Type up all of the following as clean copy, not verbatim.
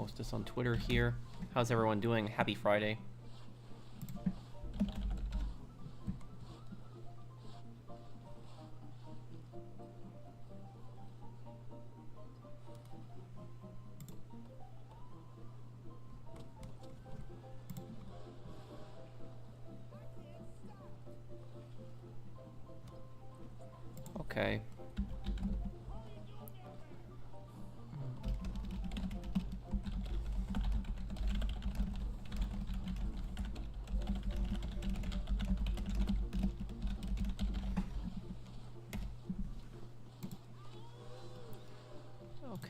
post this on Twitter here. How's everyone doing? Happy Friday. Okay.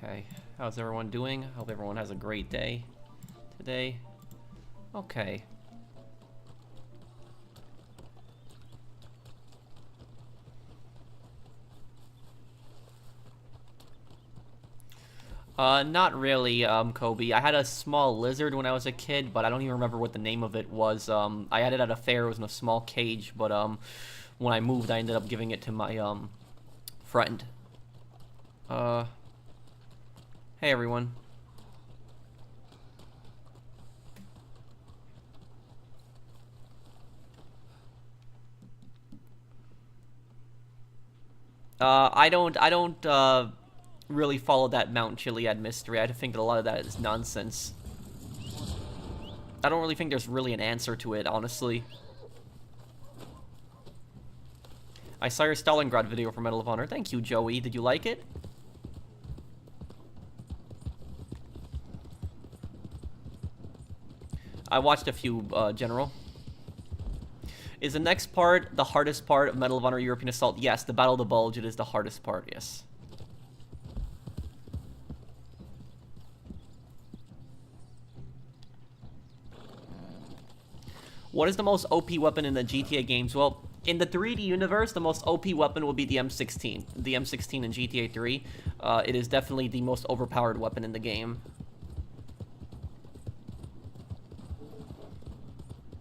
Okay, how's everyone doing? Hope everyone has a great day today. Okay. Not really, Kobe. I had a small lizard when I was a kid, but I don't even remember what the name of it was. I had it at a fair. It was in a small cage, but, when I moved, I ended up giving it to my, friend. Hey, everyone. I don't, really follow that Mount Chiliad mystery. I think that a lot of that is nonsense. I don't really think there's really an answer to it, honestly. I saw your Stalingrad video for Medal of Honor. Thank you, Joey. Did you like it? I watched a few, General. Is the next part the hardest part of Medal of Honor European Assault? Yes, the Battle of the Bulge, it is the hardest part, yes. What is the most OP weapon in the GTA games? Well, in the 3D universe, the most OP weapon will be the M16. The M16 in GTA 3. It is definitely the most overpowered weapon in the game.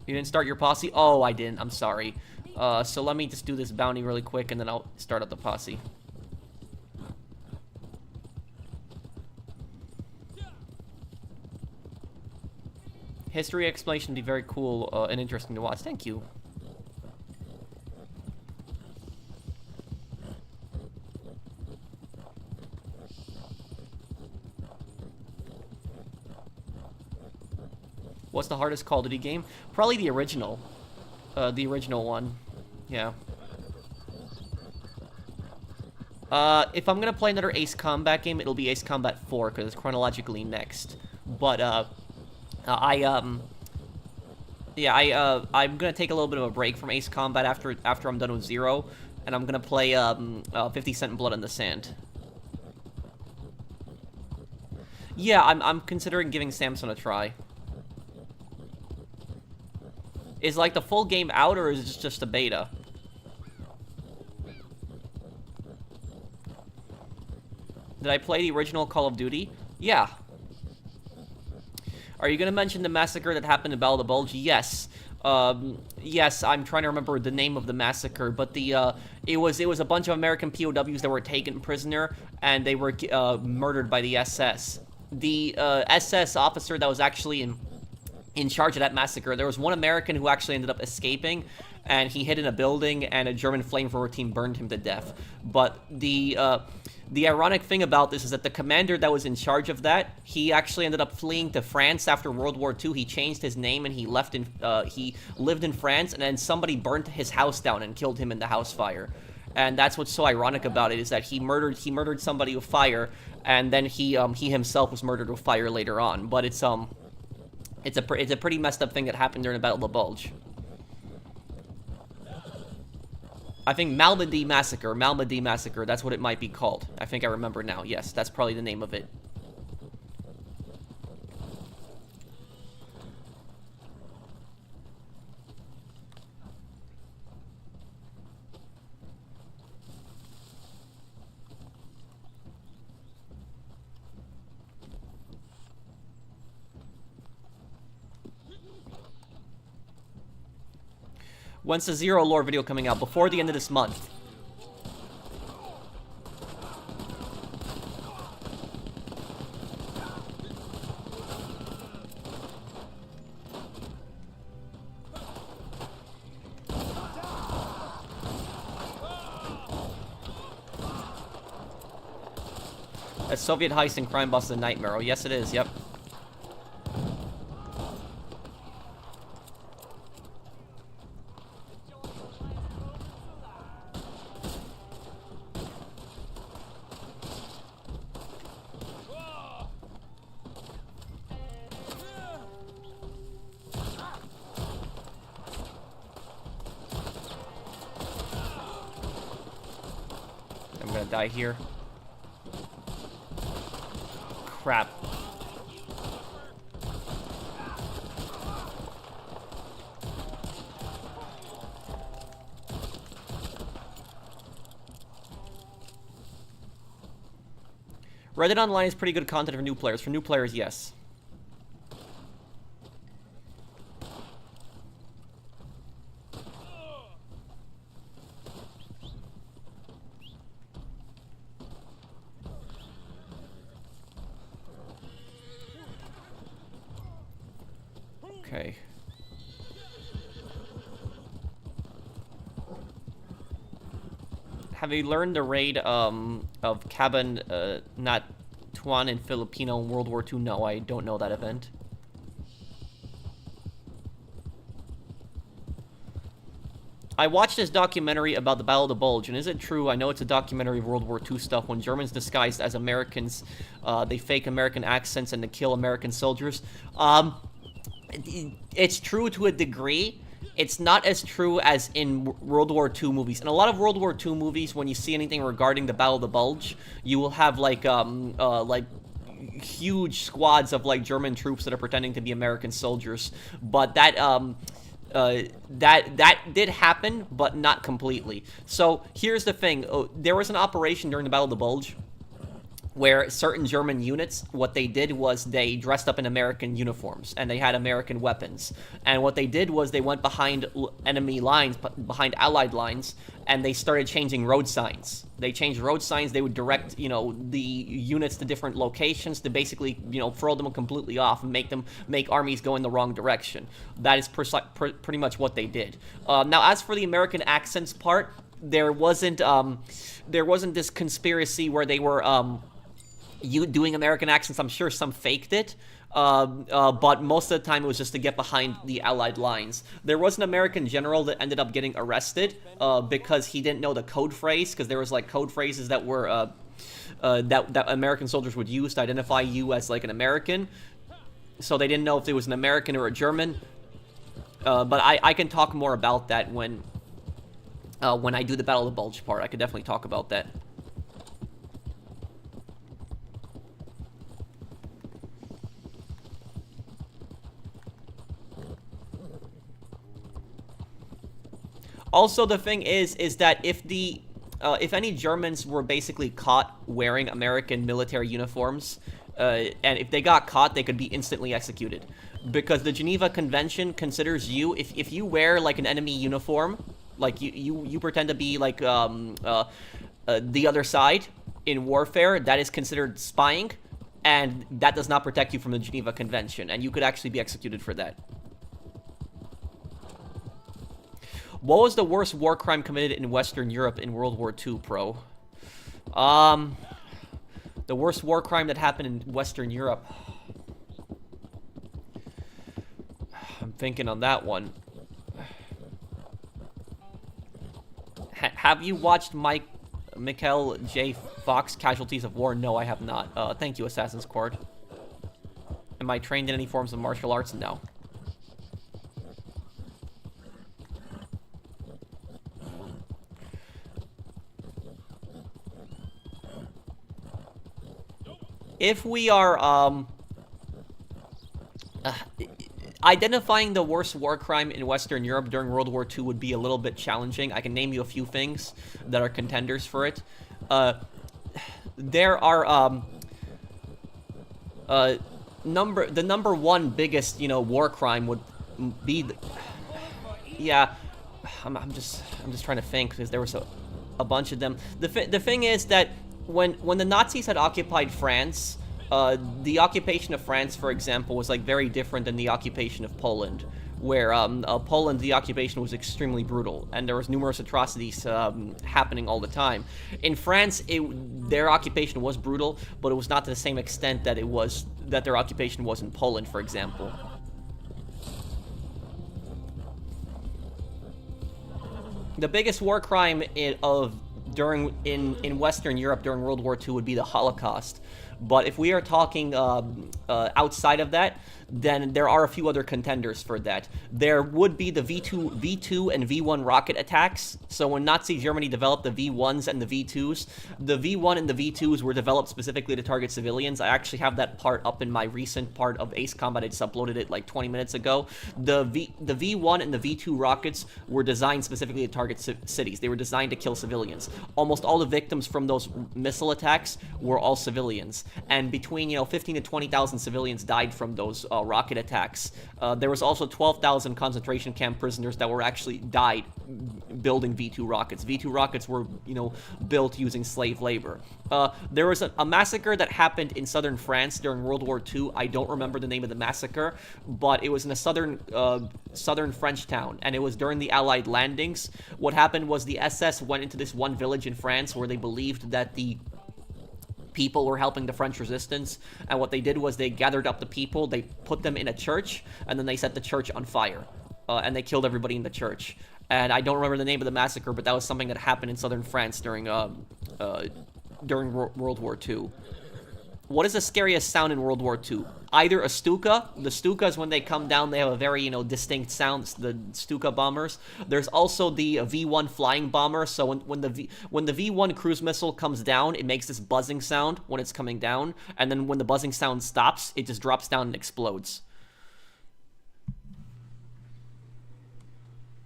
You didn't start your posse? Oh, I didn't. I'm sorry. So let me just do this bounty really quick, and then I'll start up the posse. History explanation would be very cool and interesting to watch. Thank you. What's the hardest Call of Duty game? Probably the original. The original one. Yeah. If I'm gonna play another Ace Combat game, it'll be Ace Combat 4, because it's chronologically next. But, I'm gonna take a little bit of a break from Ace Combat after I'm done with Zero, and I'm gonna play 50 Cent Blood in the Sand. Yeah, I'm considering giving Samson a try. Is like the full game out, or is it just a beta? Did I play the original Call of Duty? Yeah. Are you gonna mention the massacre that happened in Battle of the Bulge? Yes. Yes, I'm trying to remember the name of the massacre, but it was a bunch of American POWs that were taken prisoner, and they were murdered by the SS. The SS officer that was actually in charge of that massacre, there was one American who actually ended up escaping, and he hid in a building, and a German flamethrower team burned him to death. But the ironic thing about this is that the commander that was in charge of that, he actually ended up fleeing to France after World War II. He changed his name, and he lived in France, and then somebody burnt his house down and killed him in the house fire. And that's what's so ironic about it, is that he murdered somebody with fire, and then he himself was murdered with fire later on. But it's a pretty messed up thing that happened during the Battle of the Bulge. I think Malmedy Massacre, that's what it might be called. I think I remember now. Yes, that's probably the name of it. When's the Zero lore video coming out? Before the end of this month. A Soviet heist and crime boss is a nightmare. Oh, yes it is, yep. I'm gonna die here. Crap. Reddit Online is pretty good content for new players. For new players, yes. Okay. Have you learned the raid of Cabin Not Tuan in Filipino in World War II? No, I don't know that event. I watched this documentary about the Battle of the Bulge, and is it true? I know it's a documentary of World War II stuff. When Germans disguised as Americans, they fake American accents and they kill American soldiers. It's true to a degree. It's not as true as in World War II movies. In a lot of World War II movies, when you see anything regarding the Battle of the Bulge, you will have like huge squads of like German troops that are pretending to be American soldiers. But that did happen, but not completely. So here's the thing: there was an operation during the Battle of the Bulge where certain German units, what they did was they dressed up in American uniforms, and they had American weapons. And what they did was they went behind enemy lines, behind Allied lines, and they started changing road signs. They changed road signs. They would direct, the units to different locations to basically, throw them completely off and make armies go in the wrong direction. That is pretty much what they did. Now, as for the American accents part, there wasn't this conspiracy where they were, doing American accents. I'm sure some faked it, but most of the time it was just to get behind the Allied lines. There was an American general that ended up getting arrested because he didn't know the code phrase, because there was like code phrases that were that American soldiers would use to identify you as like an American. So they didn't know if it was an American or a German. But I can talk more about that when I do the Battle of the Bulge part. I could definitely talk about that. Also, the thing is that if any Germans were basically caught wearing American military uniforms, and if they got caught, they could be instantly executed. Because the Geneva Convention considers you, if you wear, like, an enemy uniform, like, you pretend to be, like, the other side in warfare, that is considered spying, and that does not protect you from the Geneva Convention, and you could actually be executed for that. What was the worst war crime committed in Western Europe in World War II, Pro? The worst war crime that happened in Western Europe. I'm thinking on that one. Have you watched Michael J. Fox, Casualties of War? No, I have not. Thank you, Assassin's Creed. Am I trained in any forms of martial arts? No. If we are, identifying the worst war crime in Western Europe during World War II would be a little bit challenging. I can name you a few things that are contenders for it. There are, the number one biggest, war crime would be, yeah, I'm just trying to think, because there was a bunch of them. The thing is that when the Nazis had occupied France, the occupation of France, for example, was like very different than the occupation of Poland. where Poland, the occupation was extremely brutal, and there was numerous atrocities happening all the time. In France, their occupation was brutal, but it was not to the same extent that their occupation was in Poland, for example. The biggest war crime in Western Europe during World War II would be the Holocaust. But if we are talking outside of that, then there are a few other contenders for that. There would be the V2 and V1 rocket attacks. So when Nazi Germany developed the V1s and the V2s, the V1 and the V2s were developed specifically to target civilians. I actually have that part up in my recent part of Ace Combat. I just uploaded it like 20 minutes ago. The V1 and the V2 rockets were designed specifically to target cities. They were designed to kill civilians. Almost all the victims from those missile attacks were all civilians. And between 15 to 20,000 civilians died from those rocket attacks. There was also 12,000 concentration camp prisoners that were actually died building V2 rockets. V2 rockets were, built using slave labor. There was a massacre that happened in southern France during World War II. I don't remember the name of the massacre, but it was in a southern French town, and it was during the Allied landings. What happened was the SS went into this one village in France where they believed that the people were helping the French resistance, and what they did was they gathered up the people, they put them in a church, and then they set the church on fire, and they killed everybody in the church. And I don't remember the name of the massacre, but that was something that happened in southern France during World War II. What is the scariest sound in World War II? Either a Stuka. The Stukas, when they come down, they have a very, distinct sound, the Stuka bombers. There's also the V1 flying bomber. So when the V1 cruise missile comes down, it makes this buzzing sound when it's coming down. And then when the buzzing sound stops, it just drops down and explodes.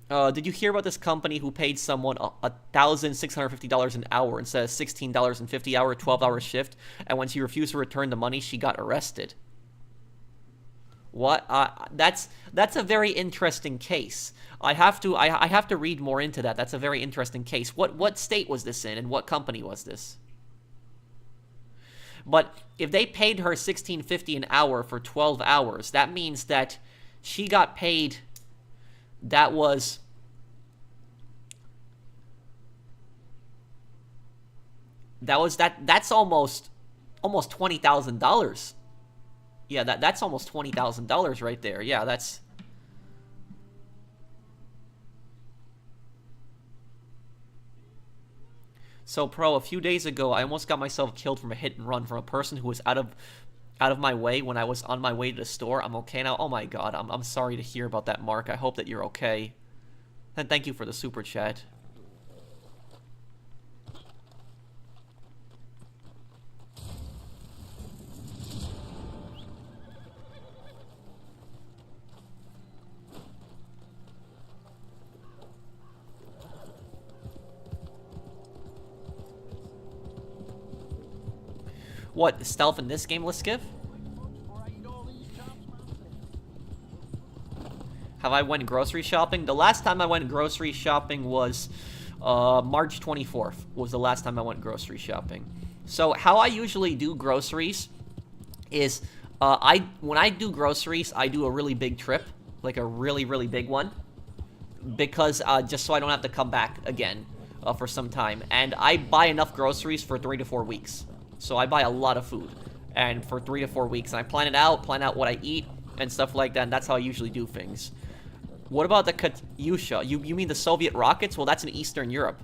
Did you hear about this company who paid someone $1,650 an hour instead of $16.50 hour, 12-hour shift, and when she refused to return the money, she got arrested? What? That's a very interesting case. I have to read more into that. That's a very interesting case. What state was this in, and what company was this? But if they paid her $16.50 an hour for 12 hours, that means that she got paid. That's almost $20,000. Yeah, that's almost $20,000 right there. Yeah, that's... So, Pro, a few days ago, I almost got myself killed from a hit and run from a person who was out of my way when I was on my way to the store. I'm okay now. Oh my god, I'm sorry to hear about that, Mark. I hope that you're okay. And thank you for the super chat. What, stealth in this game, Liskiv? Have I went grocery shopping? The last time I went grocery shopping was March 24th was the last time I went grocery shopping. So how I usually do groceries is when I do groceries, I do a really big trip, like a really, really big one, because just so I don't have to come back again for some time. And I buy enough groceries for 3 to 4 weeks. So I buy a lot of food, and for 3 to 4 weeks, and I plan out what I eat, and stuff like that, and that's how I usually do things. What about the Katyusha? You mean the Soviet rockets? Well, that's in Eastern Europe.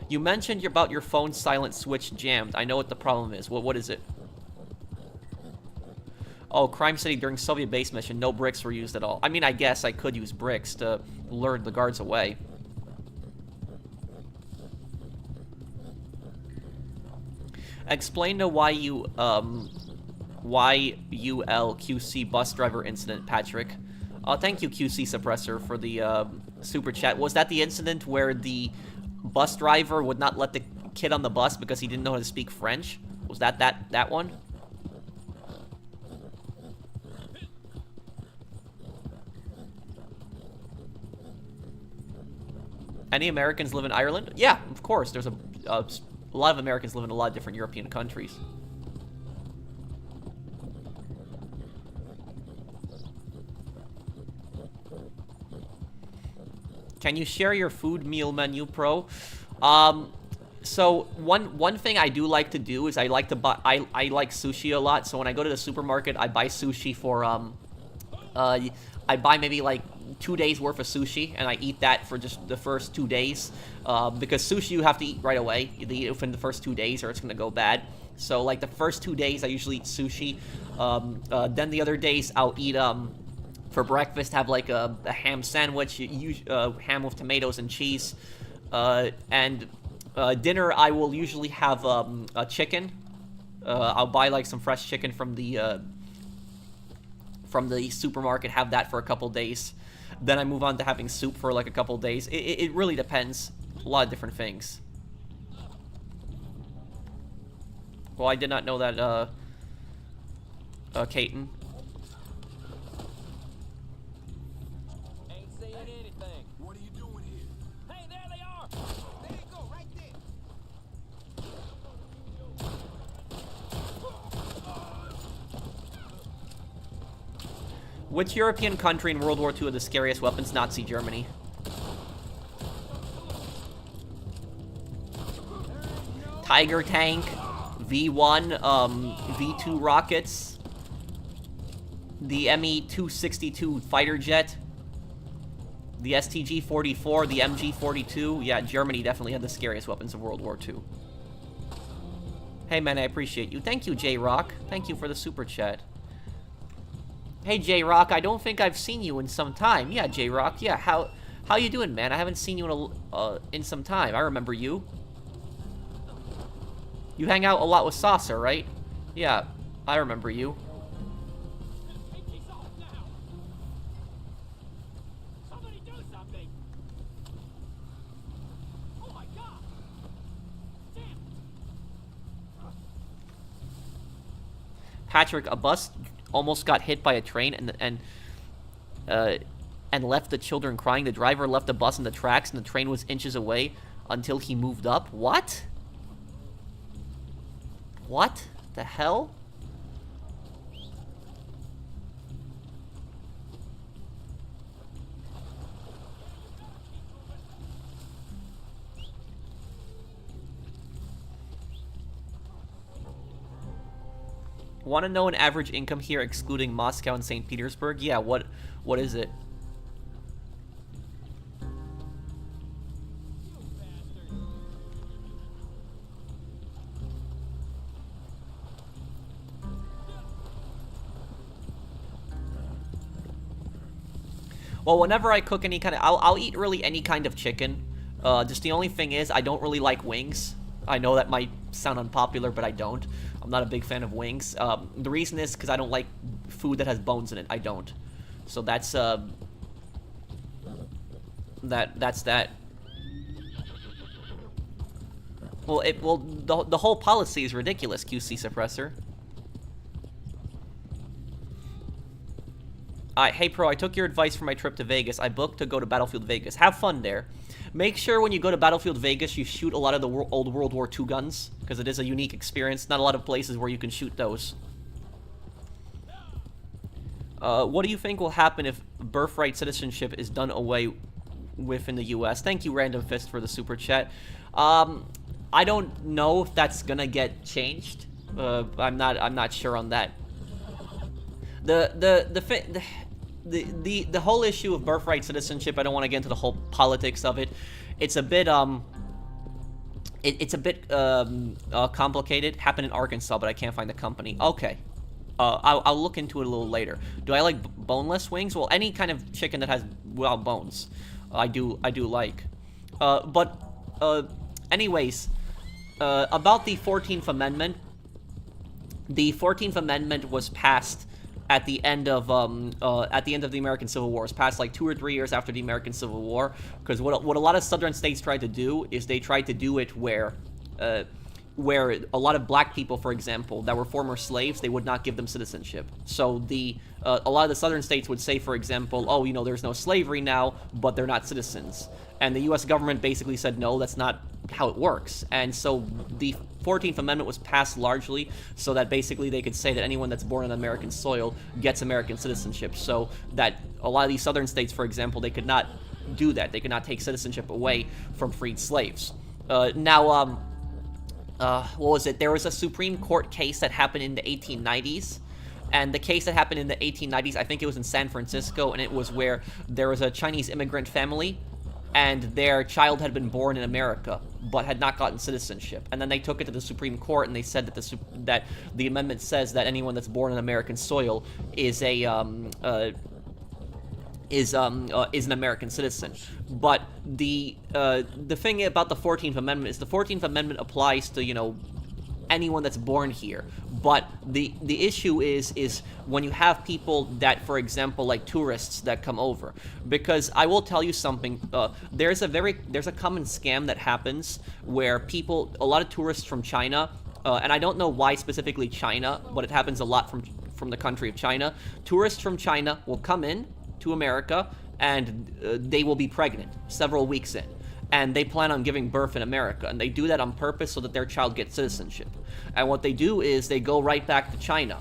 You mentioned about your phone's silent switch jammed. I know what the problem is. What is it? Oh, Crime City during Soviet base mission. No bricks were used at all. I mean, I guess I could use bricks to lure the guards away. Explain the YULQC bus driver incident, Patrick. Thank you, QC Suppressor, for the super chat. Was that the incident where the bus driver would not let the kid on the bus because he didn't know how to speak French? Was that one? Any Americans live in Ireland? Yeah, of course. There's a lot of Americans live in a lot of different European countries. Can you share your food meal menu, Pro? So one thing I do like to do is I like to buy I like sushi a lot. So when I go to the supermarket, I buy sushi for I buy maybe like 2 days worth of sushi, and I eat that for just the first 2 days. Because sushi you have to eat right away. You eat it within the first 2 days, or it's gonna go bad. So like the first 2 days, I usually eat sushi. Then the other days, I'll eat for breakfast, have like a ham sandwich, ham with tomatoes and cheese, and dinner, I will usually have a chicken. I'll buy like some fresh chicken from the supermarket, have that for a couple days. Then I move on to having soup for like a couple days. It really depends. A lot of different things. Well, I did not know that, Caton. Which European country in World War II had the scariest weapons? Nazi Germany. Tiger tank, V1, V2 rockets, the Me-262 fighter jet, the STG-44, the MG-42. Yeah, Germany definitely had the scariest weapons of World War II. Hey man, I appreciate you. Thank you, J-Rock. Thank you for the super chat. Hey, J-Rock, I don't think I've seen you in some time. Yeah, J-Rock, yeah, how you doing, man? I haven't seen you in some time. I remember you. You hang out a lot with Saucer, right? Yeah, I remember you. Patrick, a bus almost got hit by a train and left the children crying. The driver left the bus in the tracks and the train was inches away until he moved up. What? What the hell? Want to know an average income here, excluding Moscow and St. Petersburg? Yeah, what is it? Well, whenever I cook any kind of... I'll eat really any kind of chicken. Just the only thing is, I don't really like wings. I know that might sound unpopular, but I don't. I'm not a big fan of wings. The reason is because I don't like food that has bones in it. I don't. So that's that's that. Well, the whole policy is ridiculous, QC Suppressor. Hey, Pro, I took your advice for my trip to Vegas. I booked to go to Battlefield Vegas. Have fun there. Make sure when you go to Battlefield Vegas, you shoot a lot of the old World War II guns, because it is a unique experience. Not a lot of places where you can shoot those. What do you think will happen if birthright citizenship is done away with in the U.S.? Thank you, Random Fist, for the super chat. I don't know if that's gonna get changed. I'm not sure on that. The whole issue of birthright citizenship, I don't want to get into the whole politics of it. It's a bit complicated. Happened in Arkansas, but I can't find the company. Okay. I'll look into it a little later. Do I like boneless wings? Well, any kind of chicken that has without bones, I do like. Anyways, about the 14th Amendment. The 14th Amendment was passed at the end of the American Civil War. It was passed like 2 or 3 years after the American Civil War, because what a lot of southern states tried to do is they tried to do it where a lot of black people, for example, that were former slaves, they would not give them citizenship. So a lot of the southern states would say, for example, oh, you know, there's no slavery now, but they're not citizens. And the U.S. government basically said, no, that's not how it works. And so the 14th Amendment was passed largely so that basically they could say that anyone that's born on American soil gets American citizenship. So that a lot of these southern states, for example, they could not do that. They could not take citizenship away from freed slaves. What was it? There was a Supreme Court case that happened in the 1890s. And the case that happened in the 1890s, I think it was in San Francisco, and it was where there was a Chinese immigrant family, and their child had been born in America, but had not gotten citizenship. And then they took it to the Supreme Court, and they said that the amendment says that anyone that's born on American soil is an American citizen. But the thing about the 14th Amendment is the 14th Amendment applies to, anyone that's born here. But the issue is when you have people that, for example, like tourists that come over. Because I will tell you something, there's a common scam that happens where a lot of tourists from China, and I don't know why specifically China, but it happens a lot from the country of China. Tourists from China will come in to America, and they will be pregnant several weeks in. And they plan on giving birth in America, and they do that on purpose so that their child gets citizenship. And what they do is they go right back to China.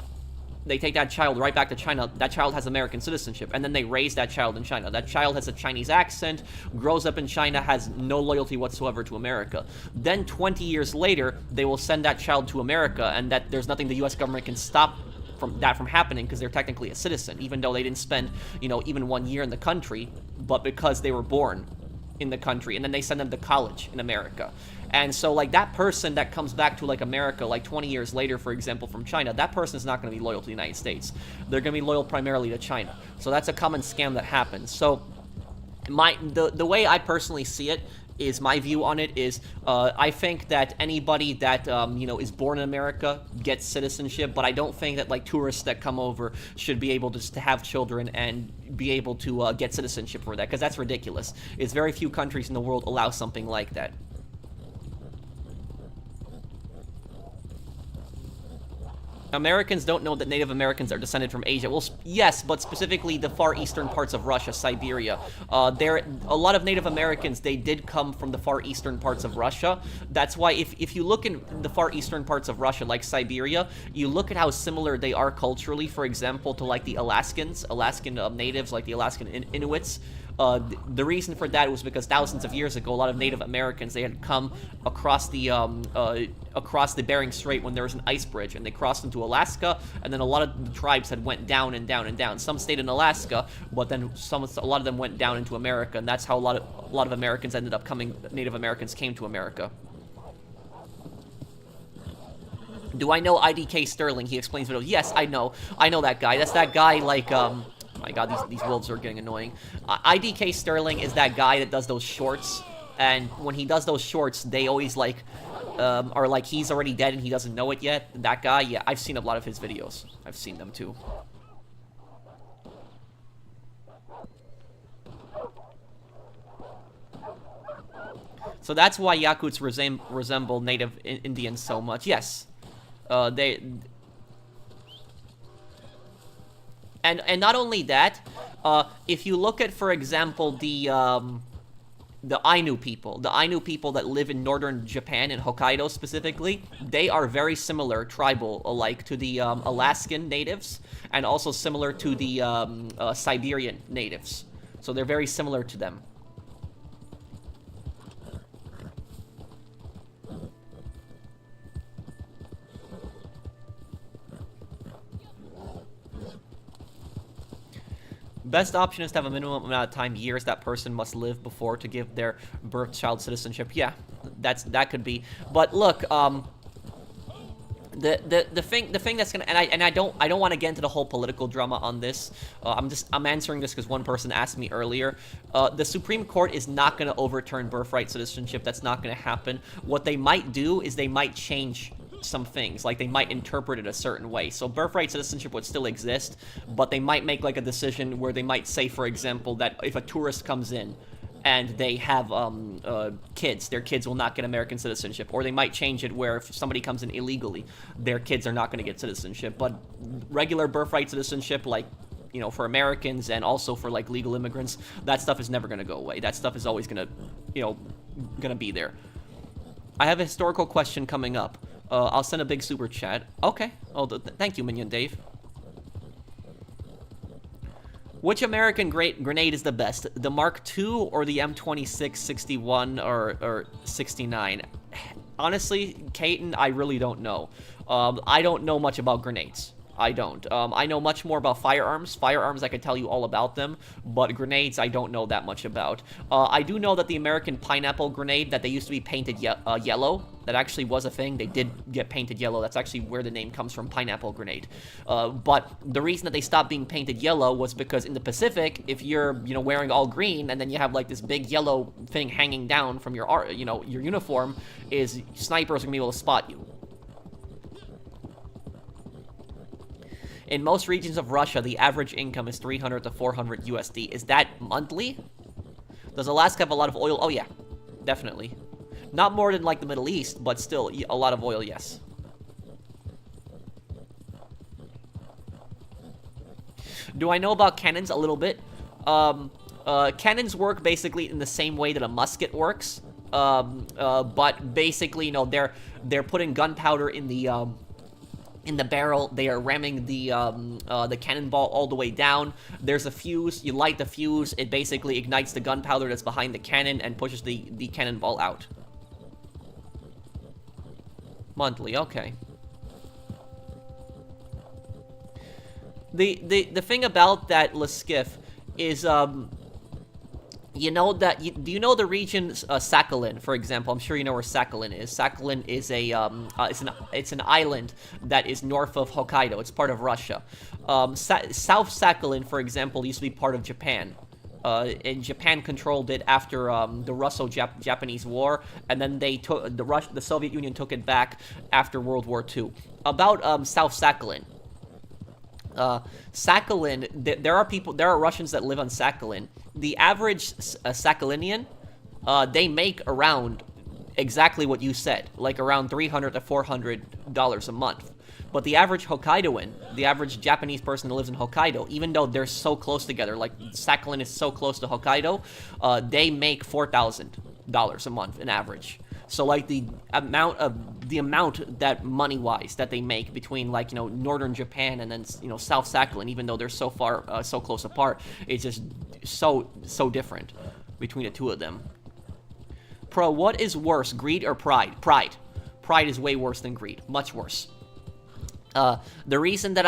They take that child right back to China. That child has American citizenship, and then they raise that child in China. That child has a Chinese accent, grows up in China, has no loyalty whatsoever to America. Then 20 years later, they will send that child to America, and that there's nothing the U.S. government can stop from happening because they're technically a citizen, even though they didn't spend, even 1 year in the country, but because they were born in the country, and then they send them to college in America. And so, like, that person that comes back to, like, America, like, 20 years later, for example, from China, that person is not going to be loyal to the United States. They're going to be loyal primarily to China. So that's a common scam that happens. So the way I personally see it is, my view on it is, I think that anybody that, is born in America gets citizenship, but I don't think that, like, tourists that come over should be able to have children and be able to get citizenship for that, because that's ridiculous. It's very few countries in the world allow something like that. Americans don't know that Native Americans are descended from Asia. Well, yes, but specifically the far eastern parts of Russia, Siberia. A lot of Native Americans, they did come from the far eastern parts of Russia. That's why if you look in the far eastern parts of Russia, like Siberia, you look at how similar they are culturally, for example, to like the Alaskan natives, like the Alaskan Inuits. The reason for that was because thousands of years ago, a lot of Native Americans, they had come across the Bering Strait when there was an ice bridge, and they crossed into Alaska, and then a lot of the tribes had went down and down and down. Some stayed in Alaska, but then a lot of them went down into America, and that's how a lot of Americans ended up coming. Native Americans came to America. Do I know IDK Sterling? He explains videos. Yes, I know that guy. That's that guy, like, my god, these wolves are getting annoying. IDK Sterling is that guy that does those shorts, and when he does those shorts, they always, like, are like, he's already dead and he doesn't know it yet. That guy, yeah, I've seen a lot of his videos. I've seen them, too. So that's why Yakuts resemble native Indians so much. Yes. And not only that, if you look at, for example, the Ainu people that live in northern Japan, in Hokkaido specifically, they are very similar, tribal-alike, to the Alaskan natives, and also similar to the Siberian natives. So they're very similar to them. Best option is to have a minimum amount of time, years, that person must live before to give their birth child citizenship. Yeah, that could be. But look, the thing that's gonna, and I don't want to get into the whole political drama on this. I'm answering this because one person asked me earlier. The Supreme Court is not gonna overturn birthright citizenship. That's not gonna happen. What they might do is they might change some things, like they might interpret it a certain way. So birthright citizenship would still exist, but they might make like a decision where they might say, for example, that if a tourist comes in and they have kids, their kids will not get American citizenship. Or they might change it where if somebody comes in illegally, their kids are not going to get citizenship. But regular birthright citizenship, like, you know, for Americans and also for like legal immigrants, that stuff is never going to go away. That stuff is always going to, you know, going to be there. I have a historical question coming up. I'll send a big super chat. Okay. Oh, thank you, Minion Dave. Which American grenade is the best? The Mark II or the M26, 61, or 69? Honestly, Caton, I really don't know. I don't know much about grenades. I don't. I know much more about firearms. Firearms, I could tell you all about them, but grenades, I don't know that much about. I do know that the American pineapple grenade, that they used to be painted yellow, that actually was a thing. They did get painted yellow. That's actually where the name comes from, pineapple grenade. But the reason that they stopped being painted yellow was because in the Pacific, if you're, wearing all green, and then you have, like, this big yellow thing hanging down from your, your uniform, is snipers are gonna be able to spot you. In most regions of Russia, the average income is 300 to 400 USD. Is that monthly? Does Alaska have a lot of oil? Oh, yeah. Definitely. Not more than, like, the Middle East, but still, a lot of oil, yes. Do I know about cannons? A little bit. Cannons work basically in the same way that a musket works. But basically, they're putting gunpowder in the barrel. They are ramming the cannonball all the way down. There's a fuse. You light the fuse. It basically ignites the gunpowder that's behind the cannon and pushes the cannonball out. Monthly, okay. The thing about that Leskiff is, do you know the region Sakhalin, for example? I'm sure you know where Sakhalin is. Sakhalin is it's an island that is north of Hokkaido. It's part of Russia. South Sakhalin, for example, used to be part of Japan. And Japan controlled it after the Russo-Japanese War, and then they took the Soviet Union took it back after World War II. About South Sakhalin. Sakhalin, there are Russians that live on Sakhalin. The average Sakhalinian, they make around exactly what you said, like around $300 to $400 a month. But the average Hokkaidoan, the average Japanese person that lives in Hokkaido, even though they're so close together, like Sakhalin is so close to Hokkaido, they make $4,000 a month in average. So, like, the amount that money-wise that they make between, like, northern Japan and then, South Sakhalin, even though they're so far, so close apart, it's just so different between the two of them. Pro, what is worse, greed or pride? Pride. Pride is way worse than greed. Much worse. The reason that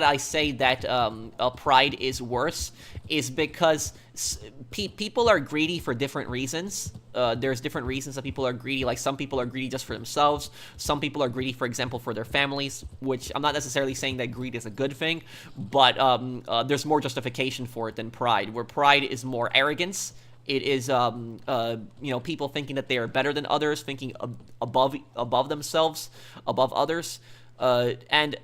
I say that pride is worse is because people are greedy for different reasons. There's different reasons that people are greedy. Like, some people are greedy just for themselves. Some people are greedy, for example, for their families, which I'm not necessarily saying that greed is a good thing, but there's more justification for it than pride, where pride is more arrogance. It is, people thinking that they are better than others, thinking above themselves, above others. And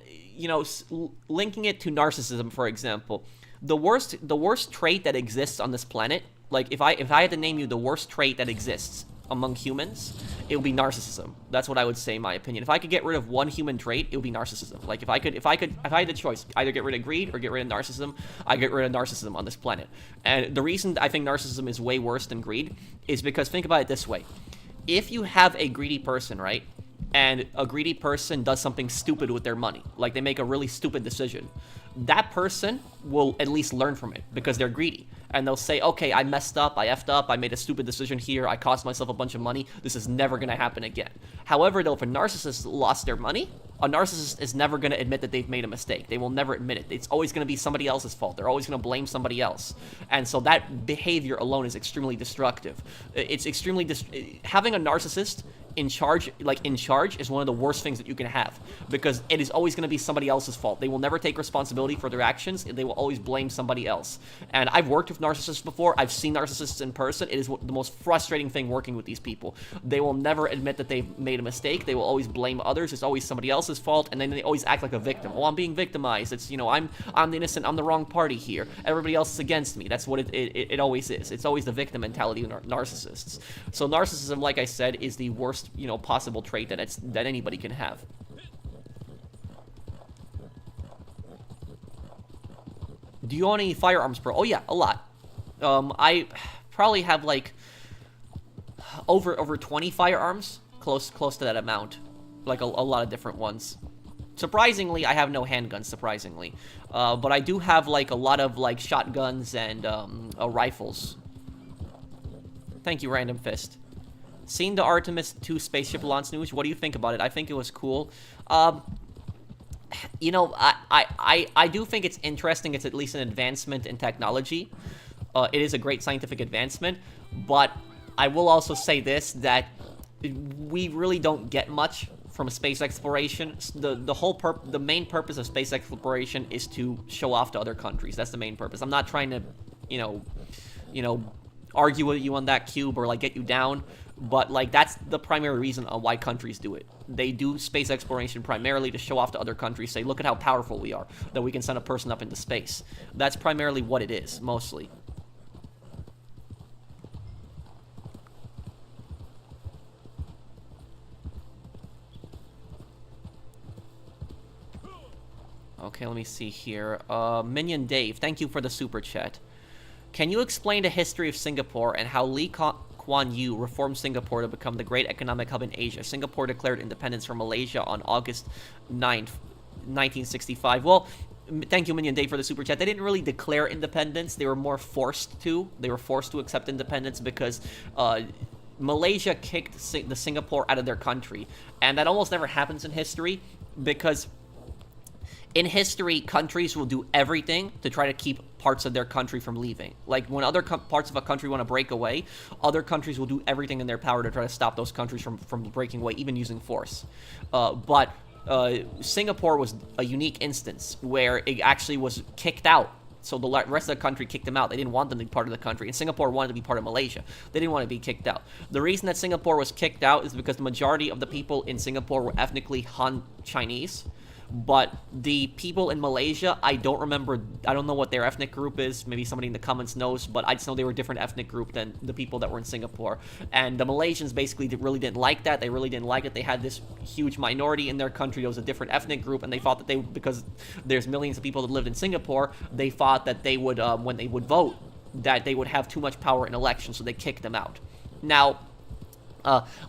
linking it to narcissism, for example, the worst trait that exists on this planet, like, if I had to name you the worst trait that exists among humans, it would be narcissism. That's what I would say, in my opinion. If I could get rid of one human trait, it would be narcissism. Like, if I had the choice, either get rid of greed or get rid of narcissism, I get rid of narcissism on this planet. And the reason I think narcissism is way worse than greed is because, think about it this way: if you have a greedy person, right? And a greedy person does something stupid with their money, like they make a really stupid decision, that person will at least learn from it because they're greedy. And they'll say, okay, I messed up, I effed up, I made a stupid decision here, I cost myself a bunch of money, this is never going to happen again. However, though, if a narcissist lost their money, a narcissist is never going to admit that they've made a mistake. They will never admit it. It's always going to be somebody else's fault. They're always going to blame somebody else. And so that behavior alone is extremely destructive. It's extremely having a narcissist in charge is one of the worst things that you can have, because it is always going to be somebody else's fault. They will never take responsibility for their actions. They will always blame somebody else. And I've worked with narcissists before. I've seen narcissists in person. It is the most frustrating thing working with these people. They will never admit that they've made a mistake. They will always blame others. It's always somebody else's fault, and then they always act like a victim. Oh, I'm being victimized. It's, I'm the innocent. I'm the wrong party here. Everybody else is against me. That's what it always is. It's always the victim mentality of narcissists. So narcissism, like I said, is the worst possible trait that anybody can have. Do you own any firearms, bro? Oh yeah, a lot. I probably have like over 20 firearms, close to that amount, like a lot of different ones. Surprisingly, I have no handguns, surprisingly. But I do have, like, a lot of, like, shotguns and rifles. Thank you, Random Fist. Seen the Artemis 2 spaceship launch news? What do you think about it? I think it was cool. You know, I do think it's interesting. It's at least an advancement in technology. It is a great scientific advancement. But I will also say this, that we really don't get much from space exploration. The main purpose of space exploration is to show off to other countries. That's the main purpose. I'm not trying to, you know, argue with you on that, Cube, or like get you down, but like that's the primary reason on why countries do it. They do space exploration primarily to show off to other countries, say, look at how powerful we are, that we can send a person up into space. That's primarily what it is, mostly. Okay, let me see here. Minion Dave, thank you for the super chat. Can you explain the history of Singapore and how Lee Kuan Yew reformed Singapore to become the great economic hub in Asia? Singapore declared independence from Malaysia on August 9th, 1965. Well, thank you, Minion Dave, for the super chat. They didn't really declare independence. They were more forced to. They were forced to accept independence because Malaysia kicked the Singapore out of their country. And that almost never happens in history because in history, countries will do everything to try to keep parts of their country from leaving. Like, when other parts of a country want to break away, other countries will do everything in their power to try to stop those countries from breaking away, even using force. But Singapore was a unique instance where it actually was kicked out. So the rest of the country kicked them out. They didn't want them to be part of the country. And Singapore wanted to be part of Malaysia. They didn't want to be kicked out. The reason that Singapore was kicked out is because the majority of the people in Singapore were ethnically Han Chinese. But the people in Malaysia, I don't remember, I don't know what their ethnic group is. Maybe somebody in the comments knows, but I just know they were a different ethnic group than the people that were in Singapore. And the Malaysians basically really didn't like that. They really didn't like it. They had this huge minority in their country that was a different ethnic group, and they thought that because there's millions of people that lived in Singapore, they thought that they would, when they would vote, that they would have too much power in elections, so they kicked them out. Now,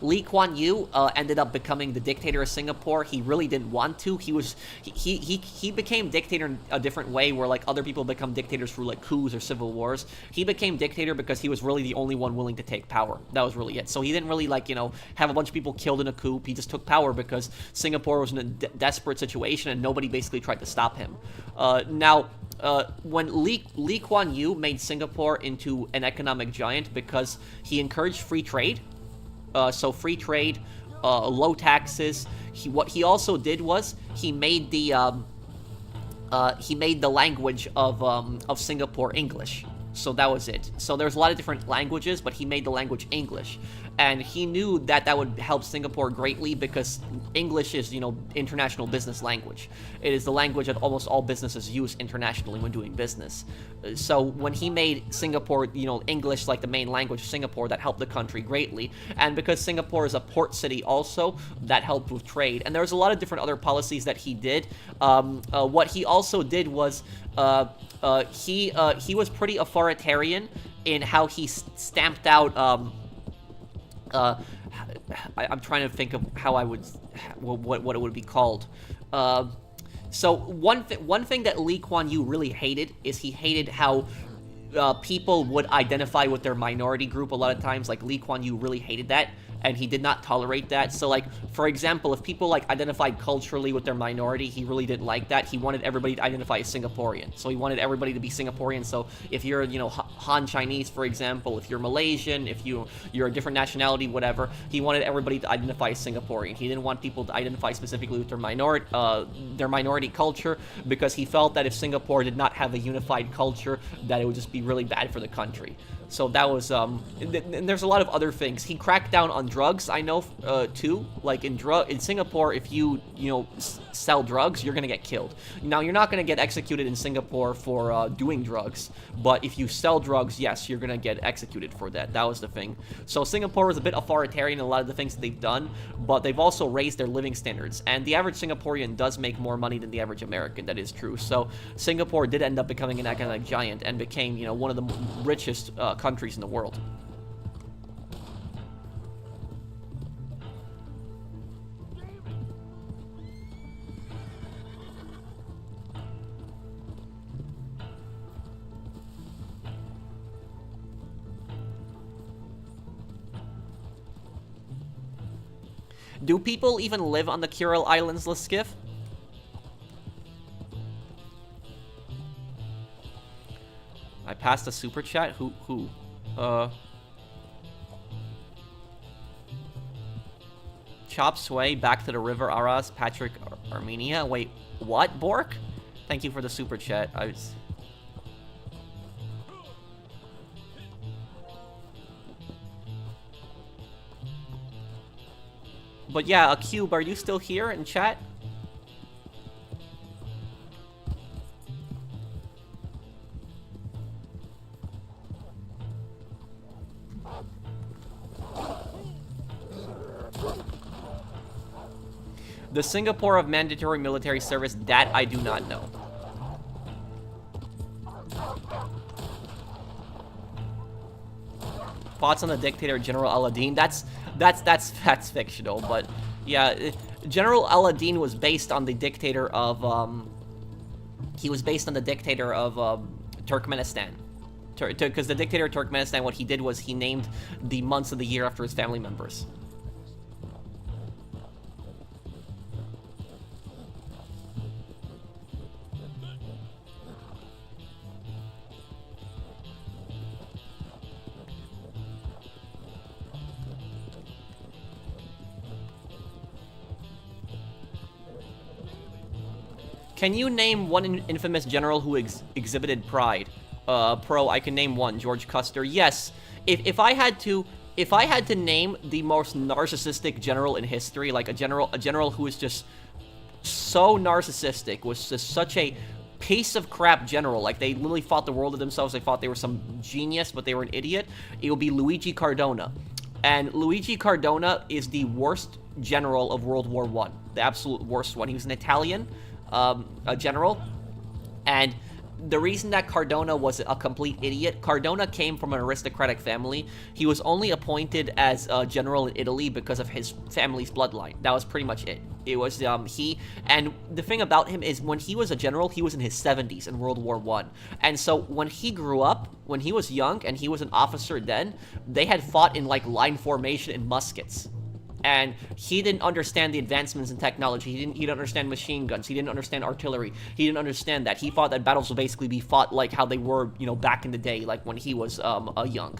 Lee Kuan Yew ended up becoming the dictator of Singapore. He really didn't want to. He became dictator in a different way, where like other people become dictators through like coups or civil wars. He became dictator because he was really the only one willing to take power. That was really it. So he didn't really like, you know, have a bunch of people killed in a coup. He just took power because Singapore was in a desperate situation and nobody basically tried to stop him. When Lee Kuan Yew made Singapore into an economic giant because he encouraged free trade. So free trade, low taxes. What he also did was he made the language of Singapore English. So that was it. So there's a lot of different languages, but he made the language English. And he knew that that would help Singapore greatly because English is, you know, international business language. It is the language that almost all businesses use internationally when doing business. So when he made Singapore, you know, English like the main language of Singapore, that helped the country greatly. And because Singapore is a port city also, that helped with trade. And there's a lot of different other policies that he did. What he also did was he was pretty authoritarian in how he stamped out I'm trying to think of how I would, what it would be called. So one thing that Lee Kuan Yew really hated is he hated how people would identify with their minority group a lot of times. Like, Lee Kuan Yew really hated that, and he did not tolerate that. So, like, for example, if people, like, identified culturally with their minority, he really didn't like that. He wanted everybody to identify as Singaporean. So he wanted everybody to be Singaporean. So if you're, you know, Han Chinese, for example, if you're Malaysian, if you're a different nationality, whatever, he wanted everybody to identify as Singaporean. He didn't want people to identify specifically with their minority culture, because he felt that if Singapore did not have a unified culture, that it would just be really bad for the country. So that was, and there's a lot of other things. He cracked down on drugs, I know, too. Like, in Singapore, if you sell drugs, you're gonna get killed. Now, you're not gonna get executed in Singapore for doing drugs, but if you sell drugs, yes, you're gonna get executed for that. That was the thing. So Singapore was a bit authoritarian in a lot of the things that they've done, but they've also raised their living standards. And the average Singaporean does make more money than the average American. That is true. So Singapore did end up becoming an economic giant and became, you know, one of the richest countries in the world. Do people even live on the Kuril Islands, Liskiff? I passed a super chat? Who? Chop Sway, back to the river, Aras, Patrick, Armenia. Wait, what, Bork? Thank you for the super chat. But yeah, a Cube, are you still here in chat? The Singapore of mandatory military service, that I do not know. Thoughts on the dictator General Aladdin? That's fictional, but yeah, General Aladdin was based on the dictator of he was based on the dictator of Turkmenistan. Because the dictator of Turkmenistan, what he did was he named the months of the year after his family members. Can you name one infamous general who exhibited pride? Pro, I can name one. George Custer. Yes. If I had to name the most narcissistic general in history, like a general who is just so narcissistic, was just such a piece of crap general, like they literally fought the world of themselves, they thought they were some genius, but they were an idiot, it would be Luigi Cardona. And Luigi Cardona is the worst general of World War I. The absolute worst one. He was an Italian a general, and the reason that Cardona was a complete idiot, Cardona came from an aristocratic family. He was only appointed as a general in Italy because of his family's bloodline. That was pretty much it. It was and the thing about him is when he was a general, he was in his 70s in World War I. And so when he grew up, when he was young and he was an officer then, they had fought in like line formation in muskets. And he didn't understand the advancements in technology. He didn't understand machine guns. He didn't understand artillery. He didn't understand that. He thought that battles would basically be fought like how they were, back in the day, like when he was young.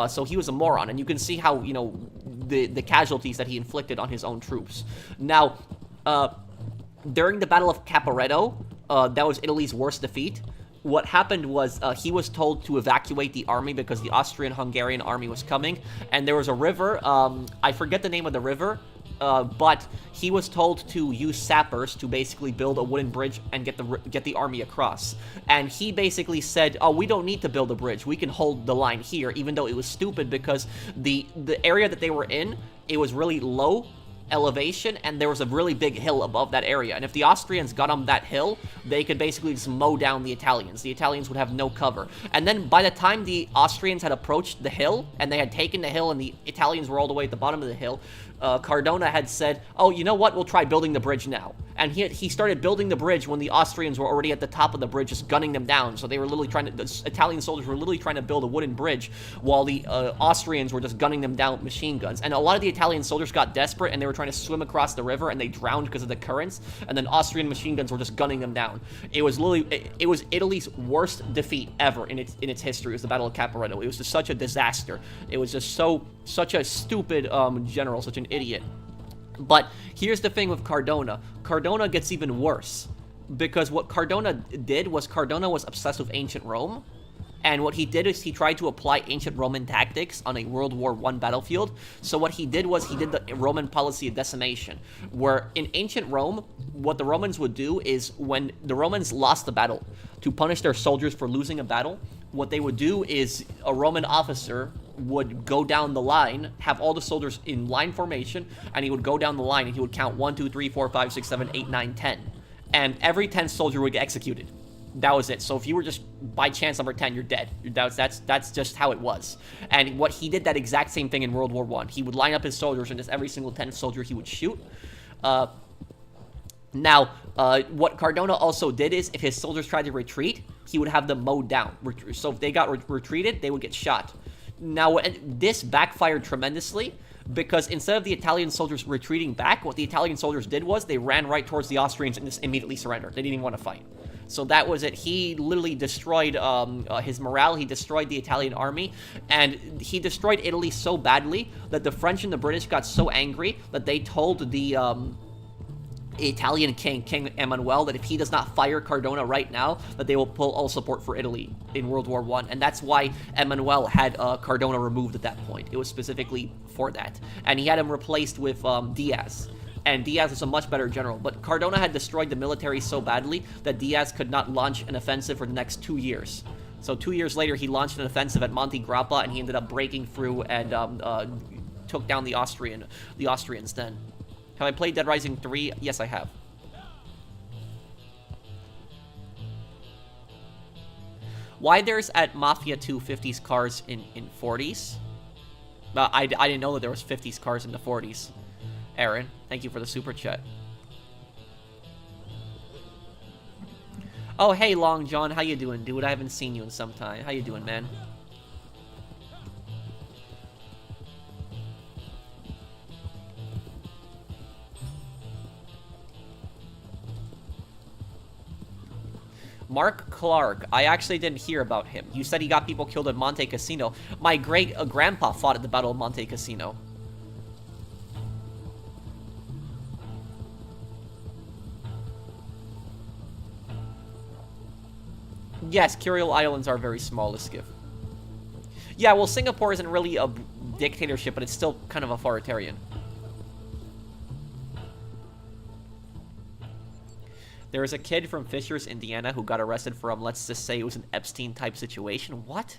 So he was a moron, and you can see how, the casualties that he inflicted on his own troops. Now, during the Battle of Caporetto, that was Italy's worst defeat. What happened was he was told to evacuate the army because the Austrian-Hungarian army was coming, and there was a river, I forget the name of the river, but he was told to use sappers to basically build a wooden bridge and get the army across. And he basically said, oh, we don't need to build a bridge, we can hold the line here, even though it was stupid because the area that they were in, it was really low elevation, and there was a really big hill above that area, and if the Austrians got on that hill, they could basically just mow down the Italians. The Italians would have no cover. And then by the time the Austrians had approached the hill, and they had taken the hill, and the Italians were all the way at the bottom of the hill, Cardona had said, oh, you know what, we'll try building the bridge now. And he started building the bridge when the Austrians were already at the top of the bridge, just gunning them down. So they were literally the Italian soldiers were literally trying to build a wooden bridge, while the Austrians were just gunning them down with machine guns. And a lot of the Italian soldiers got desperate, and they were trying to swim across the river, and they drowned because of the currents, and then Austrian machine guns were just gunning them down. It was literally, it was Italy's worst defeat ever in its history. It was the Battle of Caporetto. It was just such a disaster. It was just such a stupid general, such an idiot. But here's the thing with Cardona. Cardona gets even worse, because what Cardona did was Cardona was obsessed with ancient Rome, and what he did is he tried to apply ancient Roman tactics on a World War I battlefield. So what he did was he did the Roman policy of decimation, where in ancient Rome, what the Romans would do is when the Romans lost the battle, to punish their soldiers for losing a battle, what they would do is a Roman officer would go down the line, have all the soldiers in line formation, and he would go down the line and he would count 1, 2, 3, 4, 5, 6, 7, 8, 9, 10. And every 10th soldier would get executed. That was it. So if you were just by chance number 10, you're dead. That's just how it was. And what he did that exact same thing in World War I. He would line up his soldiers, and just every single 10th soldier he would shoot. Now, what Cardona also did is, if his soldiers tried to retreat, he would have them mowed down. So if they got retreated, they would get shot. Now, this backfired tremendously, because instead of the Italian soldiers retreating back, what the Italian soldiers did was they ran right towards the Austrians and just immediately surrendered. They didn't even want to fight. So that was it. He literally destroyed his morale. He destroyed the Italian army, and he destroyed Italy so badly that the French and the British got so angry that they told the Italian king, King Emmanuel, that if he does not fire Cardona right now, that they will pull all support for Italy in World War I. And that's why Emmanuel had Cardona removed at that point. It was specifically for that. And he had him replaced with Diaz. And Diaz was a much better general. But Cardona had destroyed the military so badly that Diaz could not launch an offensive for the next 2 years. So 2 years later, he launched an offensive at Monte Grappa, and he ended up breaking through and took down the Austrians then. Have I played Dead Rising 3? Yes, I have. Why there's at Mafia 2 50s cars in 40s? I didn't know that there was 50s cars in the 40s. Aaron, thank you for the super chat. Oh, hey, Long John, how you doing, dude? I haven't seen you in some time. How you doing, man? Mark Clark, I actually didn't hear about him. You said he got people killed at Monte Cassino. My great-grandpa fought at the Battle of Monte Cassino. Yes, Kuriel Islands are very small, Iskiff. Yeah, well, Singapore isn't really a dictatorship, but it's still kind of authoritarian. There was a kid from Fishers, Indiana, who got arrested from, let's just say it was an Epstein-type situation. What?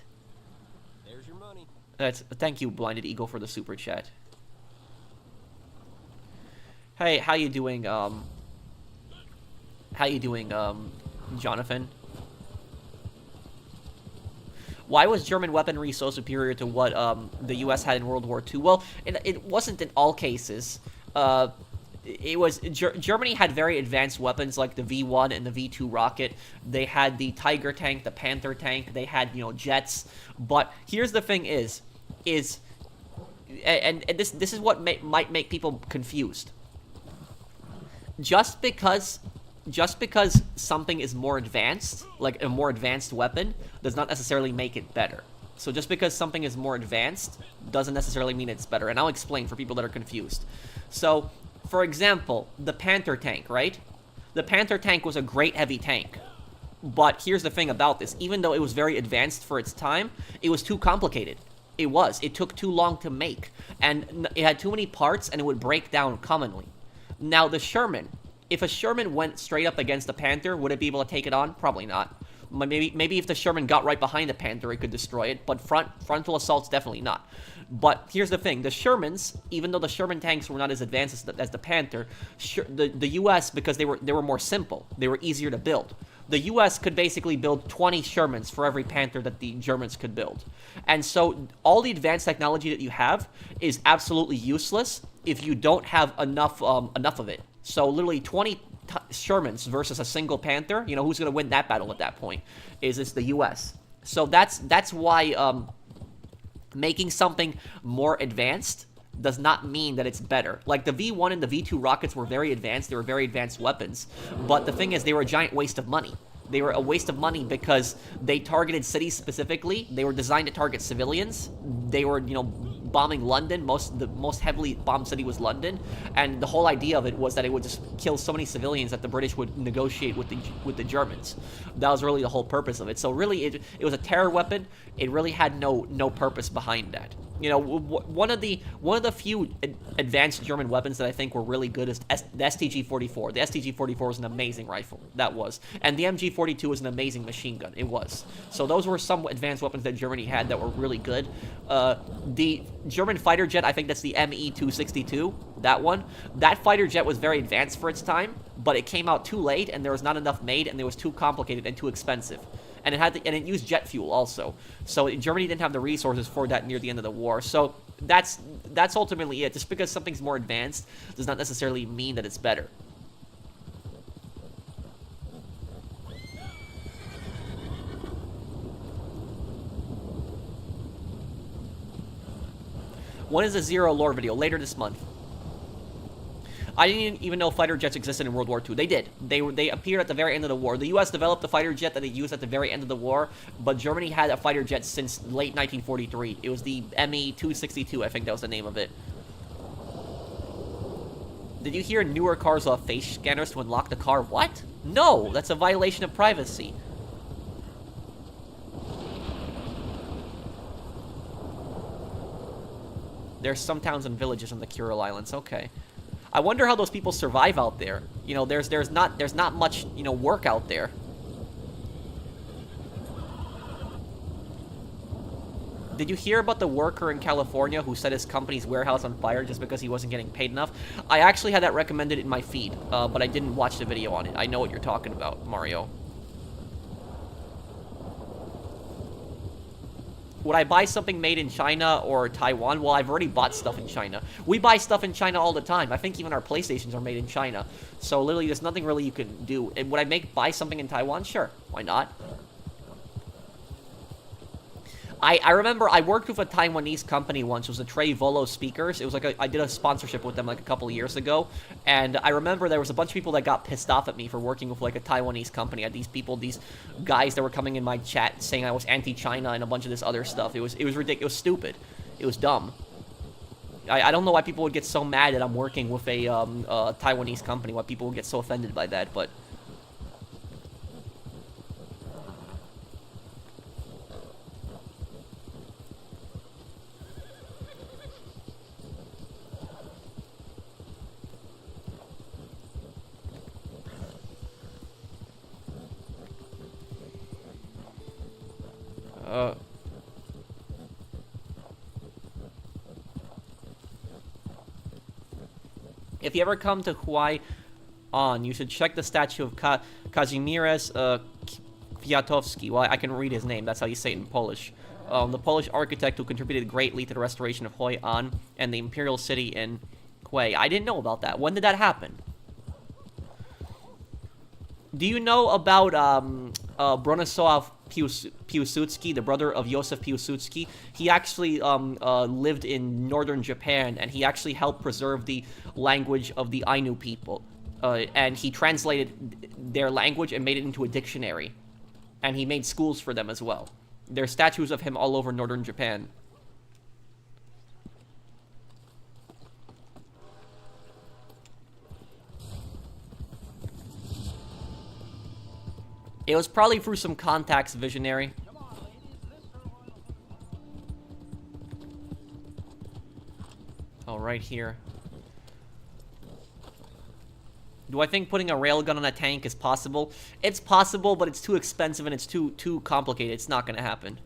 There's your money. Thank you, Blinded Eagle, for the super chat. Hey, how you doing, Jonathan? Why was German weaponry so superior to what the U.S. had in World War II? Well, it wasn't in all cases. Germany had very advanced weapons like the V1 and the V2 rocket. They had the Tiger tank, the Panther tank. They had, jets. But here's the thing is this is what might make people confused. Just because something is more advanced, like a more advanced weapon, does not necessarily make it better. So just because something is more advanced doesn't necessarily mean it's better. And I'll explain for people that are confused. So, for example, the Panther tank, right? The Panther tank was a great heavy tank. But here's the thing about this. Even though it was very advanced for its time, it was too complicated. It was. It took too long to make. And it had too many parts, and it would break down commonly. Now, the Sherman. If a Sherman went straight up against the Panther, would it be able to take it on? Probably not. Maybe if the Sherman got right behind the Panther, it could destroy it, but frontal assaults, definitely not. But here's the thing. The Shermans, even though the Sherman tanks were not as advanced as the Panther, the U.S., because they were more simple, they were easier to build. The U.S. could basically build 20 Shermans for every Panther that the Germans could build. And so all the advanced technology that you have is absolutely useless if you don't have enough of it. So literally 20 Shermans versus a single Panther, who's going to win that battle at that point? It's the U.S. So that's why making something more advanced does not mean that it's better. Like the V1 and the V2 rockets were very advanced. They were very advanced weapons. But the thing is, they were a giant waste of money. They were a waste of money because they targeted cities specifically. They were designed to target civilians. They were, bombing London. The most heavily bombed city was London. And the whole idea of it was that it would just kill so many civilians that the British would negotiate with the Germans. That was really the whole purpose of it. So really, it was a terror weapon. It really had no purpose behind that. One of the few advanced German weapons that I think were really good is the STG-44. The STG-44 was an amazing rifle. That was. And the MG-42 was an amazing machine gun. It was. So those were some advanced weapons that Germany had that were really good. The German fighter jet, I think that's the ME-262, that one. That fighter jet was very advanced for its time, but it came out too late, and there was not enough made, and it was too complicated and too expensive. And it used jet fuel also. So Germany didn't have the resources for that near the end of the war. So that's ultimately it. Just because something's more advanced does not necessarily mean that it's better. When is the Zero lore video? Later this month. I didn't even know fighter jets existed in World War II. They did. They appeared at the very end of the war. The U.S. developed the fighter jet that they used at the very end of the war, but Germany had a fighter jet since late 1943. It was the Me-262, I think that was the name of it. Did you hear newer cars will have face scanners to unlock the car? What? No, that's a violation of privacy. There's some towns and villages on the Kuril Islands. Okay. I wonder how those people survive out there. You know, there's not much, you know, work out there. Did you hear about the worker in California who set his company's warehouse on fire just because he wasn't getting paid enough? I actually had that recommended in my feed, but I didn't watch the video on it. I know what you're talking about, Mario. Would I buy something made in China or Taiwan? Well, I've already bought stuff in China. We buy stuff in China all the time. I think even our PlayStations are made in China. So literally, there's nothing really you can do. And would I buy something in Taiwan? Sure. Why not? I remember I worked with a Taiwanese company once. It was the Trey Volo Speakers. It was like I did a sponsorship with them like a couple of years ago. And I remember there was a bunch of people that got pissed off at me for working with like a Taiwanese company. I had these people, these guys that were coming in my chat saying I was anti-China and a bunch of this other stuff. It was ridiculous. It was stupid. It was dumb. I don't know why people would get so mad that I'm working with a Taiwanese company. Why people would get so offended by that, but... If you ever come to Hawaii, you should check the statue of Kazimierz Kwiatkowski. Well, I can read his name. That's how you say it in Polish. The Polish architect who contributed greatly to the restoration of Hoi An and the imperial city in Hue. I didn't know about that. When did that happen? Do you know about Bronisław Piłsudski, the brother of Józef Piłsudski? He actually lived in northern Japan, and he actually helped preserve the language of the Ainu people. And he translated their language and made it into a dictionary. And he made schools for them as well. There's statues of him all over northern Japan. It was probably through some contacts, Visionary. Oh, right here. Do I think putting a railgun on a tank is possible? It's possible, but it's too expensive and it's too complicated. It's not gonna happen.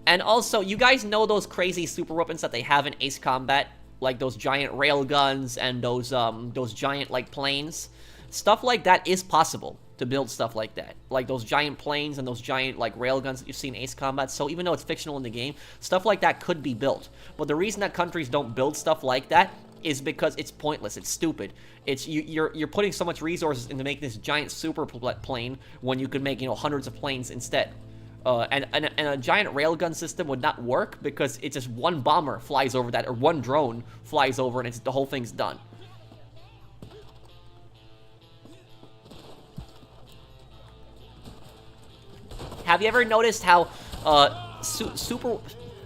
And also, you guys know those crazy super weapons that they have in Ace Combat? Like those giant railguns and those giant, like, planes? Stuff like that is possible to build stuff like that. Like those giant planes and those giant, like, railguns that you see in Ace Combat. So even though it's fictional in the game, stuff like that could be built. But the reason that countries don't build stuff like that is because it's pointless. It's stupid. It's you're putting so much resources into making this giant super plane when you could make, you know, hundreds of planes instead. And a giant railgun system would not work because it's just one bomber flies over that, or one drone flies over, and the whole thing's done. Have you ever noticed how super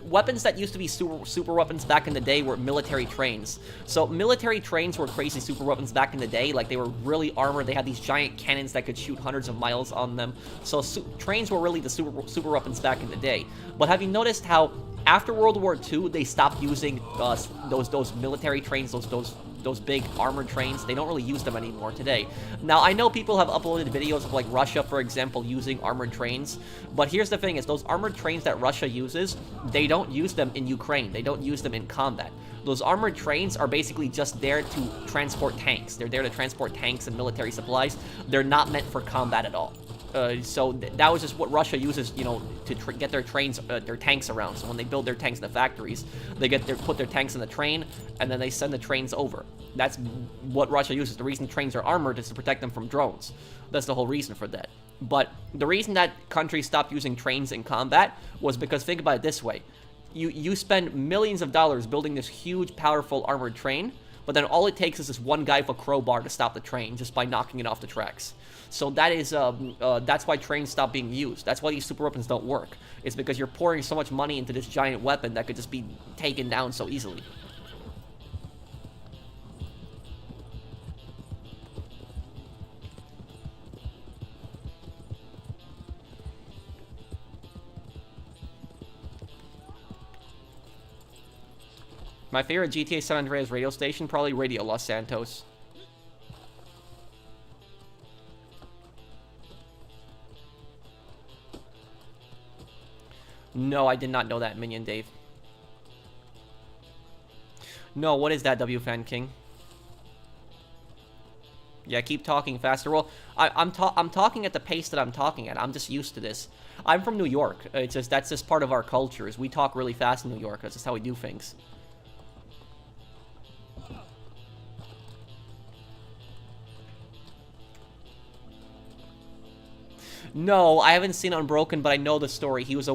weapons that used to be super weapons back in the day were military trains? So military trains were crazy super weapons back in the day. Like, they were really armored. They had these giant cannons that could shoot hundreds of miles on them. So trains were really the super weapons back in the day. But have you noticed how after World War II they stopped using those military trains, those big armored trains? They don't really use them anymore today. Now, I know people have uploaded videos of, like, Russia, for example, using armored trains, but here's the thing is those armored trains that Russia uses, they don't use them in Ukraine. They don't use them in combat. Those armored trains are basically just there to transport tanks. They're there to transport tanks and military supplies. They're not meant for combat at all. That was just what Russia uses, you know, to get their tanks around. So when they build their tanks in the factories, they put their tanks in the train, and then they send the trains over. That's what Russia uses. The reason trains are armored is to protect them from drones. That's the whole reason for that. But the reason that countries stopped using trains in combat was because, think about it this way. You spend millions of dollars building this huge, powerful armored train, but then all it takes is this one guy with a crowbar to stop the train just by knocking it off the tracks. So that's why trains stop being used. That's why these super weapons don't work. It's because you're pouring so much money into this giant weapon that could just be taken down so easily. My favorite GTA San Andreas radio station, probably Radio Los Santos. No, I did not know that, Minion Dave. No, what is that, W Fan King? Yeah, keep talking faster. Well, I'm talking at the pace that I'm talking at. I'm just used to this. I'm from New York. It's just that's just part of our culture. Is we talk really fast in New York. That's just how we do things. No, I haven't seen Unbroken, but I know the story. He was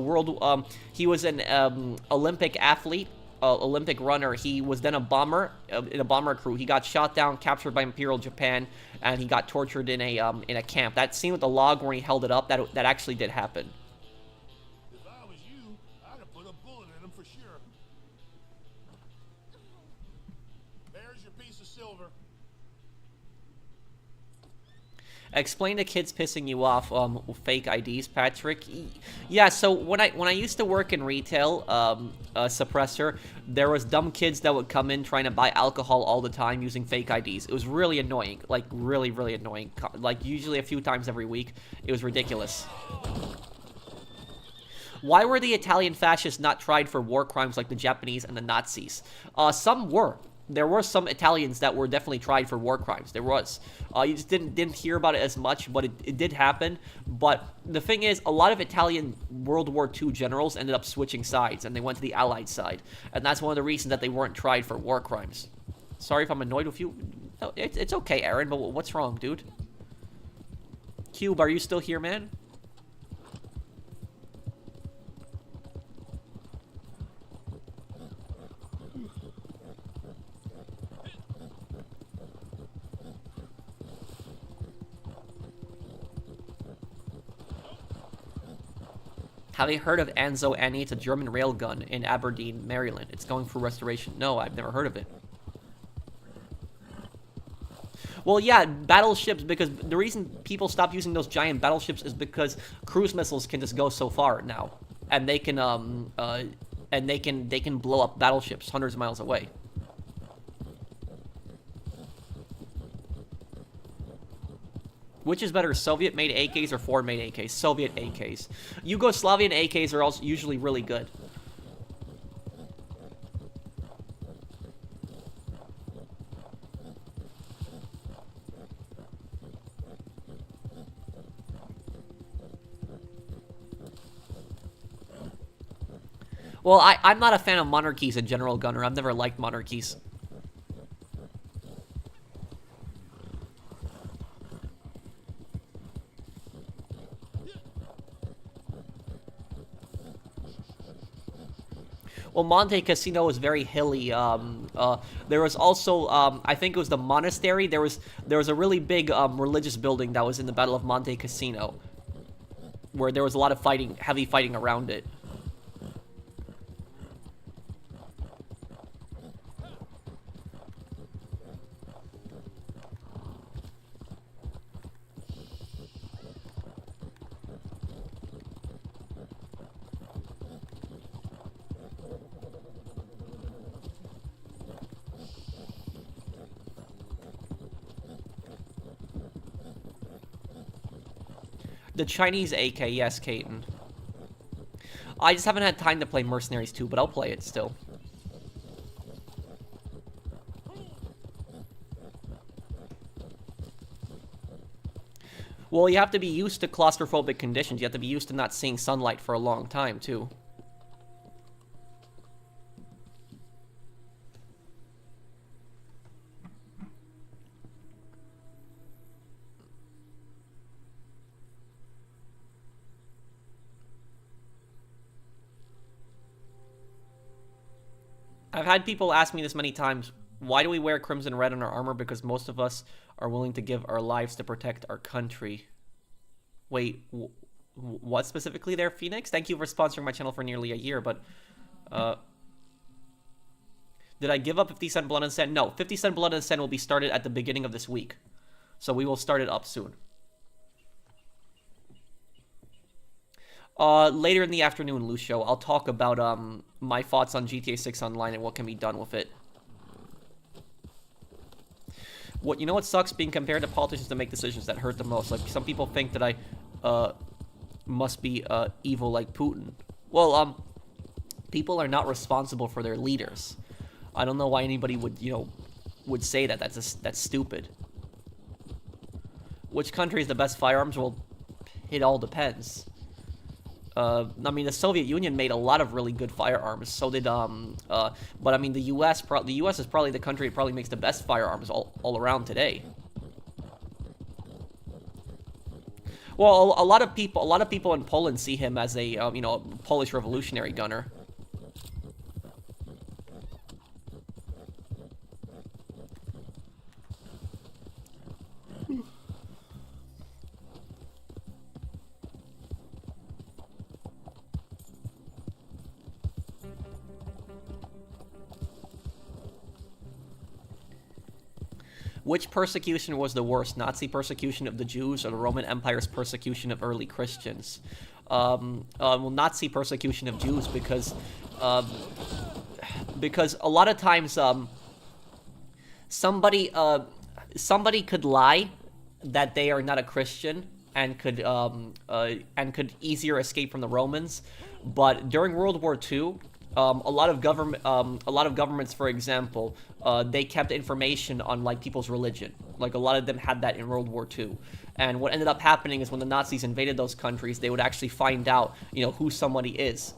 he was an Olympic athlete, Olympic runner. He was then a bomber in a bomber crew. He got shot down, captured by Imperial Japan, and he got tortured in a camp. That scene with the log where he held it up, that actually did happen. If I was you, I'd have put a bullet in him for sure. There's your piece of silver. Explain to kids pissing you off fake IDs, Patrick. Yeah, so when I used to work in retail, Suppressor, there was dumb kids that would come in trying to buy alcohol all the time using fake IDs. It was really annoying, like really, really annoying. Like usually a few times every week. It was ridiculous. Why were the Italian fascists not tried for war crimes like the Japanese and the Nazis? Some were. There were some Italians that were definitely tried for war crimes. There was. You just didn't hear about it as much, but it did happen. But the thing is, a lot of Italian World War II generals ended up switching sides, and they went to the Allied side. And that's one of the reasons that they weren't tried for war crimes. Sorry if I'm annoyed with you. No, it's okay, Aaron, but what's wrong, dude? Cube, are you still here, man? Have you heard of Anzo Annie? It's a German railgun in Aberdeen, Maryland. It's going through restoration. No, I've never heard of it. Well, yeah, battleships, because the reason people stop using those giant battleships is because cruise missiles can just go so far now. And they can, they can blow up battleships hundreds of miles away. Which is better, Soviet-made AKs or foreign-made AKs? Soviet AKs. Yugoslavian AKs are also usually really good. Well, I'm not a fan of monarchies in general, Gunner. I've never liked monarchies. Well, Monte Cassino was very hilly. There was also, I think it was the monastery. There was a really big religious building that was in the Battle of Monte Cassino, where there was a lot of fighting, heavy fighting around it. The Chinese AK, yes, Caton. I just haven't had time to play Mercenaries 2, but I'll play it still. Well, you have to be used to claustrophobic conditions. You have to be used to not seeing sunlight for a long time, too. I've had people ask me this many times, why do we wear crimson red on our armor? Because most of us are willing to give our lives to protect our country. Wait, what specifically there, Phoenix? Thank you for sponsoring my channel for nearly a year, but... did I give up 50 Cent Blood and Sand? No, 50 Cent Blood and Sand will be started at the beginning of this week. So we will start it up soon. Later in the afternoon, Lucio, I'll talk about, my thoughts on GTA 6 Online and what can be done with it. You know what sucks? Being compared to politicians to make decisions that hurt the most. Like, some people think that I, must be, evil like Putin. Well, people are not responsible for their leaders. I don't know why anybody would, would say that. That's stupid. Which country is the best firearms? Well, it all depends. I mean, the Soviet Union made a lot of really good firearms. So did, but I mean, the U.S. is probably the country that probably makes the best firearms all around today. Well, a lot of people in Poland see him as a, Polish revolutionary gunner. Which persecution was the worst? Nazi persecution of the Jews or the Roman Empire's persecution of early Christians? Well, Nazi persecution of Jews because a lot of times somebody could lie that they are not a Christian and could easier escape from the Romans, but during World War II. A lot of governments, for example, they kept information on like people's religion. Like a lot of them had that in World War II. And what ended up happening is when the Nazis invaded those countries, they would actually find out, who somebody is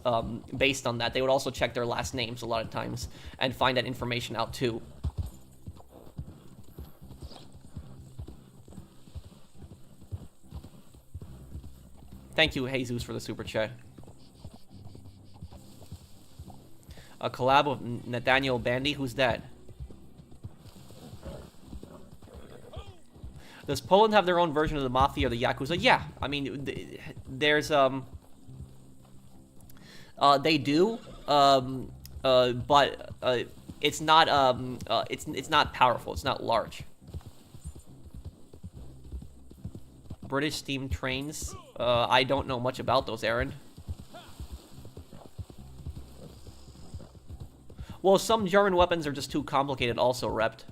based on that. They would also check their last names a lot of times and find that information out too. Thank you, Jesus, for the super chat. A collab with Nathaniel Bandy? Who's that? Does Poland have their own version of the Mafia or the Yakuza? Yeah. I mean, there's, they do, but, it's not, it's not powerful. It's not large. British steam trains? I don't know much about those, Aaron. Well, some German weapons are just too complicated also, Rept.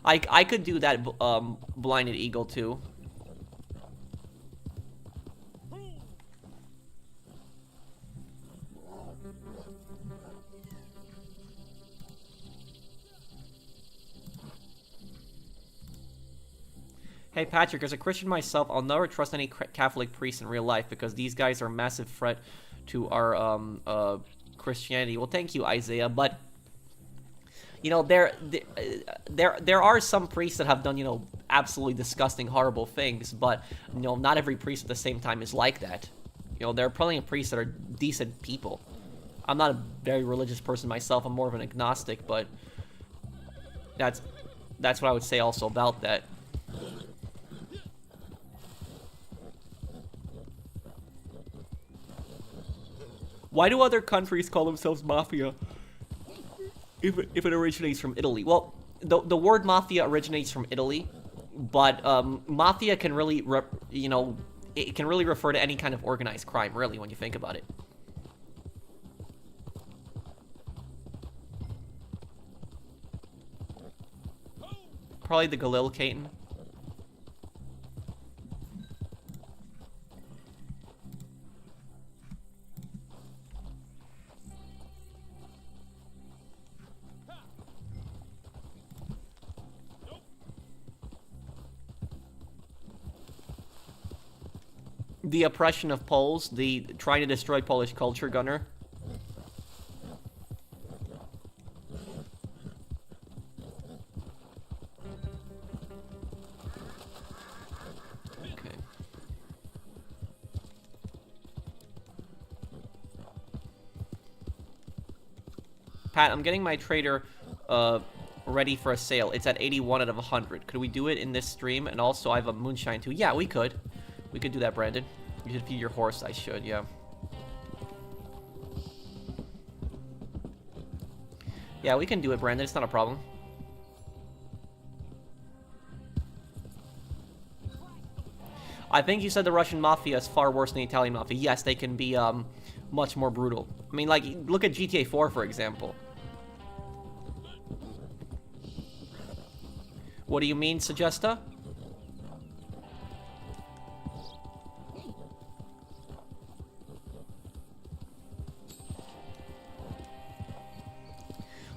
I could do that, Blinded Eagle, too. Hey Patrick, as a Christian myself, I'll never trust any Catholic priest in real life because these guys are a massive threat to our Christianity. Well, thank you, Isaiah, but there are some priests that have done absolutely disgusting, horrible things, but not every priest at the same time is like that. There are plenty of priests that are decent people. I'm not a very religious person myself. I'm more of an agnostic, but that's what I would say also about that. Why do other countries call themselves mafia if it originates from Italy? Well, the word mafia originates from Italy, but mafia can really, it can really refer to any kind of organized crime, really, when you think about it. Probably the Galil Caton. the oppression of Poles, the trying to destroy Polish culture, Gunner. Okay. Pat, I'm getting my trader ready for a sale. It's at 81 out of 100. Could we do it in this stream? And also, I have a moonshine too. Yeah, we could. We could do that, Brandon. You should feed your horse. I should, yeah. Yeah, we can do it, Brandon. It's not a problem. I think you said the Russian mafia is far worse than the Italian mafia. Yes, they can be much more brutal. I mean, like, look at GTA 4, for example. What do you mean, Suggesta?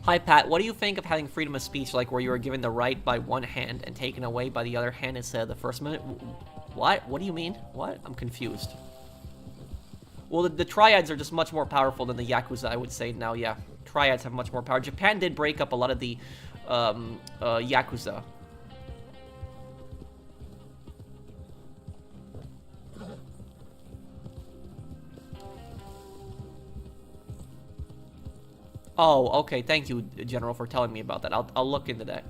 Hi, Pat. What do you think of having freedom of speech, like where you are given the right by one hand and taken away by the other hand instead of the first minute? What? What do you mean? What? I'm confused. Well, the triads are just much more powerful than the Yakuza, I would say now, yeah. Triads have much more power. Japan did break up a lot of the Yakuza. Oh, okay. Thank you, General, for telling me about that. I'll look into that.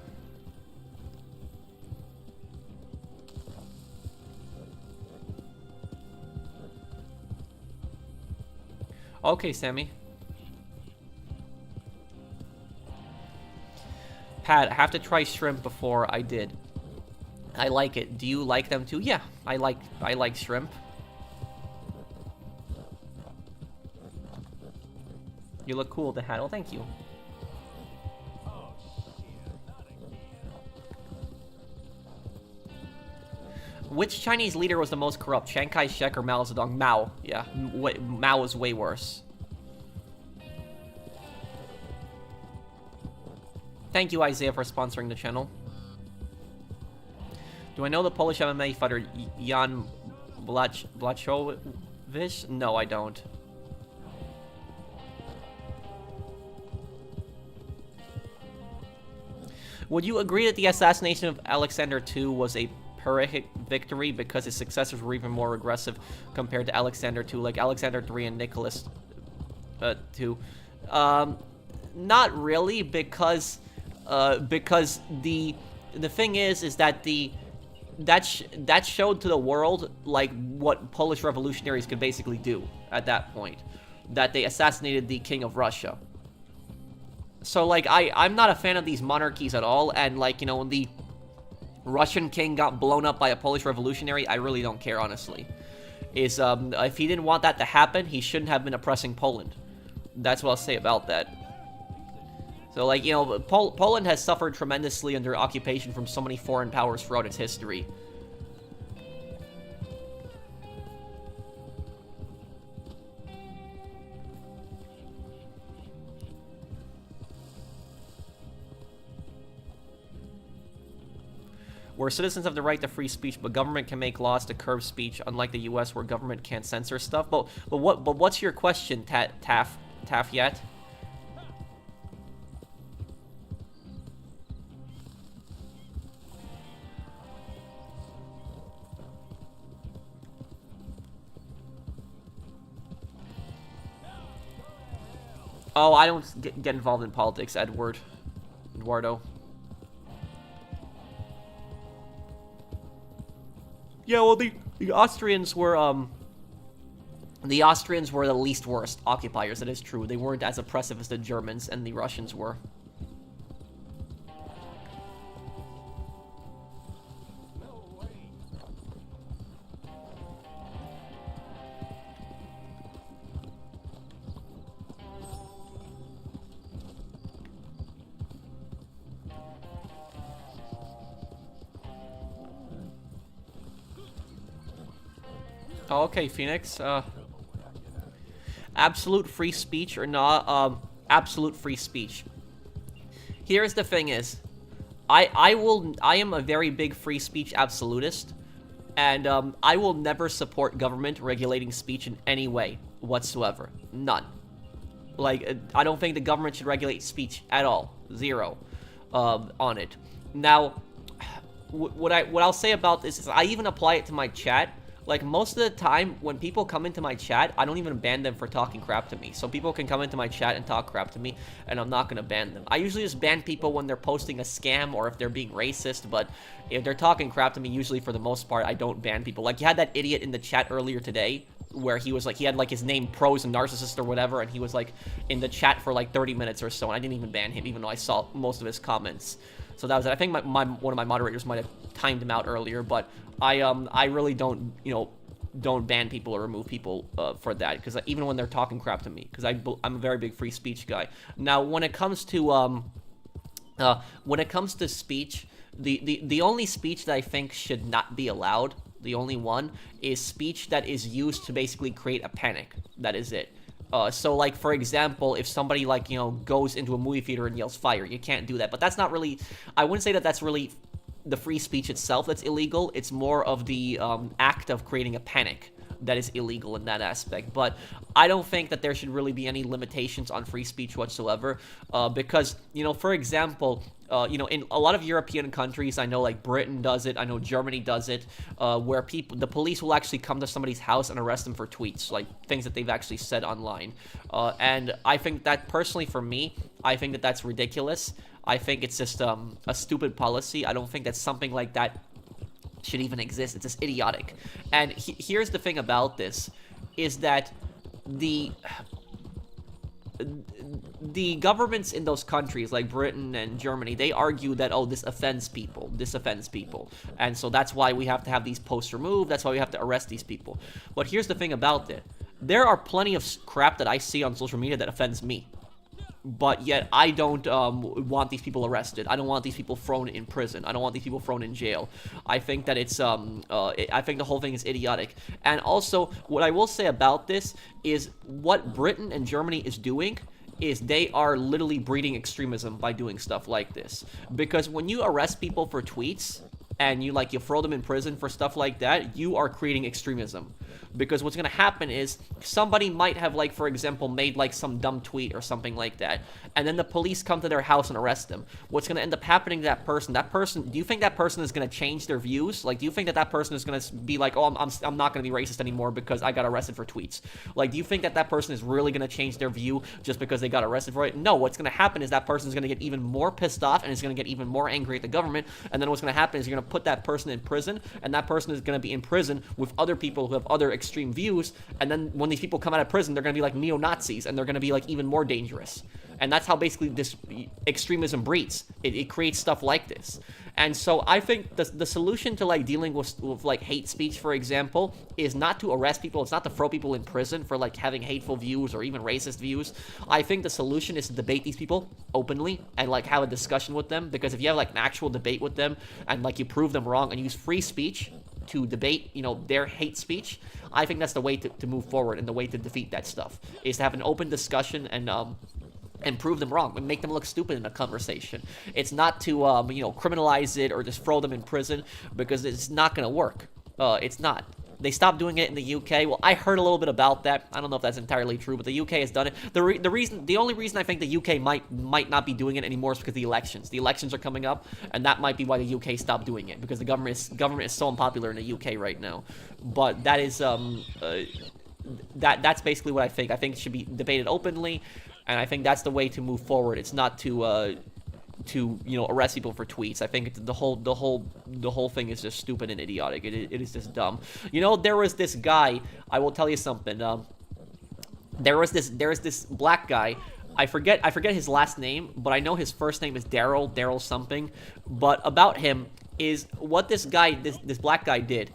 Okay, Sammy. Pat, I have to try shrimp before I did. I like it. Do you like them too? Yeah, I like shrimp. You look cool with the hat. Oh, thank you. Which Chinese leader was the most corrupt? Chiang Kai-shek or Mao Zedong? Mao. Yeah, Mao was way worse. Thank you, Isaiah, for sponsoring the channel. Do I know the Polish MMA fighter Jan Blachowicz? No, I don't. Would you agree that the assassination of Alexander II was a Pyrrhic victory because his successors were even more aggressive compared to Alexander II, like Alexander III and Nicholas II? Not really, because the thing is that that showed to the world like what Polish revolutionaries could basically do at that point, that they assassinated the king of Russia. So, like, I'm not a fan of these monarchies at all, and, like, you know, when the Russian king got blown up by a Polish revolutionary, I really don't care, honestly. If he didn't want that to happen, he shouldn't have been oppressing Poland. That's what I'll say about that. So, like, you know, Poland has suffered tremendously under occupation from so many foreign powers throughout its history. Where citizens have the right to free speech, but government can make laws to curb speech, unlike the U.S., where government can't censor stuff. But what's your question, Taff yet? Oh, I don't get involved in politics, Eduardo. Yeah, well, the Austrians were the least worst occupiers. That is true. They weren't as oppressive as the Germans and the Russians were. Oh, okay, Phoenix. Absolute free speech or not? Absolute free speech. Here's the thing is, I am a very big free speech absolutist, And I will never support government regulating speech in any way whatsoever. None. Like, I don't think the government should regulate speech at all. Zero on it. Now, what I'll say about this is I even apply it to my chat. Like, most of the time, when people come into my chat, I don't even ban them for talking crap to me. So people can come into my chat and talk crap to me, and I'm not going to ban them. I usually just ban people when they're posting a scam or if they're being racist, but if they're talking crap to me, usually for the most part, I don't ban people. Like, you had that idiot in the chat earlier today, where he was like, he had like his name Pros and Narcissist or whatever, and he was like in the chat for like 30 minutes or so, and I didn't even ban him, even though I saw most of his comments. So that was it. I think one of my moderators might have timed him out earlier, but I really don't, don't ban people or remove people for that, because even when they're talking crap to me, because I'm a very big free speech guy. Now, when it comes to speech, the only speech that I think should not be allowed, the only one, is speech that is used to basically create a panic. That is it. So, like, for example, if somebody, like, goes into a movie theater and yells fire, you can't do that. But that's not really, I wouldn't say that that's really the free speech itself that's illegal. It's more of the act of creating a panic that is illegal in that aspect. But I don't think that there should really be any limitations on free speech whatsoever, because, for example, in a lot of European countries, I know, like, Britain does it, I know Germany does it, where the police will actually come to somebody's house and arrest them for tweets, like, things that they've actually said online. And I think that, personally, for me, I think that that's ridiculous. I think it's just a stupid policy. I don't think that something like that should even exist. It's just idiotic. And here's the thing about this, is that the governments in those countries, like Britain and Germany, they argue that, oh, this offends people, and so that's why we have to have these posts removed, that's why we have to arrest these people. But here's the thing about it. There are plenty of crap that I see on social media that offends me, but yet I don't want these people arrested. I don't want these people thrown in prison. I don't want these people thrown in jail. I think that it's I think the whole thing is idiotic. And also, what I will say about this is what Britain and Germany is doing is they are literally breeding extremism by doing stuff like this. Because when you arrest people for tweets and you throw them in prison for stuff like that, you are creating extremism. Because what's going to happen is somebody might have, like, for example, made, like, some dumb tweet or something like that, and then the police come to their house and arrest them. What's going to end up happening to that person, do you think that person is going to change their views? Like, do you think that that person is going to be like, oh, I'm not going to be racist anymore because I got arrested for tweets? Like, do you think that that person is really going to change their view just because they got arrested for it? No, what's going to happen is that person is going to get even more pissed off and is going to get even more angry at the government, and then what's going to happen is you're going to put that person in prison, and that person is going to be in prison with other people who have other extreme views, and then when these people come out of prison, they're going to be like neo-Nazis, and they're going to be like even more dangerous. And that's how basically this extremism breeds. It creates stuff like this. And so I think the solution to, like, dealing with like hate speech, for example, is not to arrest people. It's not to throw people in prison for, like, having hateful views or even racist views. I think the solution is to debate these people openly and, like, have a discussion with them, because if you have, like, an actual debate with them and, like, you prove them wrong and use free speech to debate, their hate speech, I think that's the way to move forward, and the way to defeat that stuff is to have an open discussion and prove them wrong and make them look stupid in a conversation. It's not to criminalize it or just throw them in prison, because it's not going to work. It's not. They stopped doing it in the UK. Well, I heard a little bit about that. I don't know if that's entirely true, but the UK has done it. The only reason I think the UK might not be doing it anymore is because the elections are coming up, and that might be why the UK stopped doing it, because the government is so unpopular in the UK right now. But that is that's basically what I think. I think it should be debated openly, and I think that's the way to move forward. It's not to arrest people for tweets. I think the whole thing is just stupid and idiotic. It is just dumb. There was this guy. I will tell you something. There was this black guy. I forget his last name, but I know his first name is Daryl something. But about him is what this black guy did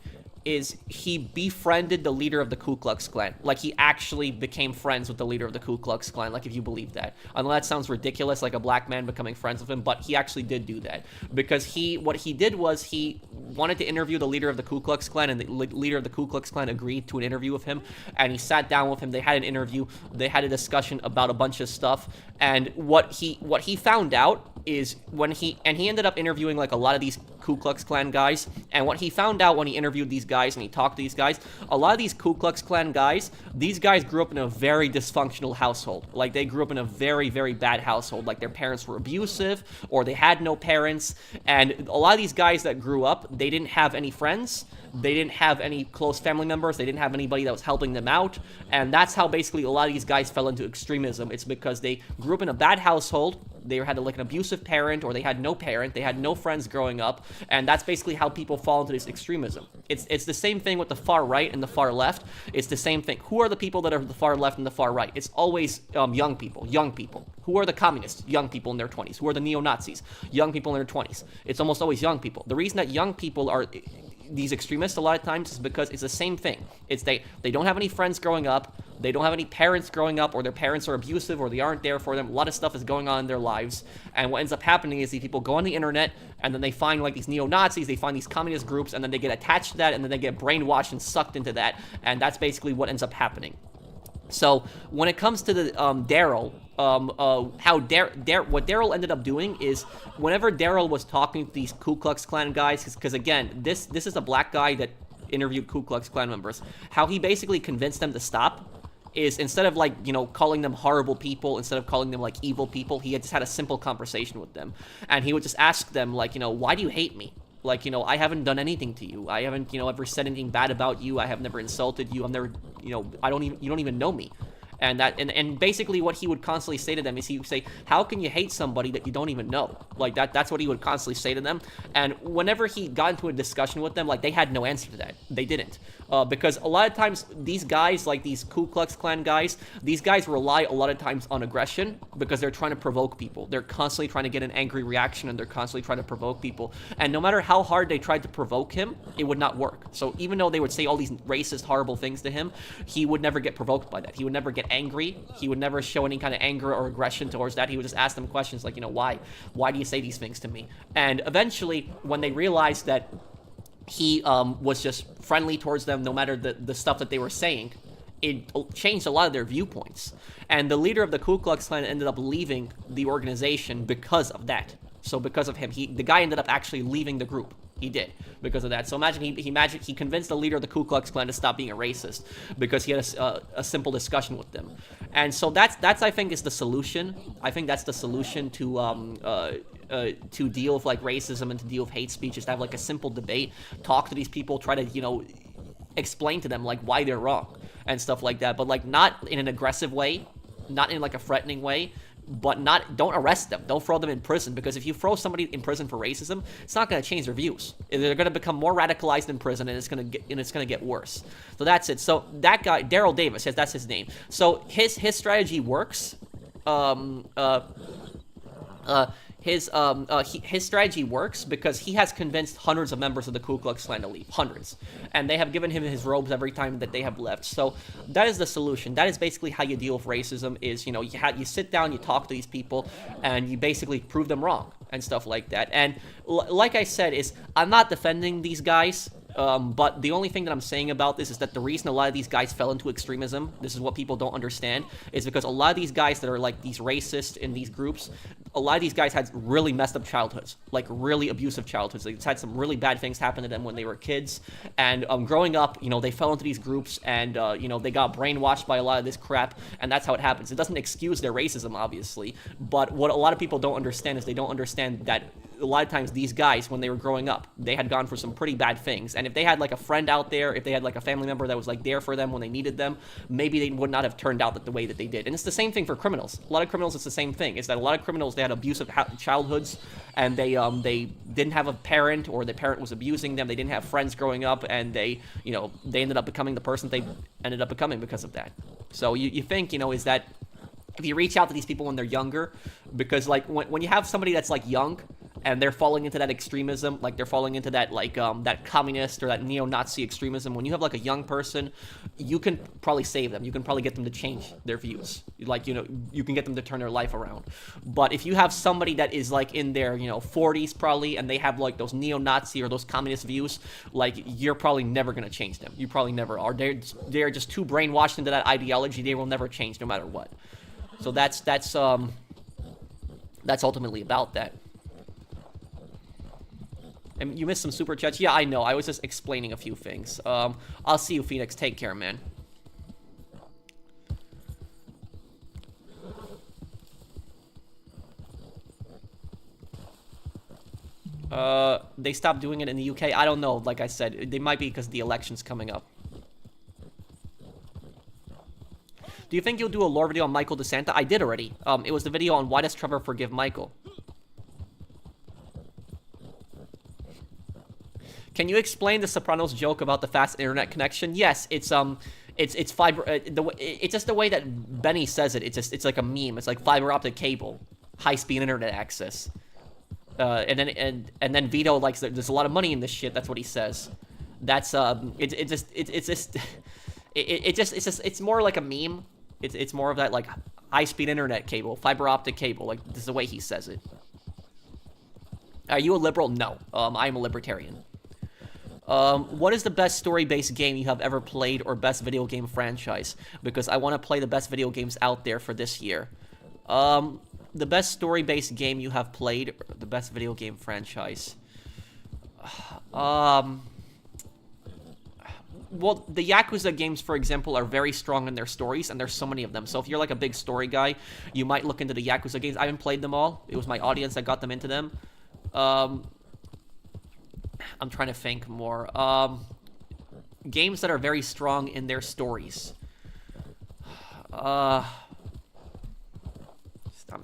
is he befriended the leader of the Ku Klux Klan. Like, he actually became friends with the leader of the Ku Klux Klan, like, if you believe that. I know that sounds ridiculous, like a black man becoming friends with him, but he actually did do that. Because what he did was he wanted to interview the leader of the Ku Klux Klan, and the leader of the Ku Klux Klan agreed to an interview with him, and he sat down with him, they had an interview, they had a discussion about a bunch of stuff, and what he found out is when he ended up interviewing like a lot of these Ku Klux Klan guys, and what he found out when he interviewed these guys and he talked to these guys, a lot of these Ku Klux Klan guys, these guys grew up in a very dysfunctional household. Like, they grew up in a very, very bad household. Like, their parents were abusive, or they had no parents, and a lot of these guys that grew up, they didn't have any friends, they didn't have any close family members, they didn't have anybody that was helping them out, and that's how basically a lot of these guys fell into extremism. It's because they grew up in a bad household, they had like an abusive parent, or they had no parent, they had no friends growing up, and that's basically how people fall into this extremism. It's the same thing with the far right and the far left. It's the same thing. Who are the people that are the far left and the far right? It's always young people. Who are the communists? Young people in their 20s. Who are the neo-Nazis? Young people in their 20s. It's almost always young people. The reason that young people are these extremists a lot of times is because it's the same thing. It's they don't have any friends growing up, they don't have any parents growing up, or their parents are abusive, or they aren't there for them. A lot of stuff is going on in their lives, and what ends up happening is these people go on the internet, and then they find like these neo-Nazis, they find these communist groups, and then they get attached to that, and then they get brainwashed and sucked into that, and that's basically what ends up happening. So when it comes to the Daryl, what Daryl ended up doing is whenever Daryl was talking to these Ku Klux Klan guys, because again, this is a black guy that interviewed Ku Klux Klan members, how he basically convinced them to stop is instead of like, you know, calling them horrible people, instead of calling them like evil people, he had just had a simple conversation with them, and he would just ask them like, you know, why do you hate me? Like, you know, I haven't done anything to you. I haven't, you know, ever said anything bad about you. I have never insulted you. I've never, you know, you don't even know me. And basically what he would constantly say to them is he would say, how can you hate somebody that you don't even know? Like, that's what he would constantly say to them. And whenever he got into a discussion with them, like, they had no answer to that. They didn't. Because a lot of times these guys, like these Ku Klux Klan guys, these guys rely a lot of times on aggression because they're trying to provoke people. They're constantly trying to get an angry reaction, and they're constantly trying to provoke people. And no matter how hard they tried to provoke him, it would not work. So even though they would say all these racist, horrible things to him, he would never get provoked by that. He would never get angry. He would never show any kind of anger or aggression towards that. He would just ask them questions like, you know, why do you say these things to me? And eventually, when they realized that he was just friendly towards them, no matter the stuff that they were saying, it changed a lot of their viewpoints. And the leader of the Ku Klux Klan ended up leaving the organization because of that. So because of him, the guy ended up actually leaving the group. He did, because of that. So imagine he convinced the leader of the Ku Klux Klan to stop being a racist because he had a simple discussion with them. And so that's I think is the solution. I think that's the solution to deal with like racism and to deal with hate speech, is to have like a simple debate, talk to these people, try to, you know, explain to them like why they're wrong and stuff like that, but like not in an aggressive way, not in like a threatening way, but don't arrest them, don't throw them in prison, because if you throw somebody in prison for racism, it's not going to change their views. They're going to become more radicalized in prison, and it's going to get worse. So that's it. So that guy, Daryl Davis, that's his name. So his strategy works. His strategy works because he has convinced hundreds of members of the Ku Klux Klan to leave, hundreds, and they have given him his robes every time that they have left. So that is the solution. That is basically how you deal with racism. Is, you know, you sit down, you talk to these people, and you basically prove them wrong and stuff like that. And like I said, I'm not defending these guys. But the only thing that I'm saying about this is that the reason a lot of these guys fell into extremism, this is what people don't understand, is because a lot of these guys that are like these racists in these groups, a lot of these guys had really messed up childhoods, like really abusive childhoods. They had some really bad things happen to them when they were kids, and growing up, you know, they fell into these groups, and you know, they got brainwashed by a lot of this crap, and that's how it happens. It doesn't excuse their racism, obviously, but what a lot of people don't understand is they don't understand that a lot of times these guys, when they were growing up, they had gone through some pretty bad things, and if they had like a friend out there, if they had like a family member that was like there for them when they needed them, maybe they would not have turned out the way that they did. And it's the same thing for criminals. A lot of criminals, it's the same thing. It's that a lot of criminals, they had abusive childhoods, and they didn't have a parent, or their parent was abusing them. They didn't have friends growing up, and they ended up becoming the person they ended up becoming because of that. So you think, you know, is that if you reach out to these people when they're younger, because like when you have somebody that's like young, and they're falling into that extremism, like they're falling into that like that communist or that neo-Nazi extremism, when you have like a young person, you can probably save them. You can probably get them to change their views. Like, you know, you can get them to turn their life around. But if you have somebody that is like in their, you know, 40s probably, and they have like those neo-Nazi or those communist views, like you're probably never going to change them. You probably never are. They're just too brainwashed into that ideology. They will never change no matter what. So that's That's ultimately about that. And you missed some super chats. Yeah, I know. I was just explaining a few things. I'll see you, Phoenix. Take care, man. They stopped doing it in the UK. I don't know. Like I said, they might be because the election's coming up. Do you think you'll do a lore video on Michael DeSanta? I did already. It was the video on why does Trevor forgive Michael. Can you explain the Sopranos joke about the fast internet connection? Yes, it's fiber. It's just the way that Benny says it. It's like a meme. It's like fiber optic cable, high speed internet access. And then Vito likes there's a lot of money in this shit. That's what he says. That's it's more like a meme. It's more of that like high speed internet cable, fiber optic cable. Like this is the way he says it. Are you a liberal? No. I'm a libertarian. What is the best story-based game you have ever played or best video game franchise? Because I want to play the best video games out there for this year. The best story-based game you have played, or the best video game franchise. Well, the Yakuza games, for example, are very strong in their stories, and there's so many of them. So if you're like a big story guy, you might look into the Yakuza games. I haven't played them all. It was my audience that got them into them. I'm trying to think more. Games that are very strong in their stories.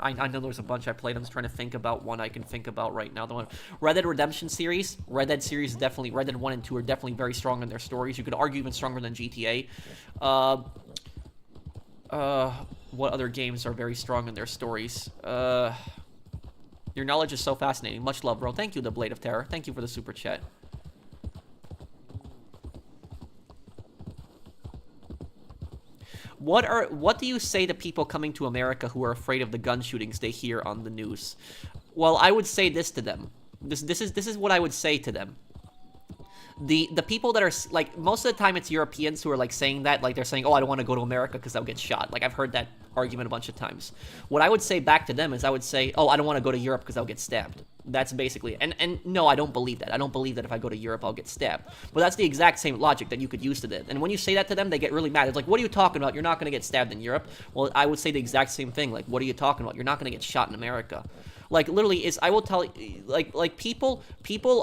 I know there's a bunch I played. I'm just trying to think about one I can think about right now. The one Red Dead Redemption series. Red Dead series is definitely... Red Dead 1 and 2 are definitely very strong in their stories. You could argue even stronger than GTA. What other games are very strong in their stories? Your knowledge is so fascinating. Much love, bro. Thank you, The Blade of Terror. Thank you for the super chat. What do you say to people coming to America who are afraid of the gun shootings they hear on the news? Well, I would say this to them. This is what I would say to them. The people that are, like, most of the time it's Europeans who are, like, saying that, like, they're saying, oh, I don't want to go to America because I'll get shot. Like, I've heard that argument a bunch of times. What I would say back to them is I would say, oh, I don't want to go to Europe because I'll get stabbed. That's basically, and no, I don't believe that. I don't believe that if I go to Europe, I'll get stabbed. But that's the exact same logic that you could use to them. And when you say that to them, they get really mad. It's like, what are you talking about? You're not going to get stabbed in Europe. Well, I would say the exact same thing. Like, what are you talking about? You're not going to get shot in America. Like, literally, I will tell you, like people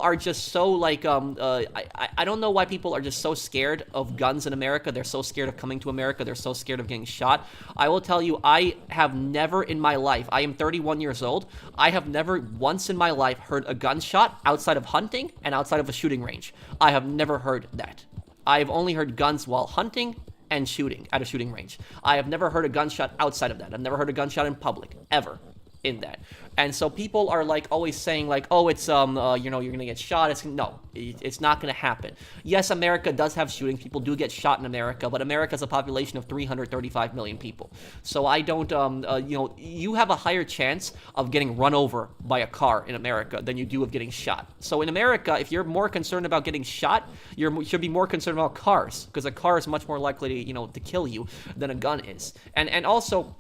are just so, like, I don't know why people are just so scared of guns in America. They're so scared of coming to America. They're so scared of getting shot. I will tell you, I have never in my life, I am 31 years old, I have never once in my life heard a gunshot outside of hunting and outside of a shooting range. I have never heard that. I've only heard guns while hunting and shooting at a shooting range. I have never heard a gunshot outside of that. I've never heard a gunshot in public, ever. In that. And so people are like always saying like, oh, it's you know, you're gonna get shot. It's not gonna happen. Yes, America does have shootings. People do get shot in America, but America has a population of 335 million people. So I don't you know, you have a higher chance of getting run over by a car in America than you do of getting shot. So in America, if you're more concerned about getting shot, you should be more concerned about cars, because a car is much more likely to, you know, to kill you than a gun is. And also,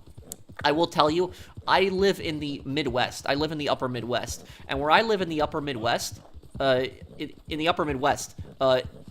I will tell you, I live in the Midwest. I live in the upper Midwest. And where I live in the upper Midwest,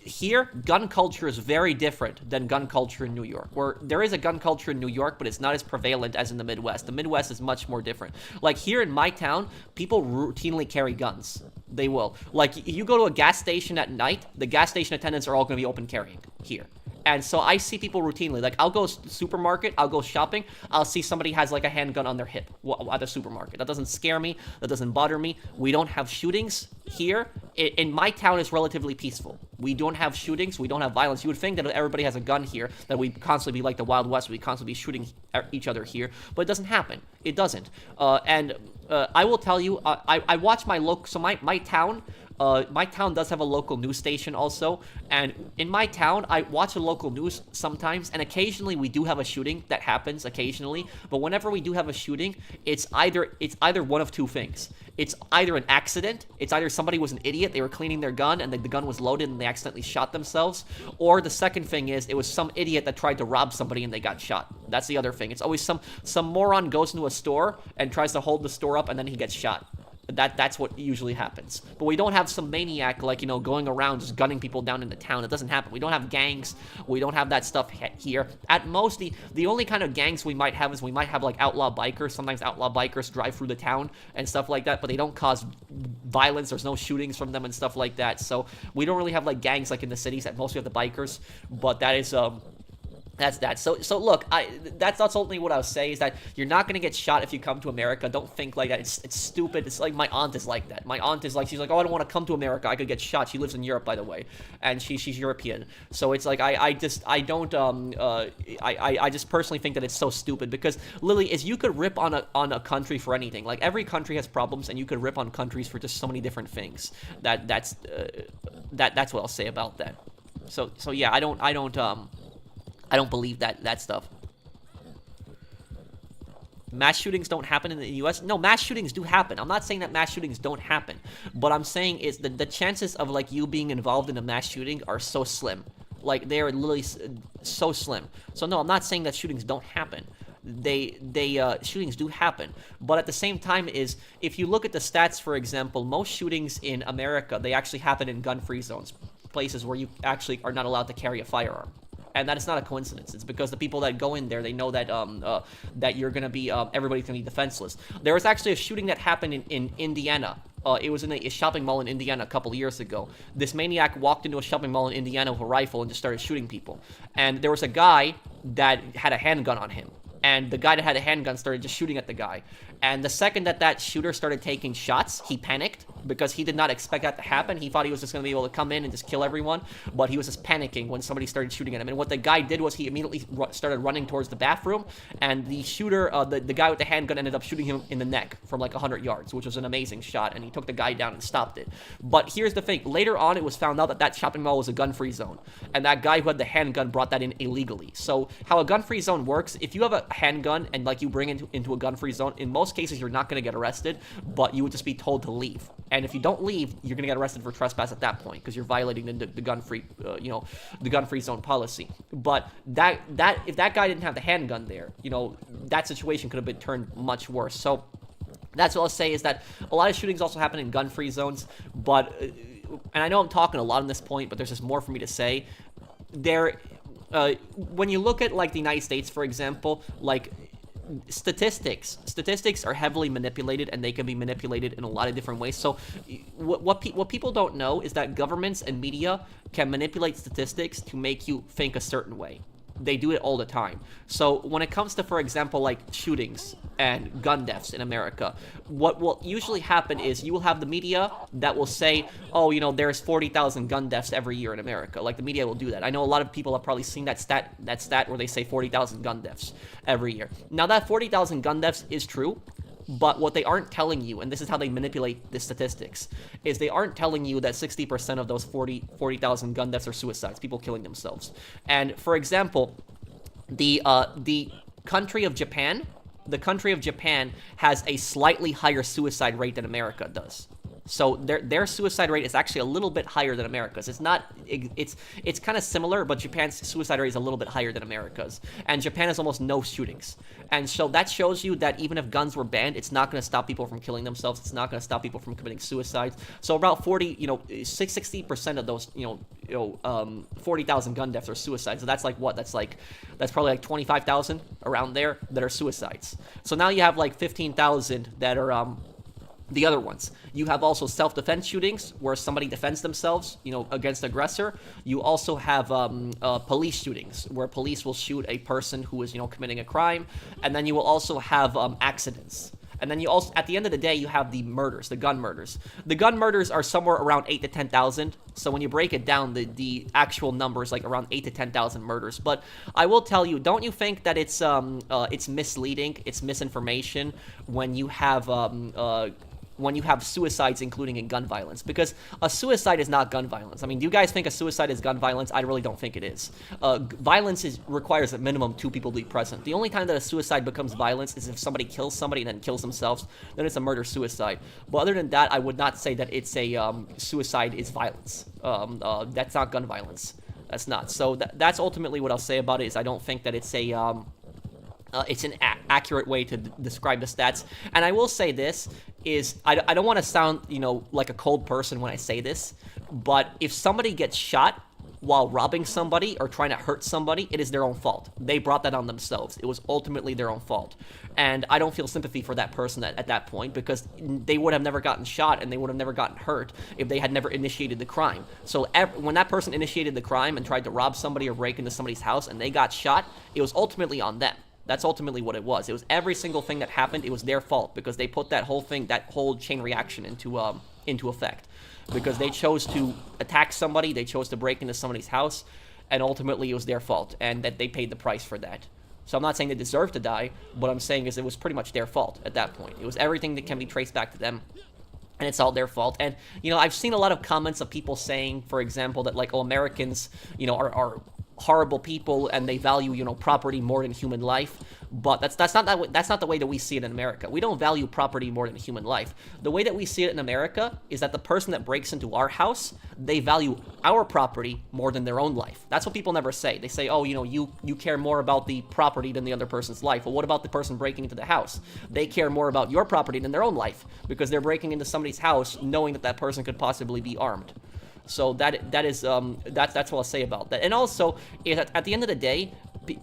here, gun culture is very different than gun culture in New York. Where there is a gun culture in New York, but it's not as prevalent as in the Midwest. The Midwest is much more different. Like here in my town, people routinely carry guns. They will. Like you go to a gas station at night, the gas station attendants are all going to be open carrying here. And so I see people routinely, like I'll go supermarket, I'll go shopping, I'll see somebody has like a handgun on their hip at the supermarket. That doesn't scare me, that doesn't bother me. We don't have shootings here. In my town, it's relatively peaceful. We don't have shootings, we don't have violence. You would think that everybody has a gun here, that we'd constantly be like the Wild West, we'd constantly be shooting each other here, but it doesn't happen. It doesn't. I will tell you, I watch my local, so my town, My town does have a local news station also, and in my town, I watch the local news sometimes, and occasionally we do have a shooting that happens occasionally. But whenever we do have a shooting, it's either one of two things. It's either an accident, it's either somebody was an idiot, they were cleaning their gun and the gun was loaded and they accidentally shot themselves, or the second thing is it was some idiot that tried to rob somebody and they got shot. That's the other thing. It's always some moron goes into a store and tries to hold the store up and then he gets shot. That's what usually happens. But we don't have some maniac, like, going around just gunning people down in the town. It doesn't happen. We don't have gangs. We don't have that stuff here. At most, the only kind of gangs we might have is we might have, like, outlaw bikers. Sometimes outlaw bikers drive through the town and stuff like that, but they don't cause violence. There's no shootings from them and stuff like that. So we don't really have, like, gangs like in the cities. At most, we have the bikers. But that is, that's that. So look, that's ultimately what I'll say is that you're not gonna get shot if you come to America. Don't think like that. It's stupid. It's like my aunt is like that. My aunt is like, she's like, oh, I don't want to come to America. I could get shot. She lives in Europe, by the way, and she's European. So it's like I just personally think that it's so stupid because literally is you could rip on a country for anything. Like every country has problems, and you could rip on countries for just so many different things. That's what I'll say about that. So yeah, I don't believe that stuff. Mass shootings don't happen in the U.S. No, mass shootings do happen. I'm not saying that mass shootings don't happen. What I'm saying is that the chances of, like, you being involved in a mass shooting are so slim. Like, they are literally so slim. So, no, I'm not saying that shootings don't happen. Shootings do happen. But at the same time is, if you look at the stats, for example, most shootings in America, they actually happen in gun-free zones. Places where you actually are not allowed to carry a firearm. And that is not a coincidence. It's because the people that go in there, they know that that you're gonna be everybody's gonna be defenseless. There was actually a shooting that happened in Indiana. It was in a shopping mall in Indiana a couple of years ago. This maniac walked into a shopping mall in Indiana with a rifle and just started shooting people. And there was a guy that had a handgun on him. And the guy that had a handgun started just shooting at the guy. And the second that shooter started taking shots, he panicked because he did not expect that to happen. He thought he was just going to be able to come in and just kill everyone, but he was just panicking when somebody started shooting at him. And what the guy did was he immediately started running towards the bathroom, and the shooter, the guy with the handgun, ended up shooting him in the neck from like 100 yards, which was an amazing shot, and he took the guy down and stopped it. But here's the thing. Later on, it was found out that shopping mall was a gun-free zone, and that guy who had the handgun brought that in illegally. So how a gun-free zone works, if you have a handgun and like you bring it into a gun-free zone, in most cases, you're not going to get arrested, but you would just be told to leave. And if you don't leave, you're going to get arrested for trespass at that point because you're violating the gun-free, the gun-free zone policy. But if that guy didn't have the handgun there, that situation could have been turned much worse. So that's what I'll say is that a lot of shootings also happen in gun-free zones. But and I know I'm talking a lot on this point, but there's just more for me to say. When you look at like the United States, for example, like statistics are heavily manipulated, and they can be manipulated in a lot of different ways. So what people don't know is that governments and media can manipulate statistics to make you think a certain way. They do it all the time. So when it comes to, for example, like shootings and gun deaths in America, what will usually happen is you will have the media that will say, oh, there's 40,000 gun deaths every year in America. Like the media will do that. I know a lot of people have probably seen that stat where they say 40,000 gun deaths every year. Now that 40,000 gun deaths is true, but what they aren't telling you, and this is how they manipulate the statistics, is they aren't telling you that 60% of those 40,000 gun deaths are suicides, people killing themselves. And for example, the country of Japan has a slightly higher suicide rate than America does. So their suicide rate is actually a little bit higher than America's. It's kind of similar, but Japan's suicide rate is a little bit higher than America's. And Japan has almost no shootings. And so that shows you that even if guns were banned, it's not going to stop people from killing themselves. It's not going to stop people from committing suicides. So about 60% of those, 40,000 gun deaths are suicides. So that's like what? That's probably like 25,000 around there that are suicides. So now you have like 15,000 that are the other ones. You have also self-defense shootings where somebody defends themselves, against aggressor. You also have police shootings where police will shoot a person who is, committing a crime. And then you will also have accidents. And then you also, at the end of the day, you have the murders, the gun murders. The gun murders are somewhere around 8 to 10,000. So when you break it down, the actual number is like around 8 to 10,000 murders. But I will tell you, don't you think that it's misleading, it's misinformation when you have when you have suicides including in gun violence, because a suicide is not gun violence. I mean, do you guys think a suicide is gun violence? I really don't think it is. Violence requires at minimum 2 people to be present. The only time that a suicide becomes violence is if somebody kills somebody and then kills themselves, then it's a murder-suicide. But other than that, I would not say that it's a suicide is violence. That's not gun violence. That's not. So that's ultimately what I'll say about it, is I don't think that it's a it's an accurate way to describe the stats. And I will say this, is I don't want to sound, like a cold person when I say this, but if somebody gets shot while robbing somebody or trying to hurt somebody, it is their own fault. They brought that on themselves. It was ultimately their own fault. And I don't feel sympathy for that person at that point, because they would have never gotten shot and they would have never gotten hurt if they had never initiated the crime. So when that person initiated the crime and tried to rob somebody or break into somebody's house and they got shot, it was ultimately on them. That's ultimately what it was. It was every single thing that happened, it was their fault, because they put that whole chain reaction into effect. Because they chose to attack somebody, they chose to break into somebody's house, and ultimately it was their fault, and that they paid the price for that. So I'm not saying they deserve to die. What I'm saying is it was pretty much their fault at that point. It was everything that can be traced back to them, and it's all their fault. And, I've seen a lot of comments of people saying, for example, that, like, Americans, are horrible people and they value, property more than human life. But that's not the way that we see it in America. We don't value property more than human life. The way that we see it in America is that the person that breaks into our house, they value our property more than their own life. That's what people never say. They say, oh, you care more about the property than the other person's life. Well, what about the person breaking into the house? They care more about your property than their own life, because they're breaking into somebody's house knowing that person could possibly be armed. So that's what I'll say about that. And also, at the end of the day,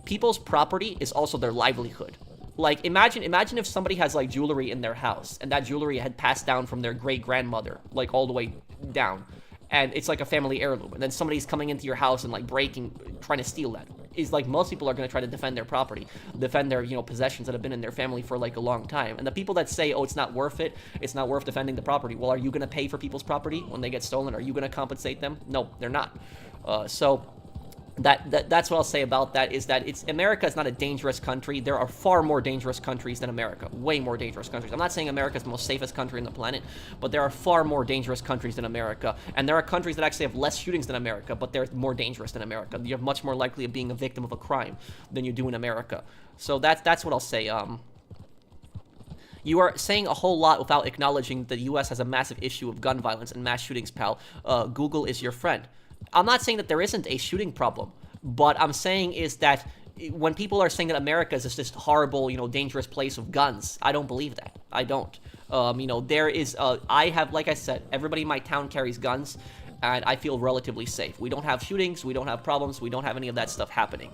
people's property is also their livelihood. Like, imagine if somebody has, like, jewelry in their house, and that jewelry had passed down from their great-grandmother, like, all the way down, and it's like a family heirloom, and then somebody's coming into your house and, like, trying to steal that. Is like, most people are going to try to defend their property, defend their, possessions that have been in their family for, like, a long time. And the people that say, oh, it's not worth it, it's not worth defending the property, well, are you going to pay for people's property when they get stolen? Are you going to compensate them? No, they're not. So that's what I'll say about that, is that America is not a dangerous country. There are far more dangerous countries than America, way more dangerous countries. I'm not saying America is the most safest country on the planet, but there are far more dangerous countries than America. And there are countries that actually have less shootings than America, but they're more dangerous than America. You're much more likely of being a victim of a crime than you do in America. So that's what I'll say. You are saying a whole lot without acknowledging that the U.S. has a massive issue of gun violence and mass shootings, pal. Google is your friend. I'm not saying that there isn't a shooting problem, but I'm saying is that when people are saying that America is just this horrible, dangerous place of guns, I don't believe that. I don't. There is, I have, like I said, everybody in my town carries guns, and I feel relatively safe. We don't have shootings, we don't have problems, we don't have any of that stuff happening.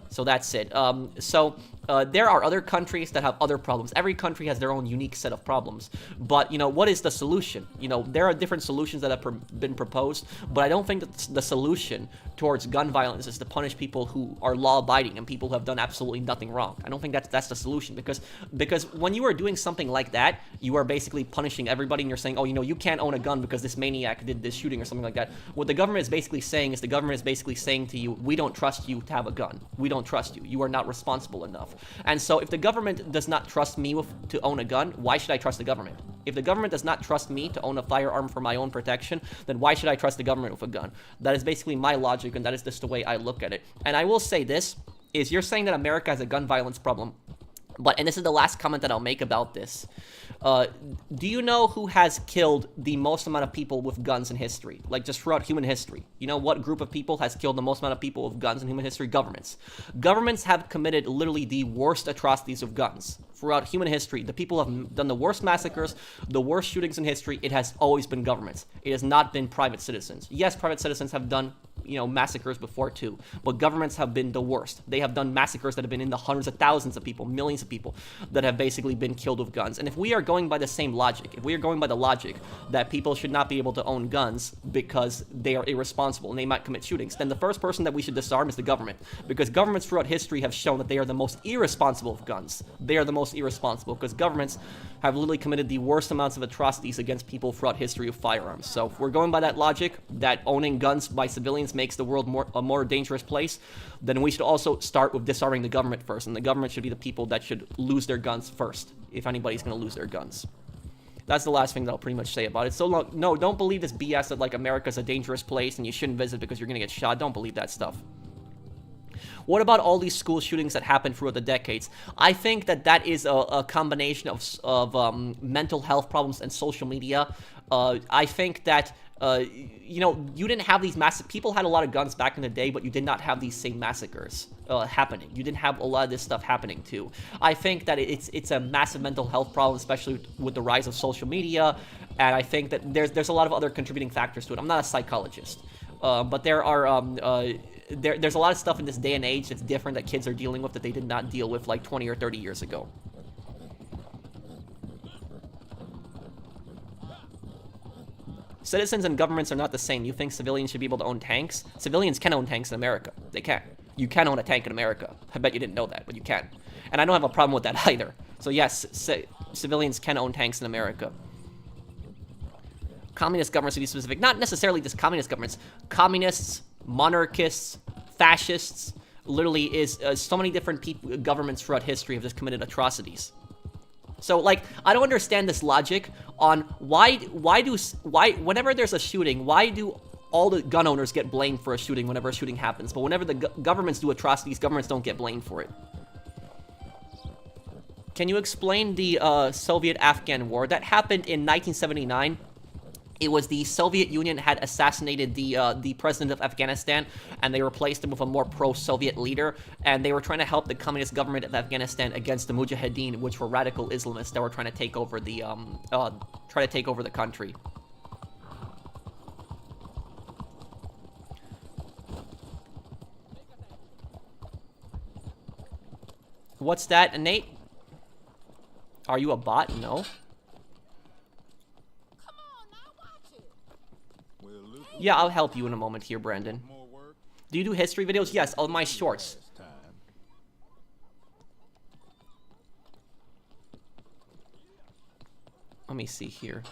So that's it. There are other countries that have other problems. Every country has their own unique set of problems. But, what is the solution? There are different solutions that have been proposed, but I don't think that the solution towards gun violence is to punish people who are law-abiding and people who have done absolutely nothing wrong. I don't think that's the solution, because when you are doing something like that, you are basically punishing everybody, and you're saying, oh, you can't own a gun because this maniac did this shooting or something like that. What the government is basically saying is to you, we don't trust you to have a gun. We don't trust you. You are not responsible enough. And so if the government does not trust me to own a gun, why should I trust the government? If the government does not trust me to own a firearm for my own protection, then why should I trust the government with a gun? That is basically my logic, and that is just the way I look at it. And I will say this, is you're saying that America has a gun violence problem, and this is the last comment that I'll make about this. Do you know who has killed the most amount of people with guns in history? Like, just throughout human history. You know what group of people has killed the most amount of people with guns in human history? Governments. Governments have committed literally the worst atrocities with guns. Throughout human history, the people have done the worst massacres, the worst shootings in history. It has always been governments. It has not been private citizens. Yes, private citizens have done, massacres before too, but governments have been the worst. They have done massacres that have been in the hundreds of thousands of people, millions of people that have basically been killed with guns. And if we are going by the same logic, if we are going by the logic that people should not be able to own guns because they are irresponsible and they might commit shootings, then the first person that we should disarm is the government, because governments throughout history have shown that they are the most irresponsible of guns. They are the most irresponsible because governments have literally committed the worst amounts of atrocities against people throughout history of firearms. So if we're going by that logic, that owning guns by civilians makes the world a more dangerous place, then we should also start with disarming the government first, and the government should be the people that should lose their guns first, if anybody's going to lose their guns. That's the last thing that I'll pretty much say about it. So, no, don't believe this BS that, like, America's a dangerous place and you shouldn't visit because you're gonna get shot. Don't believe that stuff. What about all these school shootings that happened throughout the decades? I think that is a combination of mental health problems and social media. I think that, you know, you didn't have these massive... People had a lot of guns back in the day, but you did not have these same massacres happening. You didn't have a lot of this stuff happening, too. I think that it's a massive mental health problem, especially with the rise of social media, and I think that there's a lot of other contributing factors to it. I'm not a psychologist, but there are... There's a lot of stuff in this day and age that's different that kids are dealing with that they did not deal with like 20 or 30 years ago. Citizens and governments are not the same. You think civilians should be able to own tanks? Civilians can own tanks in America. They can. You can own a tank in America. I bet you didn't know that, but you can. And I don't have a problem with that either. So yes, civilians can own tanks in America. Communist governments, to be specific. Not necessarily just communist governments. Communists, monarchists, fascists, literally is so many different governments throughout history have just committed atrocities. So, like, I don't understand this logic on why whenever there's a shooting, why do all the gun owners get blamed for a shooting whenever a shooting happens, but whenever the governments do atrocities, governments don't get blamed for it. Can you explain the Soviet-Afghan war? That happened in 1979. It was the Soviet Union had assassinated the president of Afghanistan, and they replaced him with a more pro-Soviet leader, and they were trying to help the communist government of Afghanistan against the Mujahideen, which were radical Islamists that were trying to take over the country. What's that, Nate? Are you a bot? No. Yeah, I'll help you in a moment here, Brandon. Do you do history videos? Yes, all my shorts. Let me see here.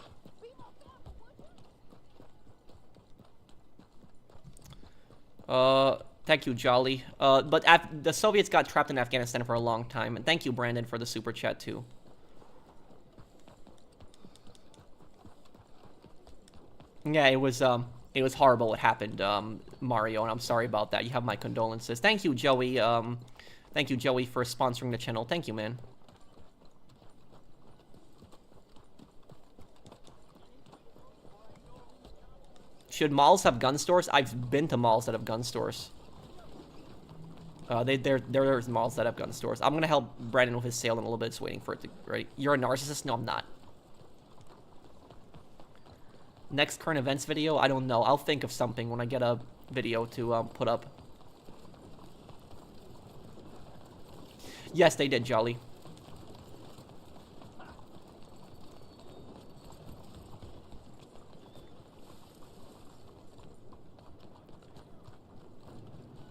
Thank you, Jolly. But the Soviets got trapped in Afghanistan for a long time. And thank you, Brandon, for the super chat, too. Yeah, it was horrible what happened, Mario, and I'm sorry about that. You have my condolences. Thank you, Joey. Thank you, Joey, for sponsoring the channel. Thank you, man. Should malls have gun stores? I've been to malls that have gun stores. There's malls that have gun stores. I'm gonna help Brandon with his sale in a little bit. Just waiting for it to... Ready? You're a narcissist? No, I'm not. Next current events video? I don't know. I'll think of something when I get a video to put up. Yes, they did, Jolly.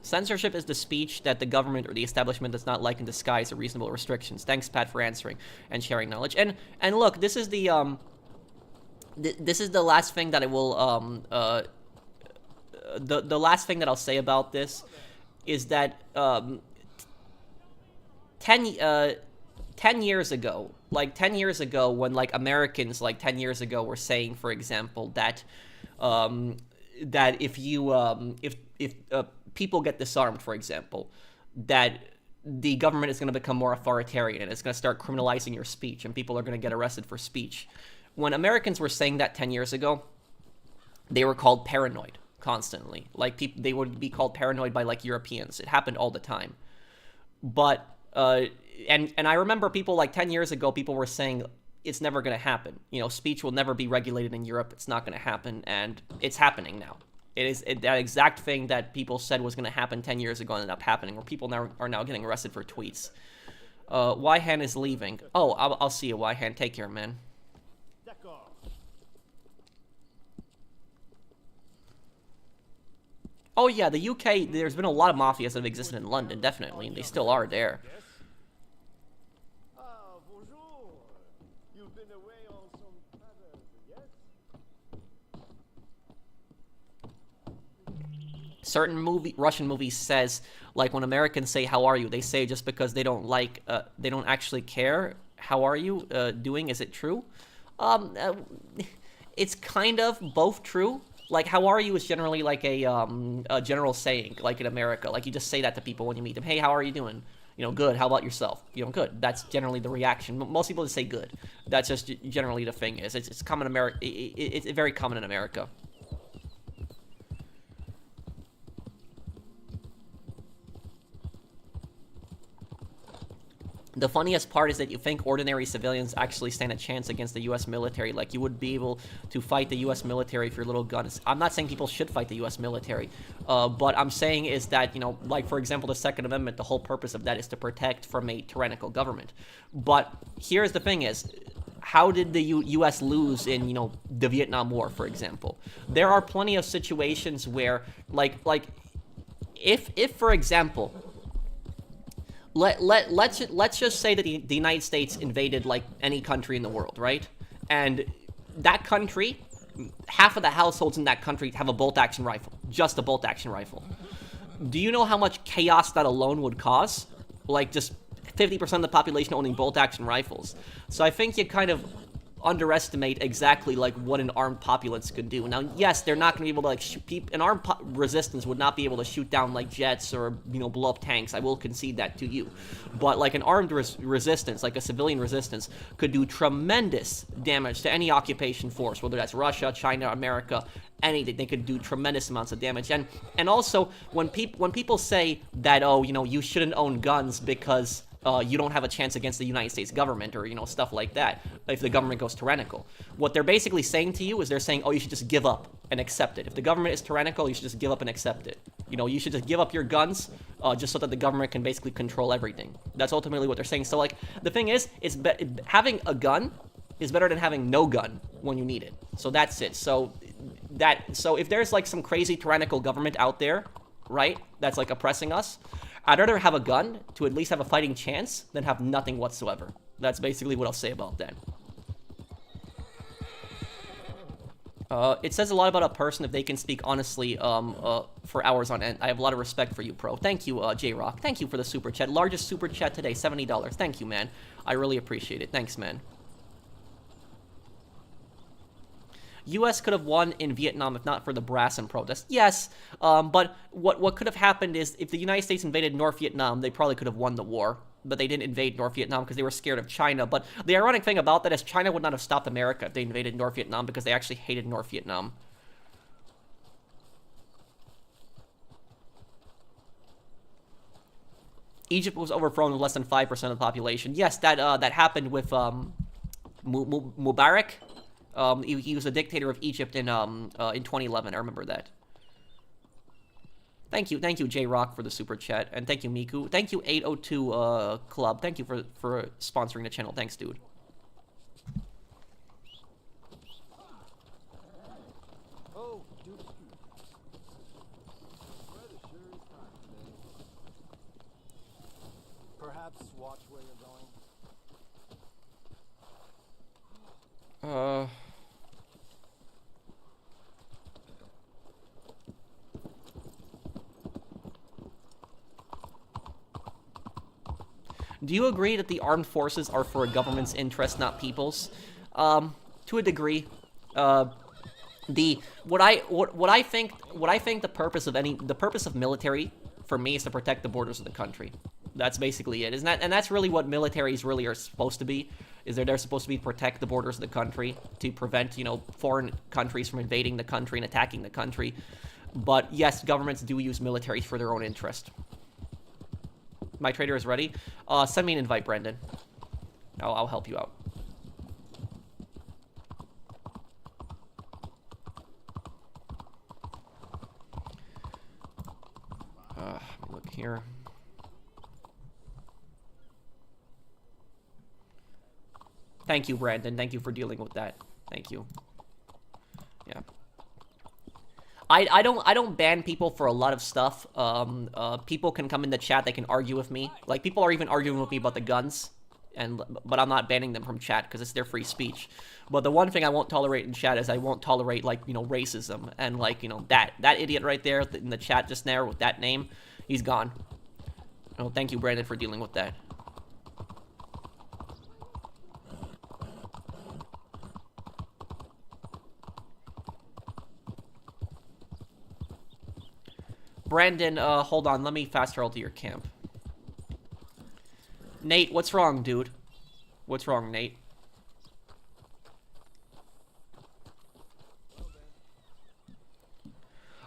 Censorship is the speech that the government or the establishment does not like in disguise or reasonable restrictions. Thanks, Pat, for answering and sharing knowledge. And look, this is the this is the last thing that I will the last thing that I'll say about this is that 10 years ago, like 10 years ago, when like Americans like 10 years ago were saying, for example, that that if you if people get disarmed, for example, that the government is going to become more authoritarian and it's going to start criminalizing your speech and people are going to get arrested for speech. When Americans were saying that 10 years ago, they were called paranoid constantly. Like, they would be called paranoid by, like, Europeans. It happened all the time. But, and I remember people, like, 10 years ago, people were saying, it's never going to happen. You know, speech will never be regulated in Europe. It's not going to happen, and it's happening now. It is that exact thing that people said was going to happen 10 years ago ended up happening, where people now are now getting arrested for tweets. Yhan is leaving. Oh, I'll see you, Yhan. Take care, man. Oh yeah, the UK, there's been a lot of mafias that have existed in London, definitely, and they still are there. Bonjour. You've been away on some travels, yes? Certain Russian movies says, like when Americans say, how are you? They say just because they don't like, they don't actually care, how are you doing? Is it true? Um, uh, it's kind of both true. Like, how are you is generally like a general saying, like in America. Like, you just say that to people when you meet them. Hey, how are you doing? You know, good. How about yourself? You know, good. That's generally the reaction. Most people just say good. That's just generally the thing is. It's common America. It's very common in America. The funniest part is that you think ordinary civilians actually stand a chance against the U.S. military. Like, you would be able to fight the U.S. military for your little guns. I'm not saying people should fight the U.S. military, but I'm saying is that, you know, like, for example, the Second Amendment, the whole purpose of that is to protect from a tyrannical government. But here's the thing is, how did the U.S. lose in, you know, the Vietnam War, for example? There are plenty of situations where, like, if for example, let's just say that the United States invaded like any country in the world, right? And that country, half of the households in that country have a bolt-action rifle, just a bolt-action rifle. Do you know how much chaos that alone would cause? Like, just 50% of the population owning bolt-action rifles. So I think you kind of underestimate exactly like what an armed populace could do. Now, yes, they're not going to be able to like shoot an armed resistance would not be able to shoot down like jets or, you know, blow up tanks. I will concede that to you. But like an armed resistance, like a civilian resistance, could do tremendous damage to any occupation force, whether that's Russia, China, America, anything. They could do tremendous amounts of damage. And also when people say that, oh, you know, you shouldn't own guns because you don't have a chance against the United States government or, you know, stuff like that, if the government goes tyrannical. What they're basically saying to you is they're saying, oh, you should just give up and accept it. If the government is tyrannical, you should just give up and accept it. You know, you should just give up your guns just so that the government can basically control everything. That's ultimately what they're saying. So, like, the thing is, having a gun is better than having no gun when you need it. So that's it. So if there's, like, some crazy tyrannical government out there, right, that's, like, oppressing us, I'd rather have a gun to at least have a fighting chance than have nothing whatsoever. That's basically what I'll say about that. It says a lot about a person if they can speak honestly for hours on end. I have a lot of respect for you, Pro. Thank you, J-Rock. Thank you for the super chat. Largest super chat today, $70. Thank you, man. I really appreciate it. Thanks, man. U.S. could have won in Vietnam if not for the brass and protest. Yes, but what could have happened is if the United States invaded North Vietnam, they probably could have won the war. But they didn't invade North Vietnam because they were scared of China. But the ironic thing about that is China would not have stopped America if they invaded North Vietnam because they actually hated North Vietnam. Egypt was overthrown with less than 5% of the population. Yes, that happened with Mubarak. He was a dictator of Egypt in 2011. I remember that. Thank you, J-Rock, for the super chat, and thank you, Miku. Thank you, 802 Club. Thank you for sponsoring the channel. Thanks, dude. Oh, dude. Weather sure is hot today. Perhaps watch where you're going. Do you agree that the armed forces are for a government's interest, not people's? To a degree. What I think the purpose of military for me is to protect the borders of the country. That's basically it, isn't that? And that's really what militaries really are supposed to be. Is they're supposed to be to protect the borders of the country to prevent, you know, foreign countries from invading the country and attacking the country. But yes, governments do use militaries for their own interest. My trader is ready. Send me an invite, Brendan. I'll help you out. Look here. Thank you, Brandon. Thank you for dealing with that. Thank you. Yeah. I don't ban people for a lot of stuff. People can come in the chat, they can argue with me. Like, people are even arguing with me about the guns, but I'm not banning them from chat because it's their free speech. But the one thing I won't tolerate in chat is I won't tolerate, like, you know, racism. And, like, you know, that idiot right there in the chat just now with that name, he's gone. Oh, thank you, Brandon, for dealing with that. Brandon, hold on. Let me fast travel to your camp. Nate, what's wrong, dude? What's wrong, Nate?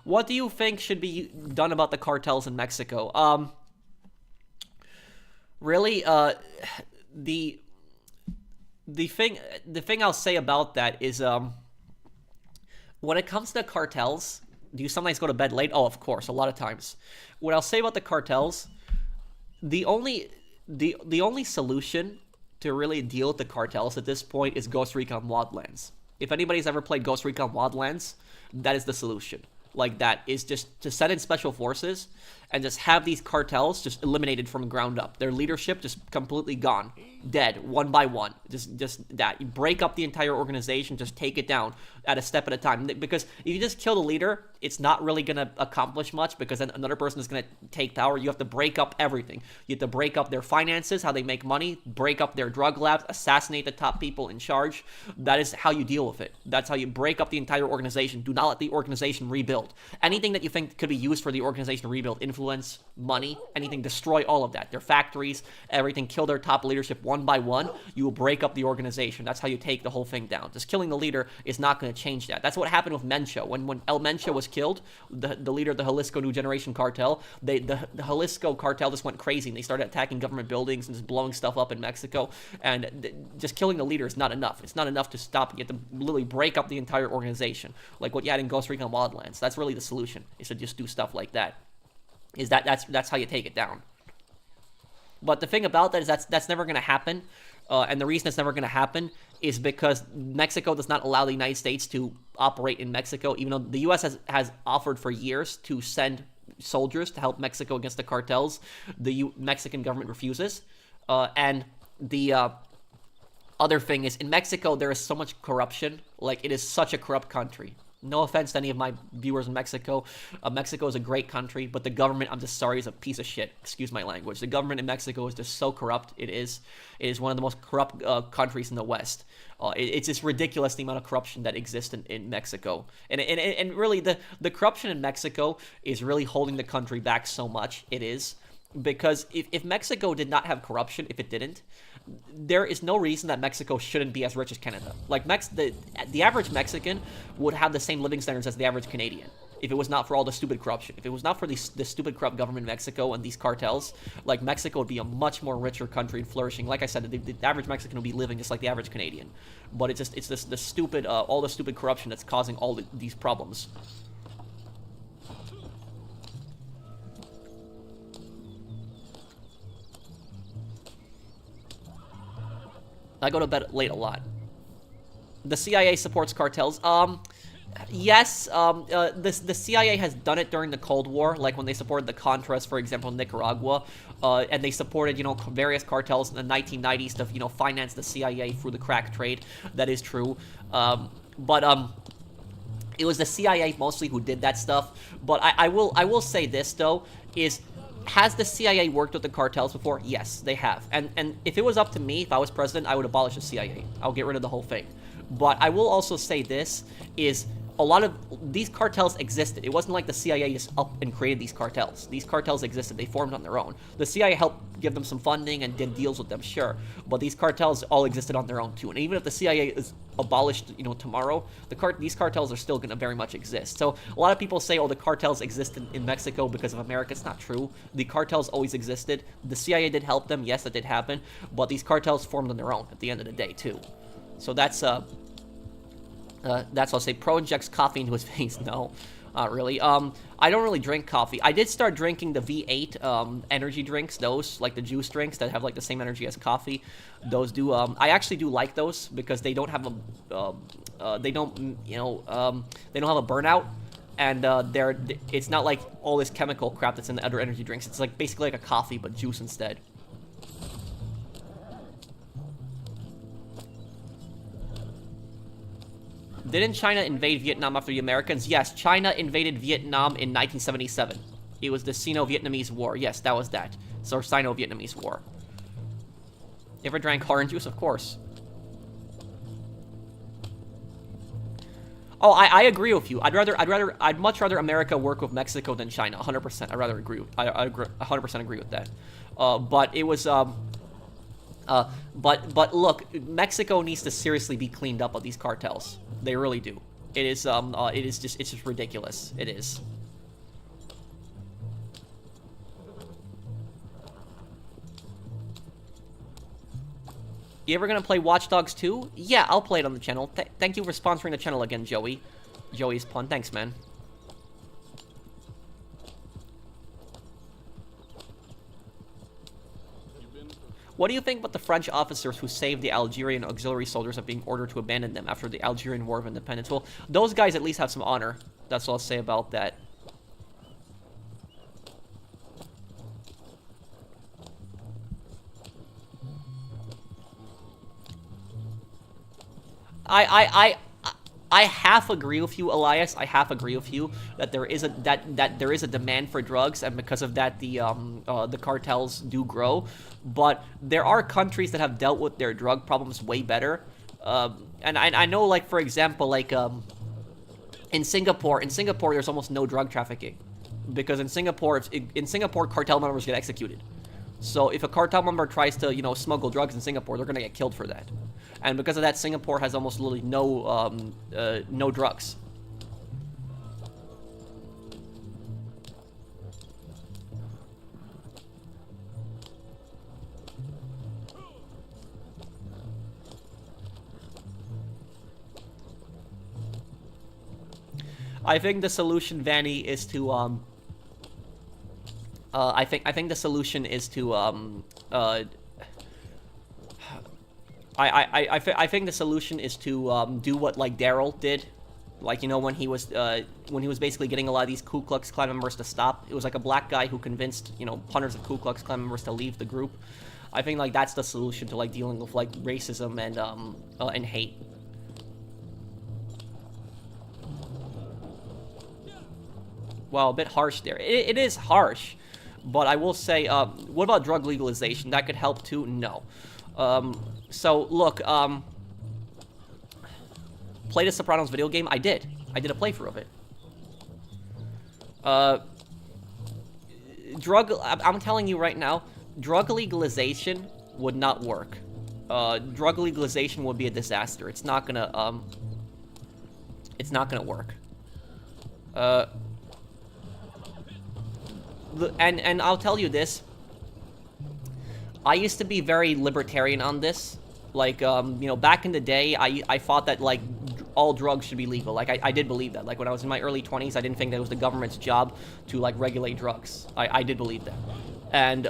What do you think should be done about the cartels in Mexico? Really, the thing I'll say about that is, when it comes to cartels, do you sometimes go to bed late? Oh, of course, a lot of times. What I'll say about the cartels, the only solution to really deal with the cartels at this point is Ghost Recon Wildlands. If anybody's ever played Ghost Recon Wildlands, that is the solution. Like, that is just to set in special forces and just have these cartels just eliminated from the ground up. Their leadership just completely gone. Dead, one by one. Just that. You break up the entire organization, just take it down at a step at a time. Because if you just kill the leader, it's not really going to accomplish much, because then another person is going to take power. You have to break up everything. You have to break up their finances, how they make money, break up their drug labs, assassinate the top people in charge. That is how you deal with it. That's how you break up the entire organization. Do not let the organization rebuild. Anything that you think could be used for the organization to rebuild, influence, money, anything, destroy all of that. Their factories, everything, kill their top leadership one by one. You will break up the organization. That's how you take the whole thing down. Just killing the leader is not going to change that. That's what happened with Mencho. When El Mencho was killed, the leader of the Jalisco New Generation cartel, the Jalisco cartel just went crazy, and they started attacking government buildings and just blowing stuff up in Mexico. And just killing the leader is not enough. It's not enough to stop. You have to literally break up the entire organization, like what you had in Ghost Recon Wildlands. That's really the solution, is to just do stuff like that. That's how you take it down. But the thing about that is that's never going to happen. And the reason it's never going to happen is because Mexico does not allow the United States to operate in Mexico, even though the U.S. has offered for years to send soldiers to help Mexico against the cartels. The Mexican government refuses. And the other thing is, in Mexico, there is so much corruption. Like, it is such a corrupt country. No offense to any of my viewers in Mexico. Mexico is a great country, but the government, I'm just sorry, is a piece of shit. Excuse my language. The government in Mexico is just so corrupt. It is one of the most corrupt countries in the West. It's just ridiculous, the amount of corruption that exists in Mexico. And really, the corruption in Mexico is really holding the country back so much. It is. Because if Mexico did not have corruption, if it didn't, there is no reason that Mexico shouldn't be as rich as Canada. Like, the average Mexican would have the same living standards as the average Canadian if it was not for all the stupid corruption. If it was not for the stupid corrupt government in Mexico and these cartels, like, Mexico would be a much more richer country and flourishing. Like I said, the average Mexican would be living just like the average Canadian. But it's the stupid, all the stupid corruption that's causing all these problems. I go to bed late a lot. The CIA supports cartels. Yes, the CIA has done it during the Cold War, like when they supported the Contras, for example, in Nicaragua, and they supported, various cartels in the 1990s to, finance the CIA through the crack trade. That is true. But it was the CIA mostly who did that stuff. But I will say this, though, is... Has the CIA worked with the cartels before? Yes, they have. And if it was up to me, if I was president, I would abolish the CIA. I'll get rid of the whole thing. But I will also say this, is a lot of these cartels existed. It wasn't like the CIA just up and created these cartels. These cartels existed. They formed on their own. The CIA helped give them some funding and did deals with them, sure. But these cartels all existed on their own, too. And even if the CIA is abolished, tomorrow, these cartels are still going to very much exist. So a lot of people say, oh, the cartels exist in Mexico because of America. It's not true. The cartels always existed. The CIA did help them. Yes, that did happen. But these cartels formed on their own at the end of the day, too. So that's what I'll say. Pro injects coffee into his face. No, not really. I don't really drink coffee. I did start drinking the V8 energy drinks. Those, like the juice drinks that have like the same energy as coffee. Those do. I actually do like those because they don't have they don't have a burnout, and it's not like all this chemical crap that's in the other energy drinks. It's like basically like a coffee but juice instead. Didn't China invade Vietnam after the Americans? Yes, China invaded Vietnam in 1977. It was the Sino-Vietnamese War. Yes, that was that. So, Sino-Vietnamese War. Ever drank orange juice? Of course. Oh, I agree with you. I'd much rather America work with Mexico than China. 100%. I'd rather agree. I agree. 100% agree with that. But it was but look, Mexico needs to seriously be cleaned up of these cartels. They really do. It's just ridiculous. It is. You ever gonna play Watch Dogs 2? Yeah, I'll play it on the channel. Thank you for sponsoring the channel again, Joey. Joey's pun. Thanks, man. What do you think about the French officers who saved the Algerian auxiliary soldiers of being ordered to abandon them after the Algerian War of Independence? Well, those guys at least have some honor. That's what I'll say about that. I half agree with you, Elias. I half agree with you that there is a demand for drugs, and because of that, the cartels do grow. But there are countries that have dealt with their drug problems way better. And I know, like, for example, like in Singapore, there's almost no drug trafficking, because in Singapore, cartel members get executed. So if a cartel member tries to, smuggle drugs in Singapore, they're gonna get killed for that. And because of that, Singapore has almost literally no drugs. I think the solution, Vanny, is to I think the solution is to I think the solution is to do what, like, Daryl did, like, when he was basically getting a lot of these Ku Klux Klan members to stop. It was like a black guy who convinced, hundreds of Ku Klux Klan members to leave the group. I think, like, that's the solution to, like, dealing with, like, racism and hate. Well, a bit harsh there. It is harsh, but I will say, what about drug legalization? That could help too? No. So, look, play the Sopranos video game? I did a playthrough of it. I'm telling you right now, drug legalization would not work. Drug legalization would be a disaster. It's not gonna work. And I'll tell you this. I used to be very libertarian on this. Like, back in the day, I thought that, like, all drugs should be legal. Like, I did believe that. Like, when I was in my early 20s, I didn't think that it was the government's job to, like, regulate drugs. I did believe that. And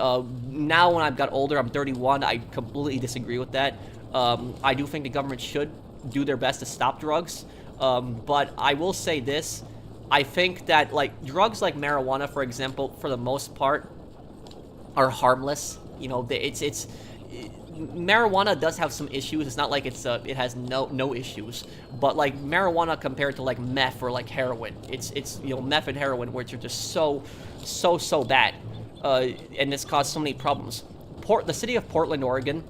now when I've got older, I'm 31, I completely disagree with that. I do think the government should do their best to stop drugs. But I will say this. I think that, like, drugs like marijuana, for example, for the most part, are harmless. Marijuana does have some issues. It's not like it has no issues. But, like, marijuana compared to, like, meth or, like, heroin, it's meth and heroin, which are just so bad, and this caused so many problems. The city of Portland, Oregon,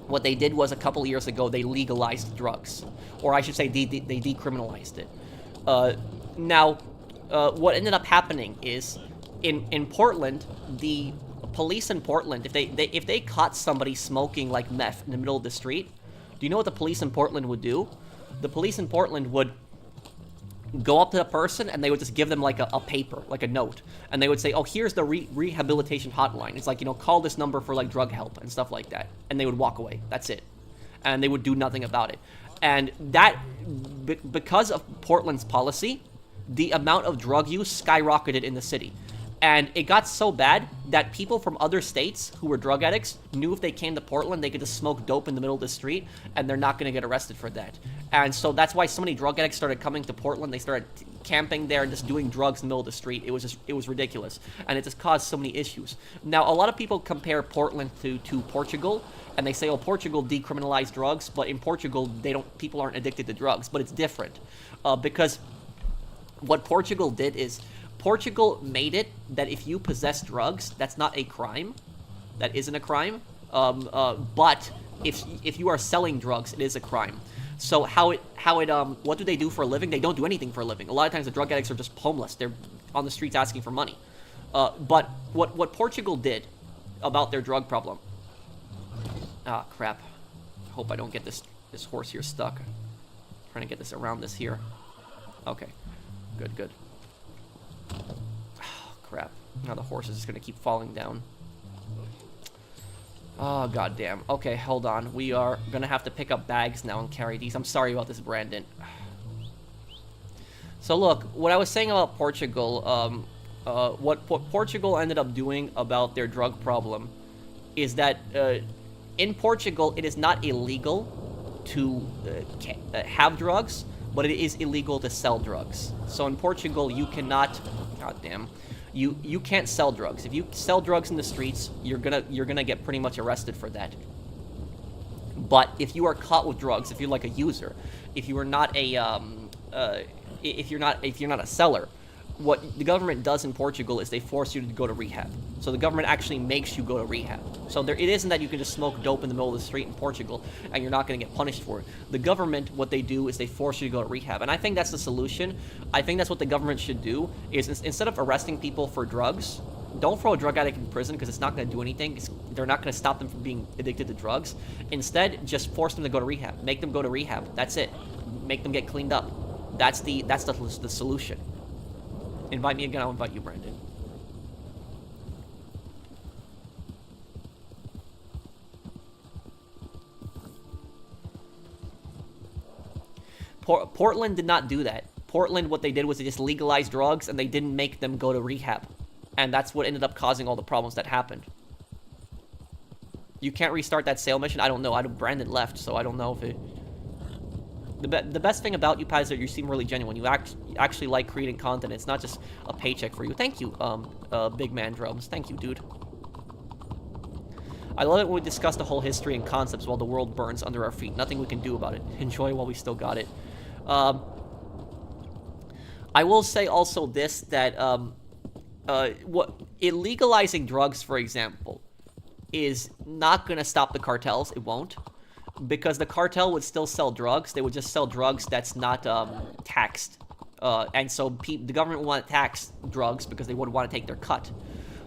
what they did was a couple years ago they legalized drugs, or I should say they decriminalized it. Now, what ended up happening is, in Portland, the police in Portland, if they caught somebody smoking, like, meth in the middle of the street, do you know what the police in Portland would do? The police in Portland would go up to the person and they would just give them, like, a paper, like a note, and they would say, oh, here's the rehabilitation hotline. It's like, call this number for, like, drug help and stuff like that, and they would walk away. That's it, and they would do nothing about it. And that, because of Portland's policy, the amount of drug use skyrocketed in the city. And it got so bad that people from other states who were drug addicts knew if they came to Portland, they could just smoke dope in the middle of the street, and they're not going to get arrested for that. And so that's why so many drug addicts started coming to Portland. They started camping there and just doing drugs in the middle of the street. It was ridiculous. And it just caused so many issues. Now, a lot of people compare Portland to Portugal, and they say, oh, Portugal decriminalized drugs, but in Portugal, people aren't addicted to drugs. But it's different. Because what Portugal did is, Portugal made it that if you possess drugs, that's not a crime. That isn't a crime. But if you are selling drugs, it is a crime. So what do they do for a living? They don't do anything for a living. A lot of times the drug addicts are just homeless. They're on the streets asking for money. But what Portugal did about their drug problem. Ah, crap. I hope I don't get this horse here stuck. I'm trying to get this around this here. Okay. Good. Oh, crap. Now the horse is just going to keep falling down. Oh, goddamn. Okay, hold on. We are going to have to pick up bags now and carry these. I'm sorry about this, Brandon. So, look, what I was saying about Portugal, what Portugal ended up doing about their drug problem is that in Portugal, it is not illegal to have drugs, but it is illegal to sell drugs. So in Portugal, you cannot... Goddamn. You can't sell drugs. If you sell drugs in the streets, you're gonna get pretty much arrested for that. But if you are caught with drugs, if you're like a user, if you are not a if you're not a seller, what the government does in Portugal is they force you to go to rehab. So the government actually makes you go to rehab. So it isn't that you can just smoke dope in the middle of the street in Portugal and you're not going to get punished for it. The government, what they do is they force you to go to rehab. And I think that's the solution. I think that's what the government should do, is instead of arresting people for drugs, don't throw a drug addict in prison because it's not going to do anything. They're not going to stop them from being addicted to drugs. Instead, just force them to go to rehab. Make them go to rehab. That's it. Make them get cleaned up. That's the solution. Invite me again, I'll invite you, Brandon. Portland did not do that. Portland, what they did was they just legalized drugs and they didn't make them go to rehab. And that's what ended up causing all the problems that happened. You can't restart that sale mission? I don't know. Brandon left, so I don't know if it... The best thing about you, Pat, is that you seem really genuine. You actually like creating content. It's not just a paycheck for you. Thank you, Big Man Drums. Thank you, dude. I love it when we discuss the whole history and concepts while the world burns under our feet. Nothing we can do about it. Enjoy while we still got it. I will say also this, that illegalizing drugs, for example, is not going to stop the cartels. It won't. Because the cartel would still sell drugs. They would just sell drugs that's not taxed. And so the government would want to tax drugs because they would want to take their cut.